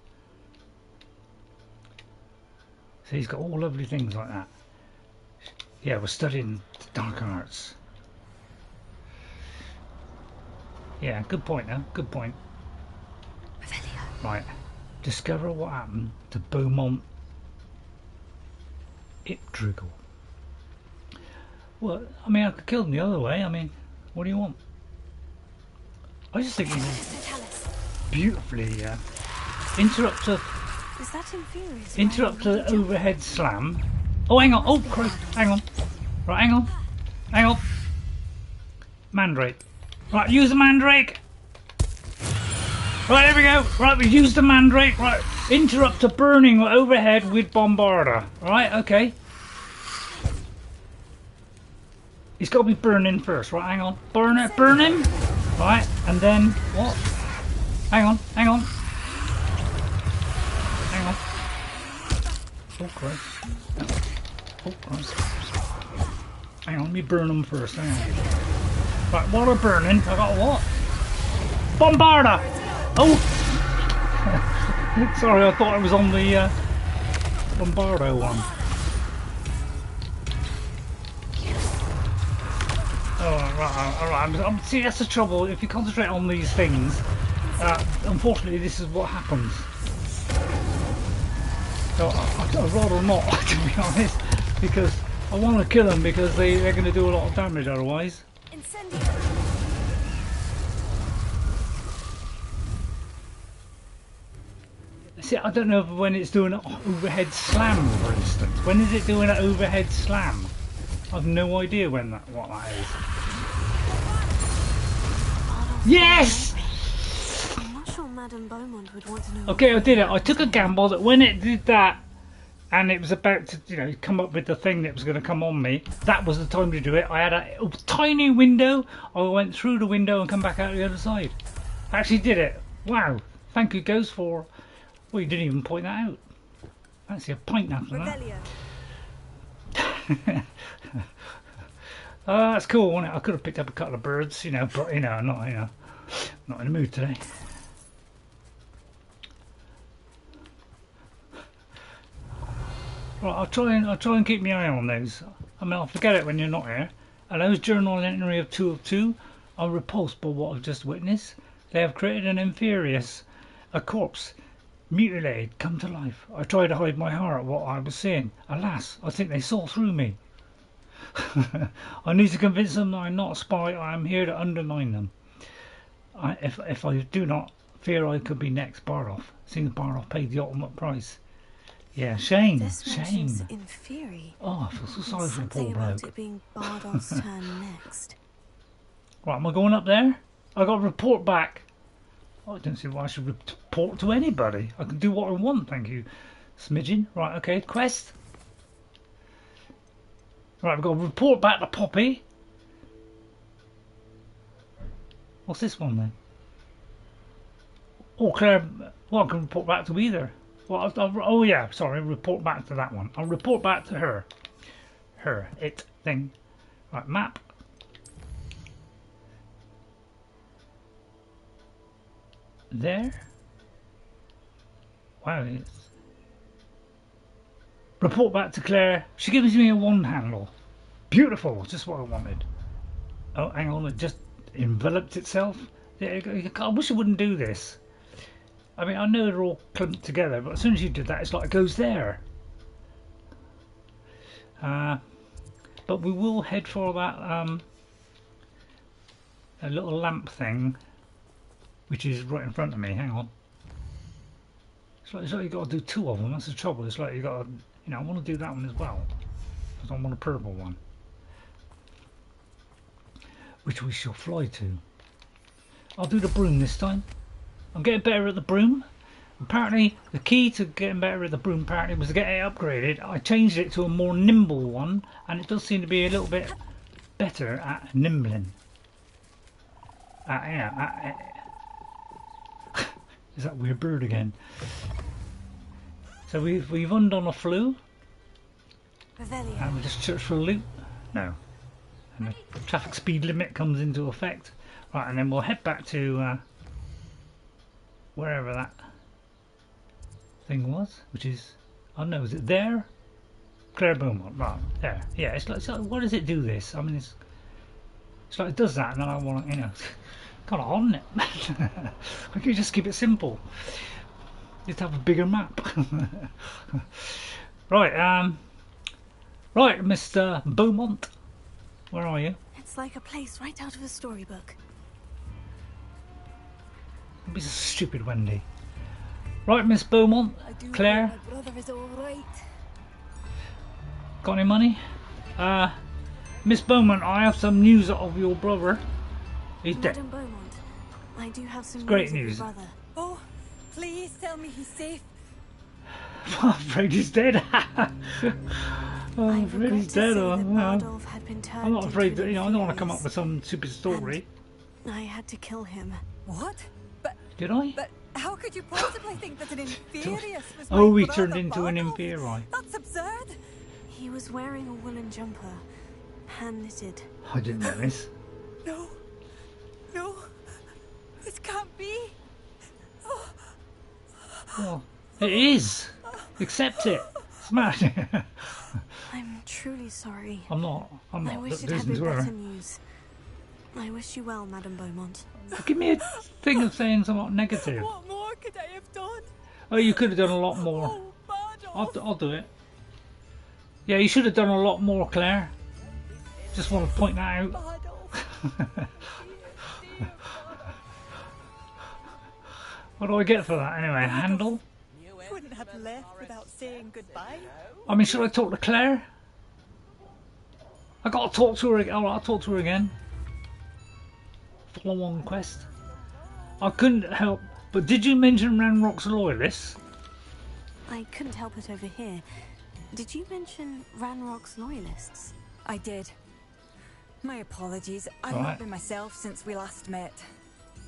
So he's got all lovely things like that. Yeah, we're studying dark arts. Yeah, good point now, good point. Right, discover what happened to Beaumont Ipdrigal. Well, I mean, I could kill them the other way. I mean, what do you want? I just think he's beautifully interrupt a overhead slam. Oh, hang on. Oh, Christ. Hang on. Right, hang on. Hang on. Mandrake. Right, use the Mandrake. Right, there we go. Right, we used the Mandrake. Right, interrupt a burning overhead with Bombardo. Right, okay. He's got to be burning first. Right, hang on. Burn it, burn him. Right, and then what? Hang on, hang on. Hang on. Oh, Christ. Oh, Christ. Hang on, let me burn them first. Hang on. Right, while they're burning, I got what? Bombardo! Oh! Sorry, I thought I was on the Bombardo one. Alright. See, that's the trouble. If you concentrate on these things, unfortunately, this is what happens. So I'd rather not, to be honest, because I want to kill them because they're going to do a lot of damage otherwise. See, I don't know if when it's doing an overhead slam, for instance. When is it doing an overhead slam? I've no idea what that is. Yes! I'm not sure Madame Beaumont would want to know. Okay, I did it. I took a gamble that when it did that, and it was about to, you know, come up with the thing that was going to come on me, that was the time to do it. I had a tiny window. I went through the window and come back out the other side. I actually did it. Wow. Thank you, Ghost, for... Well, you didn't even point that out. Fancy a pint after that. That's cool, wasn't it? I could have picked up a couple of birds, you know, but I'm not in the mood today. Right, I'll try and keep my eye on those. I mean, I'll forget it when you're not here. And those journal entry of 2 of 2 are repulsed by what I've just witnessed. They have created an Imperius, a corpse, mutilated, come to life. I tried to hide my horror at what I was seeing. Alas, I think they saw through me. I need to convince them that I'm not a spy. I am here to undermine them. If I do not, fear I could be next. Bardoff. Seems Bardoff paid the ultimate price. Yeah, shame. Shame. Inferi. Oh, I feel so sorry for the poor bloke. About it being Bardoff's turn next. Right, am I going up there? I got to report back. I don't see why I should report to anybody. I can do what I want, thank you, Smidgen. Right, okay, quest. Right, we've got to report back to Poppy. What's this one then? Oh, Claire. Well, I can report back to either. Well, oh yeah, sorry, report back to that one. I'll report back to her. It thing. Right, map. There. Wow, it's... Report back to Claire. She gives me a wand handle. Beautiful, just what I wanted. Oh, hang on, it just enveloped itself. I wish it wouldn't do this. I mean, I know they're all clumped together, but as soon as you did that, it's like it goes there. But we will head for that a little lamp thing, which is right in front of me. Hang on. It's like you've got to do 2 of them. That's the trouble. It's like you got to, I want to do that one as well. because I want a purple one, which we shall fly to. I'll do the broom this time. I'm getting better at the broom. Apparently the key to getting better at the broom apparently was to get it upgraded. I changed it to a more nimble one, and it does seem to be a little bit better at nimbling. Is that weird bird again? So we've undone a flue. And we just search for a loot. No. And the traffic speed limit comes into effect. Right, and then we'll head back to wherever that thing was, which is, I don't know, is it there? Claire Beaumont, right, there. Yeah, it's like, what does it do this? I mean, it's like it does that, and then I want to, you know, kind of on it. I can just keep it simple. Just have a bigger map. Right, right, Mr. Beaumont, where are you? It's like a place right out of a storybook. Don't be so stupid, Wendy. Right, Miss Beaumont, Claire. My brother is all right. Got any money? Miss Beaumont, I have some news of your brother. He's dead. Madam Beaumont, I do have some Great news news. of your brother. Oh, please tell me he's safe. I'm afraid he's dead. Oh, I'm afraid he's dead. I'm not afraid that, you know, I don't want to come up with some stupid story. I had to kill him. What? But did I? But how could you possibly think that an Imperius was Oh, my he brother turned into an Bombardo? Imperi. That's absurd. He was wearing a woolen jumper, hand knitted. I didn't know this. No, no, it can't be. Oh. Well, it is. Accept it. Smash it. I'm truly sorry. I'm not. I wish it had been better news. I wish you well, Madam Beaumont. Give me a thing of saying something negative. What more could I have done? Oh, you could have done a lot more. I'll do it. Yeah, you should have done a lot more, Claire. Just want to point that out. What do I get for that anyway? Handle? Wouldn't have left without saying goodbye. I mean, should I talk to Claire? I gotta talk to her again. Alright, I'll talk to her again. Follow on quest. I couldn't help, but did you mention Ranrok's Loyalists? I couldn't help it over here. Did you mention Ranrok's Loyalists? I did. My apologies. I've not been myself since we last met.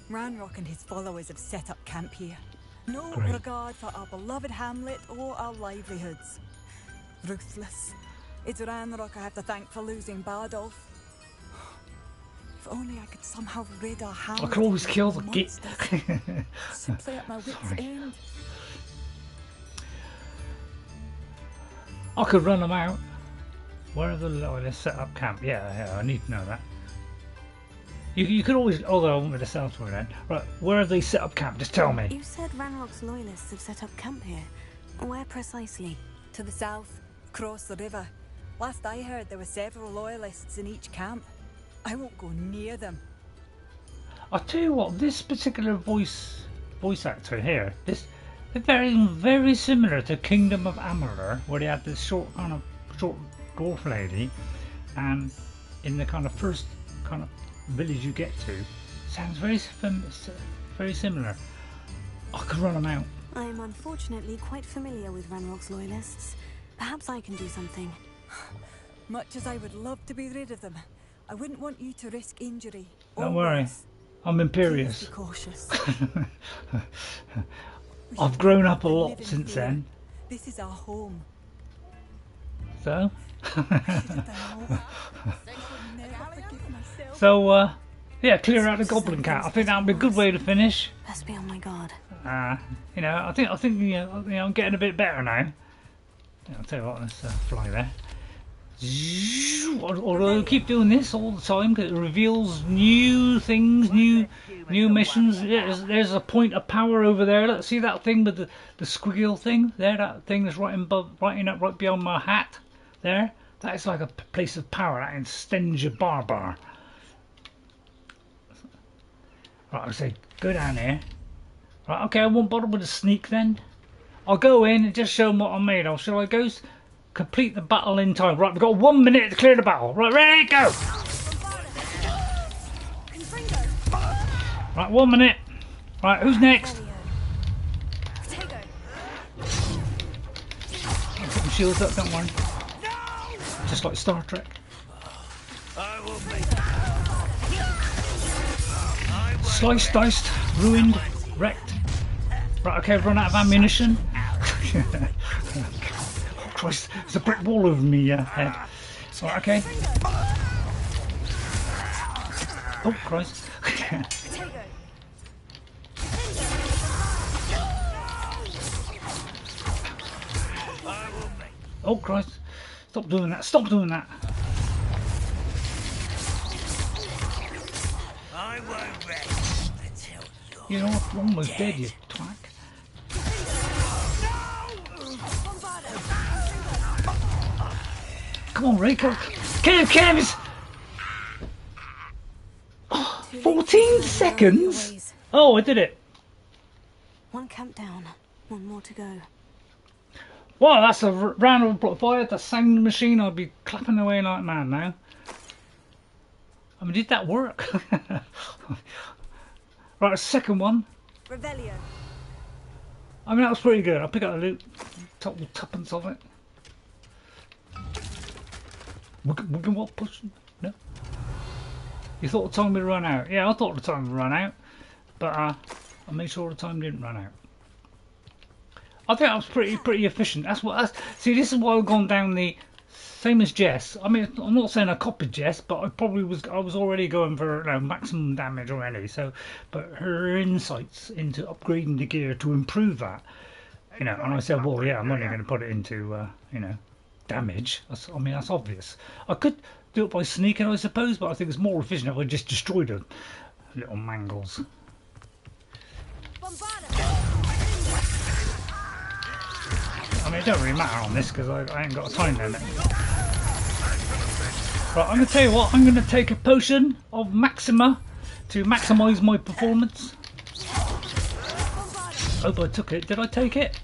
Ranrok and his followers have set up camp here. No regard for our beloved hamlet or our livelihoods. Ruthless. It's Ranrok I have to thank for losing Bardolph. If only I could somehow rid our hamlet. I could always kill the git. Simply at my wit's end. I could run them out. Where are the Loyalists set up camp? Yeah, I need to know that. You could always, although I want me to sell to her then. Right, where have they set up camp? Just tell me. You said Ranrok's Loyalists have set up camp here. Where precisely? To the south, across the river. Last I heard, there were several Loyalists in each camp. I won't go near them. I'll tell you what, this particular voice actor here, they're very similar to Kingdom of Amalur, where they had this short dwarf lady, and in the kind of first kind of village you get to, sounds very similar. I could run them out. I am unfortunately quite familiar with Ranrok's Loyalists. Perhaps I can do something. Much as I would love to be rid of them, I wouldn't want you to risk injury. Don't worry, I'm Imperius. Be cautious. I've grown up a lot since then. This is our home. So? So, yeah, clear out the goblin cat. I think that would be a good way to finish. Best be on my guard. You know, I think you know, I'm getting a bit better now. I'll tell you what, let's fly there. Although keep doing this all the time because it reveals new things, new missions. Yeah, there's a point of power over there. Let's see that thing with the squiggle thing there. That thing that's right beyond my hat. There, that is like a place of power. That in Stenja Barbar. Right, I say go down here. Right, okay, I won't bother with a sneak then. I'll go in and just show them what I'm made of. Shall I go complete the battle in time. Right, we've got 1 minute to clear the battle. Right, ready, go! Right, 1 minute. Right, who's next? I'll put my shields up, don't worry. Just like Star Trek. Sliced, diced, ruined, wrecked. Right, okay, I've run out of ammunition. Oh Christ, there's a brick wall over me head. Right, okay. Oh Christ. Oh Christ. Stop doing that, stop doing that. I won't rest until you're almost dead, you twat. Come on, Rico. Kill him, oh, 14 seconds? Oh, I did it. One camp down, one more to go. Wow, that's a random plot. If I had the sound machine, I'd be clapping away like mad now. I mean, did that work? Right, a second one. Revelio. I mean, that was pretty good. I'll pick up the loot. Total tuppence of it. We can what push? No. You thought the time would run out? Yeah, I thought the time would run out, but I made sure the time didn't run out. I think I was pretty efficient. See, this is why I've gone down the same as Jess. I mean, I'm not saying I copied Jess, but I was already going for maximum damage already. So, but her insights into upgrading the gear to improve that, and I said, well, yeah, I'm only going to put it into damage. I mean, that's obvious. I could do it by sneaking, I suppose, but I think it's more efficient if I just destroyed the little mangles. I mean, it don't really matter on this because I ain't got a time limit. Right, I'm going to tell you what, I'm going to take a potion of Maxima to maximise my performance. Hope I took it. Did I take it?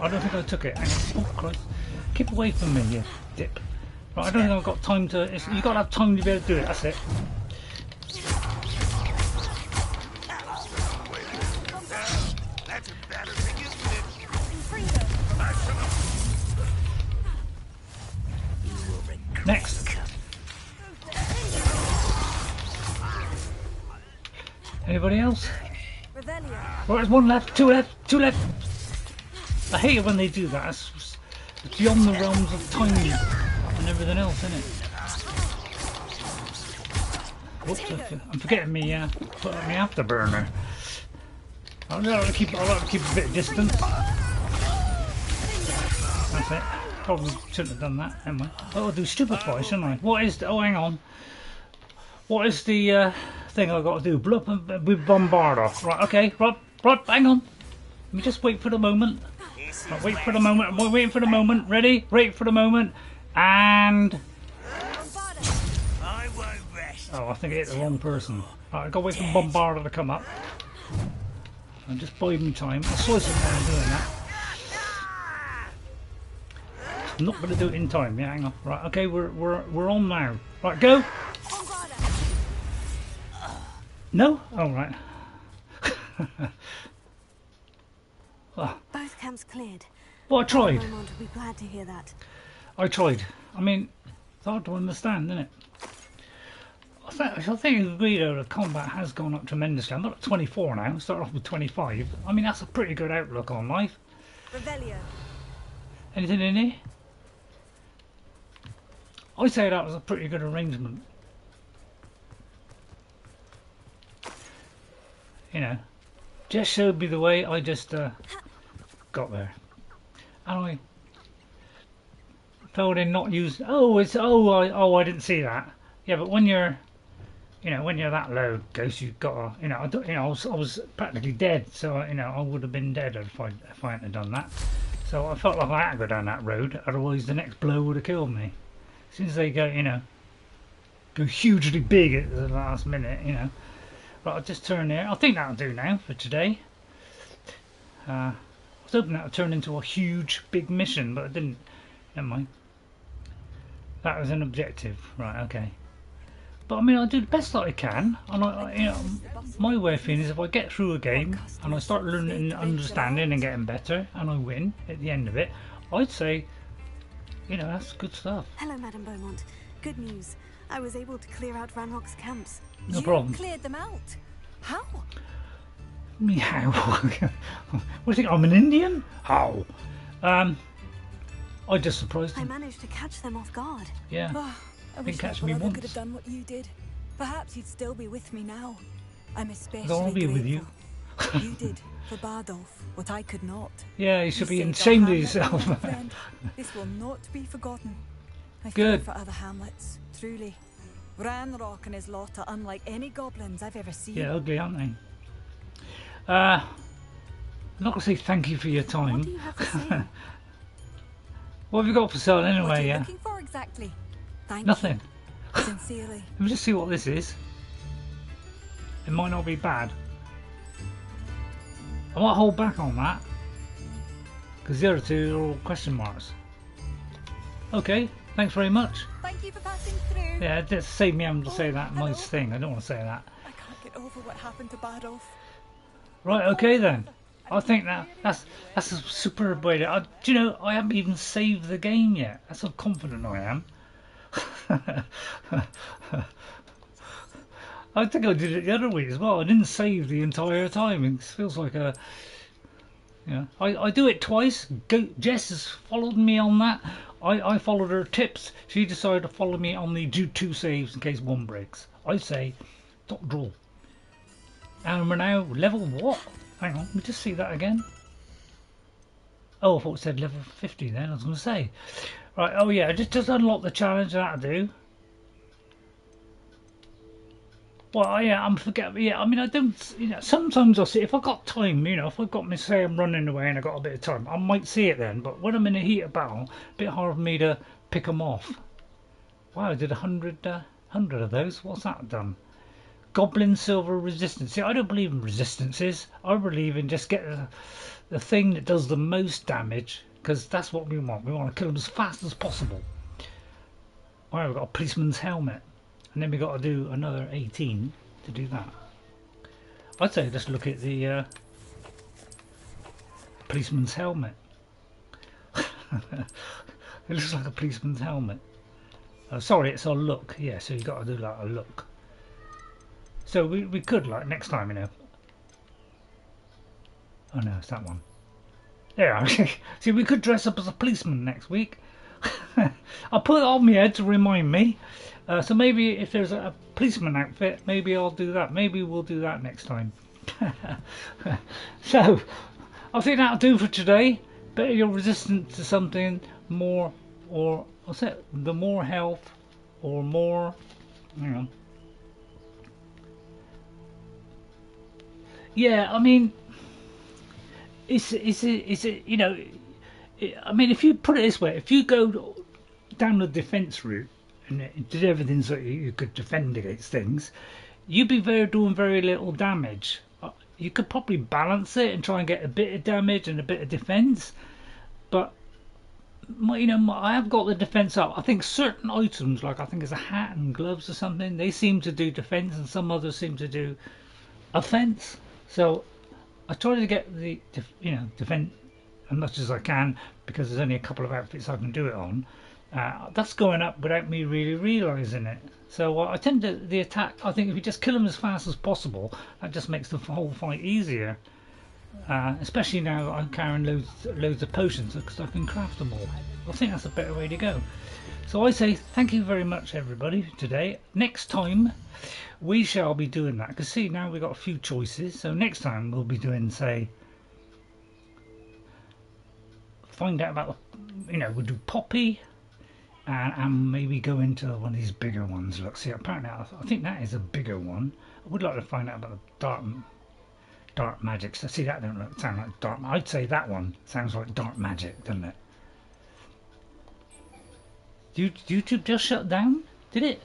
I don't think I took it. Oh Christ. Keep away from me, you dip. Right, I don't think I've got time to... You've got to have time to be able to do it, that's it. Next. Anybody else? Right, there's one left, two left, two left. I hate it when they do that. It's beyond the realms of time and everything else, isn't it? Whoops, I'm forgetting me. Put up my afterburner. I like to keep a bit of distance. That's it. Probably shouldn't have done that, anyway. Oh, I'll do stupefy, shouldn't I? What is the, oh, hang on. What is the thing I've got to do? Blow up with Bombardo. Right, okay, right, hang on. Let me just wait for the moment. Right, wait for the moment. I'm waiting for the moment. Ready? Wait for the moment. And... oh, I think I hit the wrong person. Right, I've got to wait for Bombardo to come up. I'm just biding my time. I'll slice it while I'm doing that. I'm not going to do it in time. Yeah, hang on. Right, okay, we're on now. Right, go. No? Oh, right. Oh. Both camps cleared. Well, I tried. Beaumont will be glad to hear that. I tried. I mean, it's hard to understand, isn't it? I think it's agree though, the combat has gone up tremendously. I'm at 24 now. Start off with 25. I mean, that's a pretty good outlook on life. Revelio. Anything in here? I say that was a pretty good arrangement. You know, Jess showed me the way. I just got there, and I felt in not use. Oh, it's I didn't see that. Yeah, but when you're, when you're that low, Ghost, you've got to, I was practically dead. So I would have been dead if I hadn't done that. So I felt like I had to go down that road. Otherwise, the next blow would have killed me. As soon as they go, go hugely big at the last minute, Right, I'll just turn there. I think that'll do now for today. was hoping that would turn into a huge, big mission, but it didn't. Never mind. That was an objective, right? Okay. But I mean, I do the best that I can, and you know, my way of feeling is if I get through a game and I start learning, understanding, and getting better, and I win at the end of it, I'd say, you know, that's good stuff. Hello, Madame Beaumont. Good news. I was able to clear out Ranrock's camps. No problem. You cleared them out? How? Me how? What do you think? I'm an Indian? How? I just surprised him. I managed to catch them off guard. Yeah. Oh, I wish catch my me brother once. could have done what you did. Perhaps he'd still be with me now. I'm especially I'll be with you. grateful. You did for Bardolph what I could not. Yeah, you should be saved ashamed our of hamlet, yourself. my friend. This will not be forgotten. I Good. fear for other hamlets, truly. Ranrok and his lot are unlike any goblins I've ever seen. Yeah, ugly, aren't they? I'm not going to say thank you for your time. What do you have to say? What have you got for sale What are anyway? you Yeah. looking for exactly? Thank Nothing. you. Sincerely. Let me just see what this is. It might not be bad. I might hold back on that because the other two are all question marks. Okay, thanks very much. Thank you for passing through. Yeah, it just saved me having to say that hello. nice thing. I don't want to say that. I can't get over what happened to Bardolph. Right, okay then. I think that's a superb way to. Do you know, I haven't even saved the game yet. That's how confident I am. I think I did it the other week as well. I didn't save the entire time. It feels like a. Yeah, I do it twice. Jess has followed me on that. I followed her tips. She decided to follow me on the do 2 saves in case one breaks. I say, top draw. And we're now level what? Hang on, let me just see that again. Oh, I thought it said level 50 then, I was going to say. Right, oh yeah, just unlock the challenge, that'll do. Well, yeah, I'm forgetting. Yeah, I mean, I don't. You know, sometimes I see if I've got time. You know, if I've got me say I'm running away and I got a bit of time, I might see it then. But when I'm in the heat of battle, a bit hard for me to pick them off. Wow, I did 100 of those. What's that done? Goblin silver resistance. See, I don't believe in resistances. I believe in just get the thing that does the most damage, because that's what we want. We want to kill them as fast as possible. Alright, we've got a policeman's helmet. And then we got to do another 18 to do that. I'd say just look at the policeman's helmet. It looks like a policeman's helmet. Sorry, it's a look. Yeah, so you got to do like a look. So we could, like, next time, you know. Oh no, it's that one. Yeah, see, we could dress up as a policeman next week. I'll put it on my head to remind me. So maybe if there's a policeman outfit, maybe I'll do that. Maybe we'll do that next time. So, I think that'll do for today. Better you're resistant to something more, or what's it? The more health, or more, you know. Yeah, I mean, it's you know, I mean, if you put it this way, if you go down the defence route and did everything so you could defend against things, you'd be doing very little damage. You could probably balance it and try and get a bit of damage and a bit of defence, but you know, I have got the defence up. I think certain items, like I think it's a hat and gloves or something, they seem to do defence, and some others seem to do offence. So I try to get the defend as much as I can, because there's only a couple of outfits I can do it on. That's going up without me really realising it. So I tend to the attack. I think if you just kill them as fast as possible, that just makes the whole fight easier. Especially now I'm carrying loads of potions, because I can craft them all. I think that's a better way to go. So I say thank you very much, everybody, today. Next time we shall be doing that, because see, now we've got a few choices. So next time we'll be doing, say, find out about, you know, we'll do Poppy, and maybe go into one of these bigger ones. Look, see, apparently I think that is a bigger one. I would like to find out about the dark magic. So see, that don't sound like dark. I'd say that one sounds like dark magic, doesn't it? YouTube just shut down? Did it?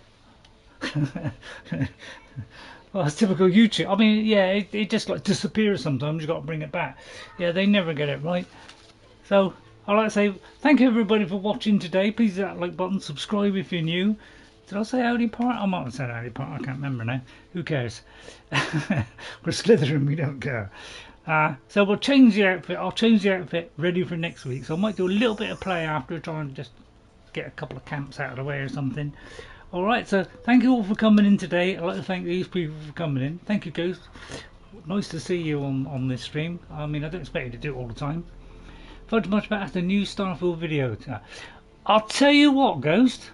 Well, it's typical YouTube. I mean, yeah, it just like disappears sometimes. You've got to bring it back. Yeah, they never get it right. So I'd like to say thank you everybody for watching today. Please hit that like button, subscribe if you're new. Did I say howdy part? I might have said howdy part. I can't remember now. Who cares? We're Slytherin, we don't care. So we'll change the outfit. I'll change the outfit ready for next week. So I might do a little bit of play after, try and just get a couple of camps out of the way or something. Alright, so thank you all for coming in today. I'd like to thank these people for coming in. Thank you, Ghost. Nice to see you on this stream. I mean, I don't expect you to do it all the time. Felt much about the new Starfield video. I'll tell you what, Ghost.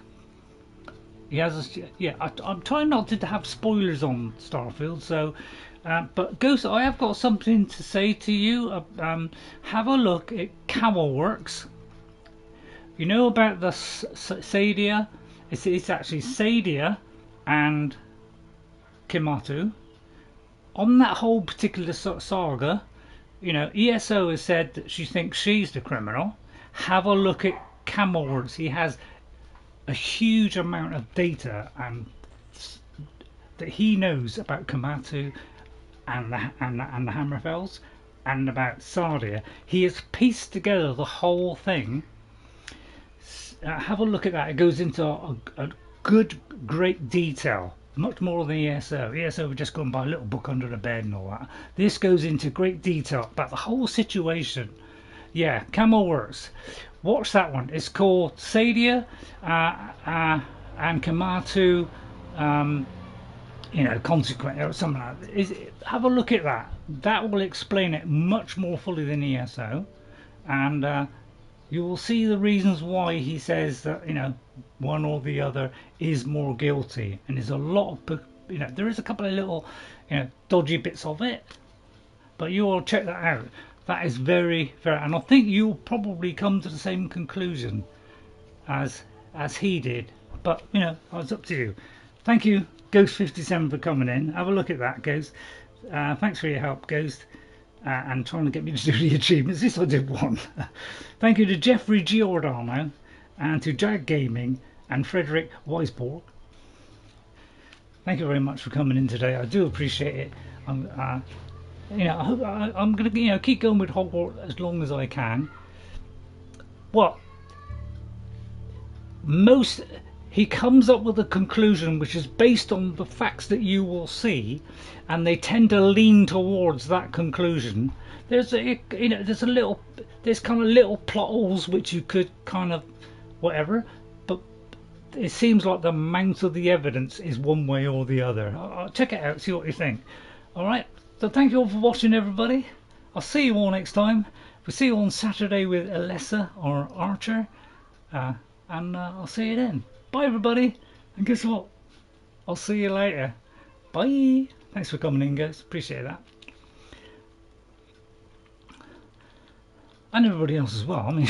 He has I'm trying not to have spoilers on Starfield, so but Ghost, I have got something to say to you. Have a look at Cowlworks. You know about the Sadia? It's actually Sadia and Kimatu. On that whole particular saga, you know, ESO has said that she thinks she's the criminal. Have a look at Camelworks. He has a huge amount of data and that he knows about Kimatu and the Hammerfells and about Sadia. He has pieced together the whole thing. Have a look at that. It goes into a great detail, much more than ESO. ESO would just go and buy a little book under the bed and all that. This goes into great detail about the whole situation. Yeah, Camelworks. Watch that one. It's called Sadia and Kimatu, you know, consequent or something like that. Have a look at that. That will explain it much more fully than ESO, and you will see the reasons why he says that, you know, one or the other is more guilty. And there's a lot of, you know, there is a couple of little, you know, dodgy bits of it, but you will check that out. That is very, and I think you'll probably come to the same conclusion as he did. But, you know, it's up to you. Thank you, Ghost57, for coming in. Have a look at that, Ghost. Thanks for your help, Ghost. And trying to get me to do the achievements. This I did one. Thank you to Jeffrey Giordano and to Jag Gaming and Frederick Weisborg. Thank you very much for coming in today. I do appreciate it. You know, I'm going to, you know, keep going with Hogwarts as long as I can. What? He comes up with a conclusion which is based on the facts that you will see, and they tend to lean towards that conclusion. There's kind of little plot holes which you could kind of whatever, but it seems like the amount of the evidence is one way or the other. I'll check it out, see what you think. All right. So thank you all for watching, everybody. I'll see you all next time. We'll see you on Saturday with Alessa or Archer, and I'll see you then. Bye everybody, and guess what? I'll see you later. Bye. Thanks for coming in, guys. Appreciate that. And everybody else as well. I mean,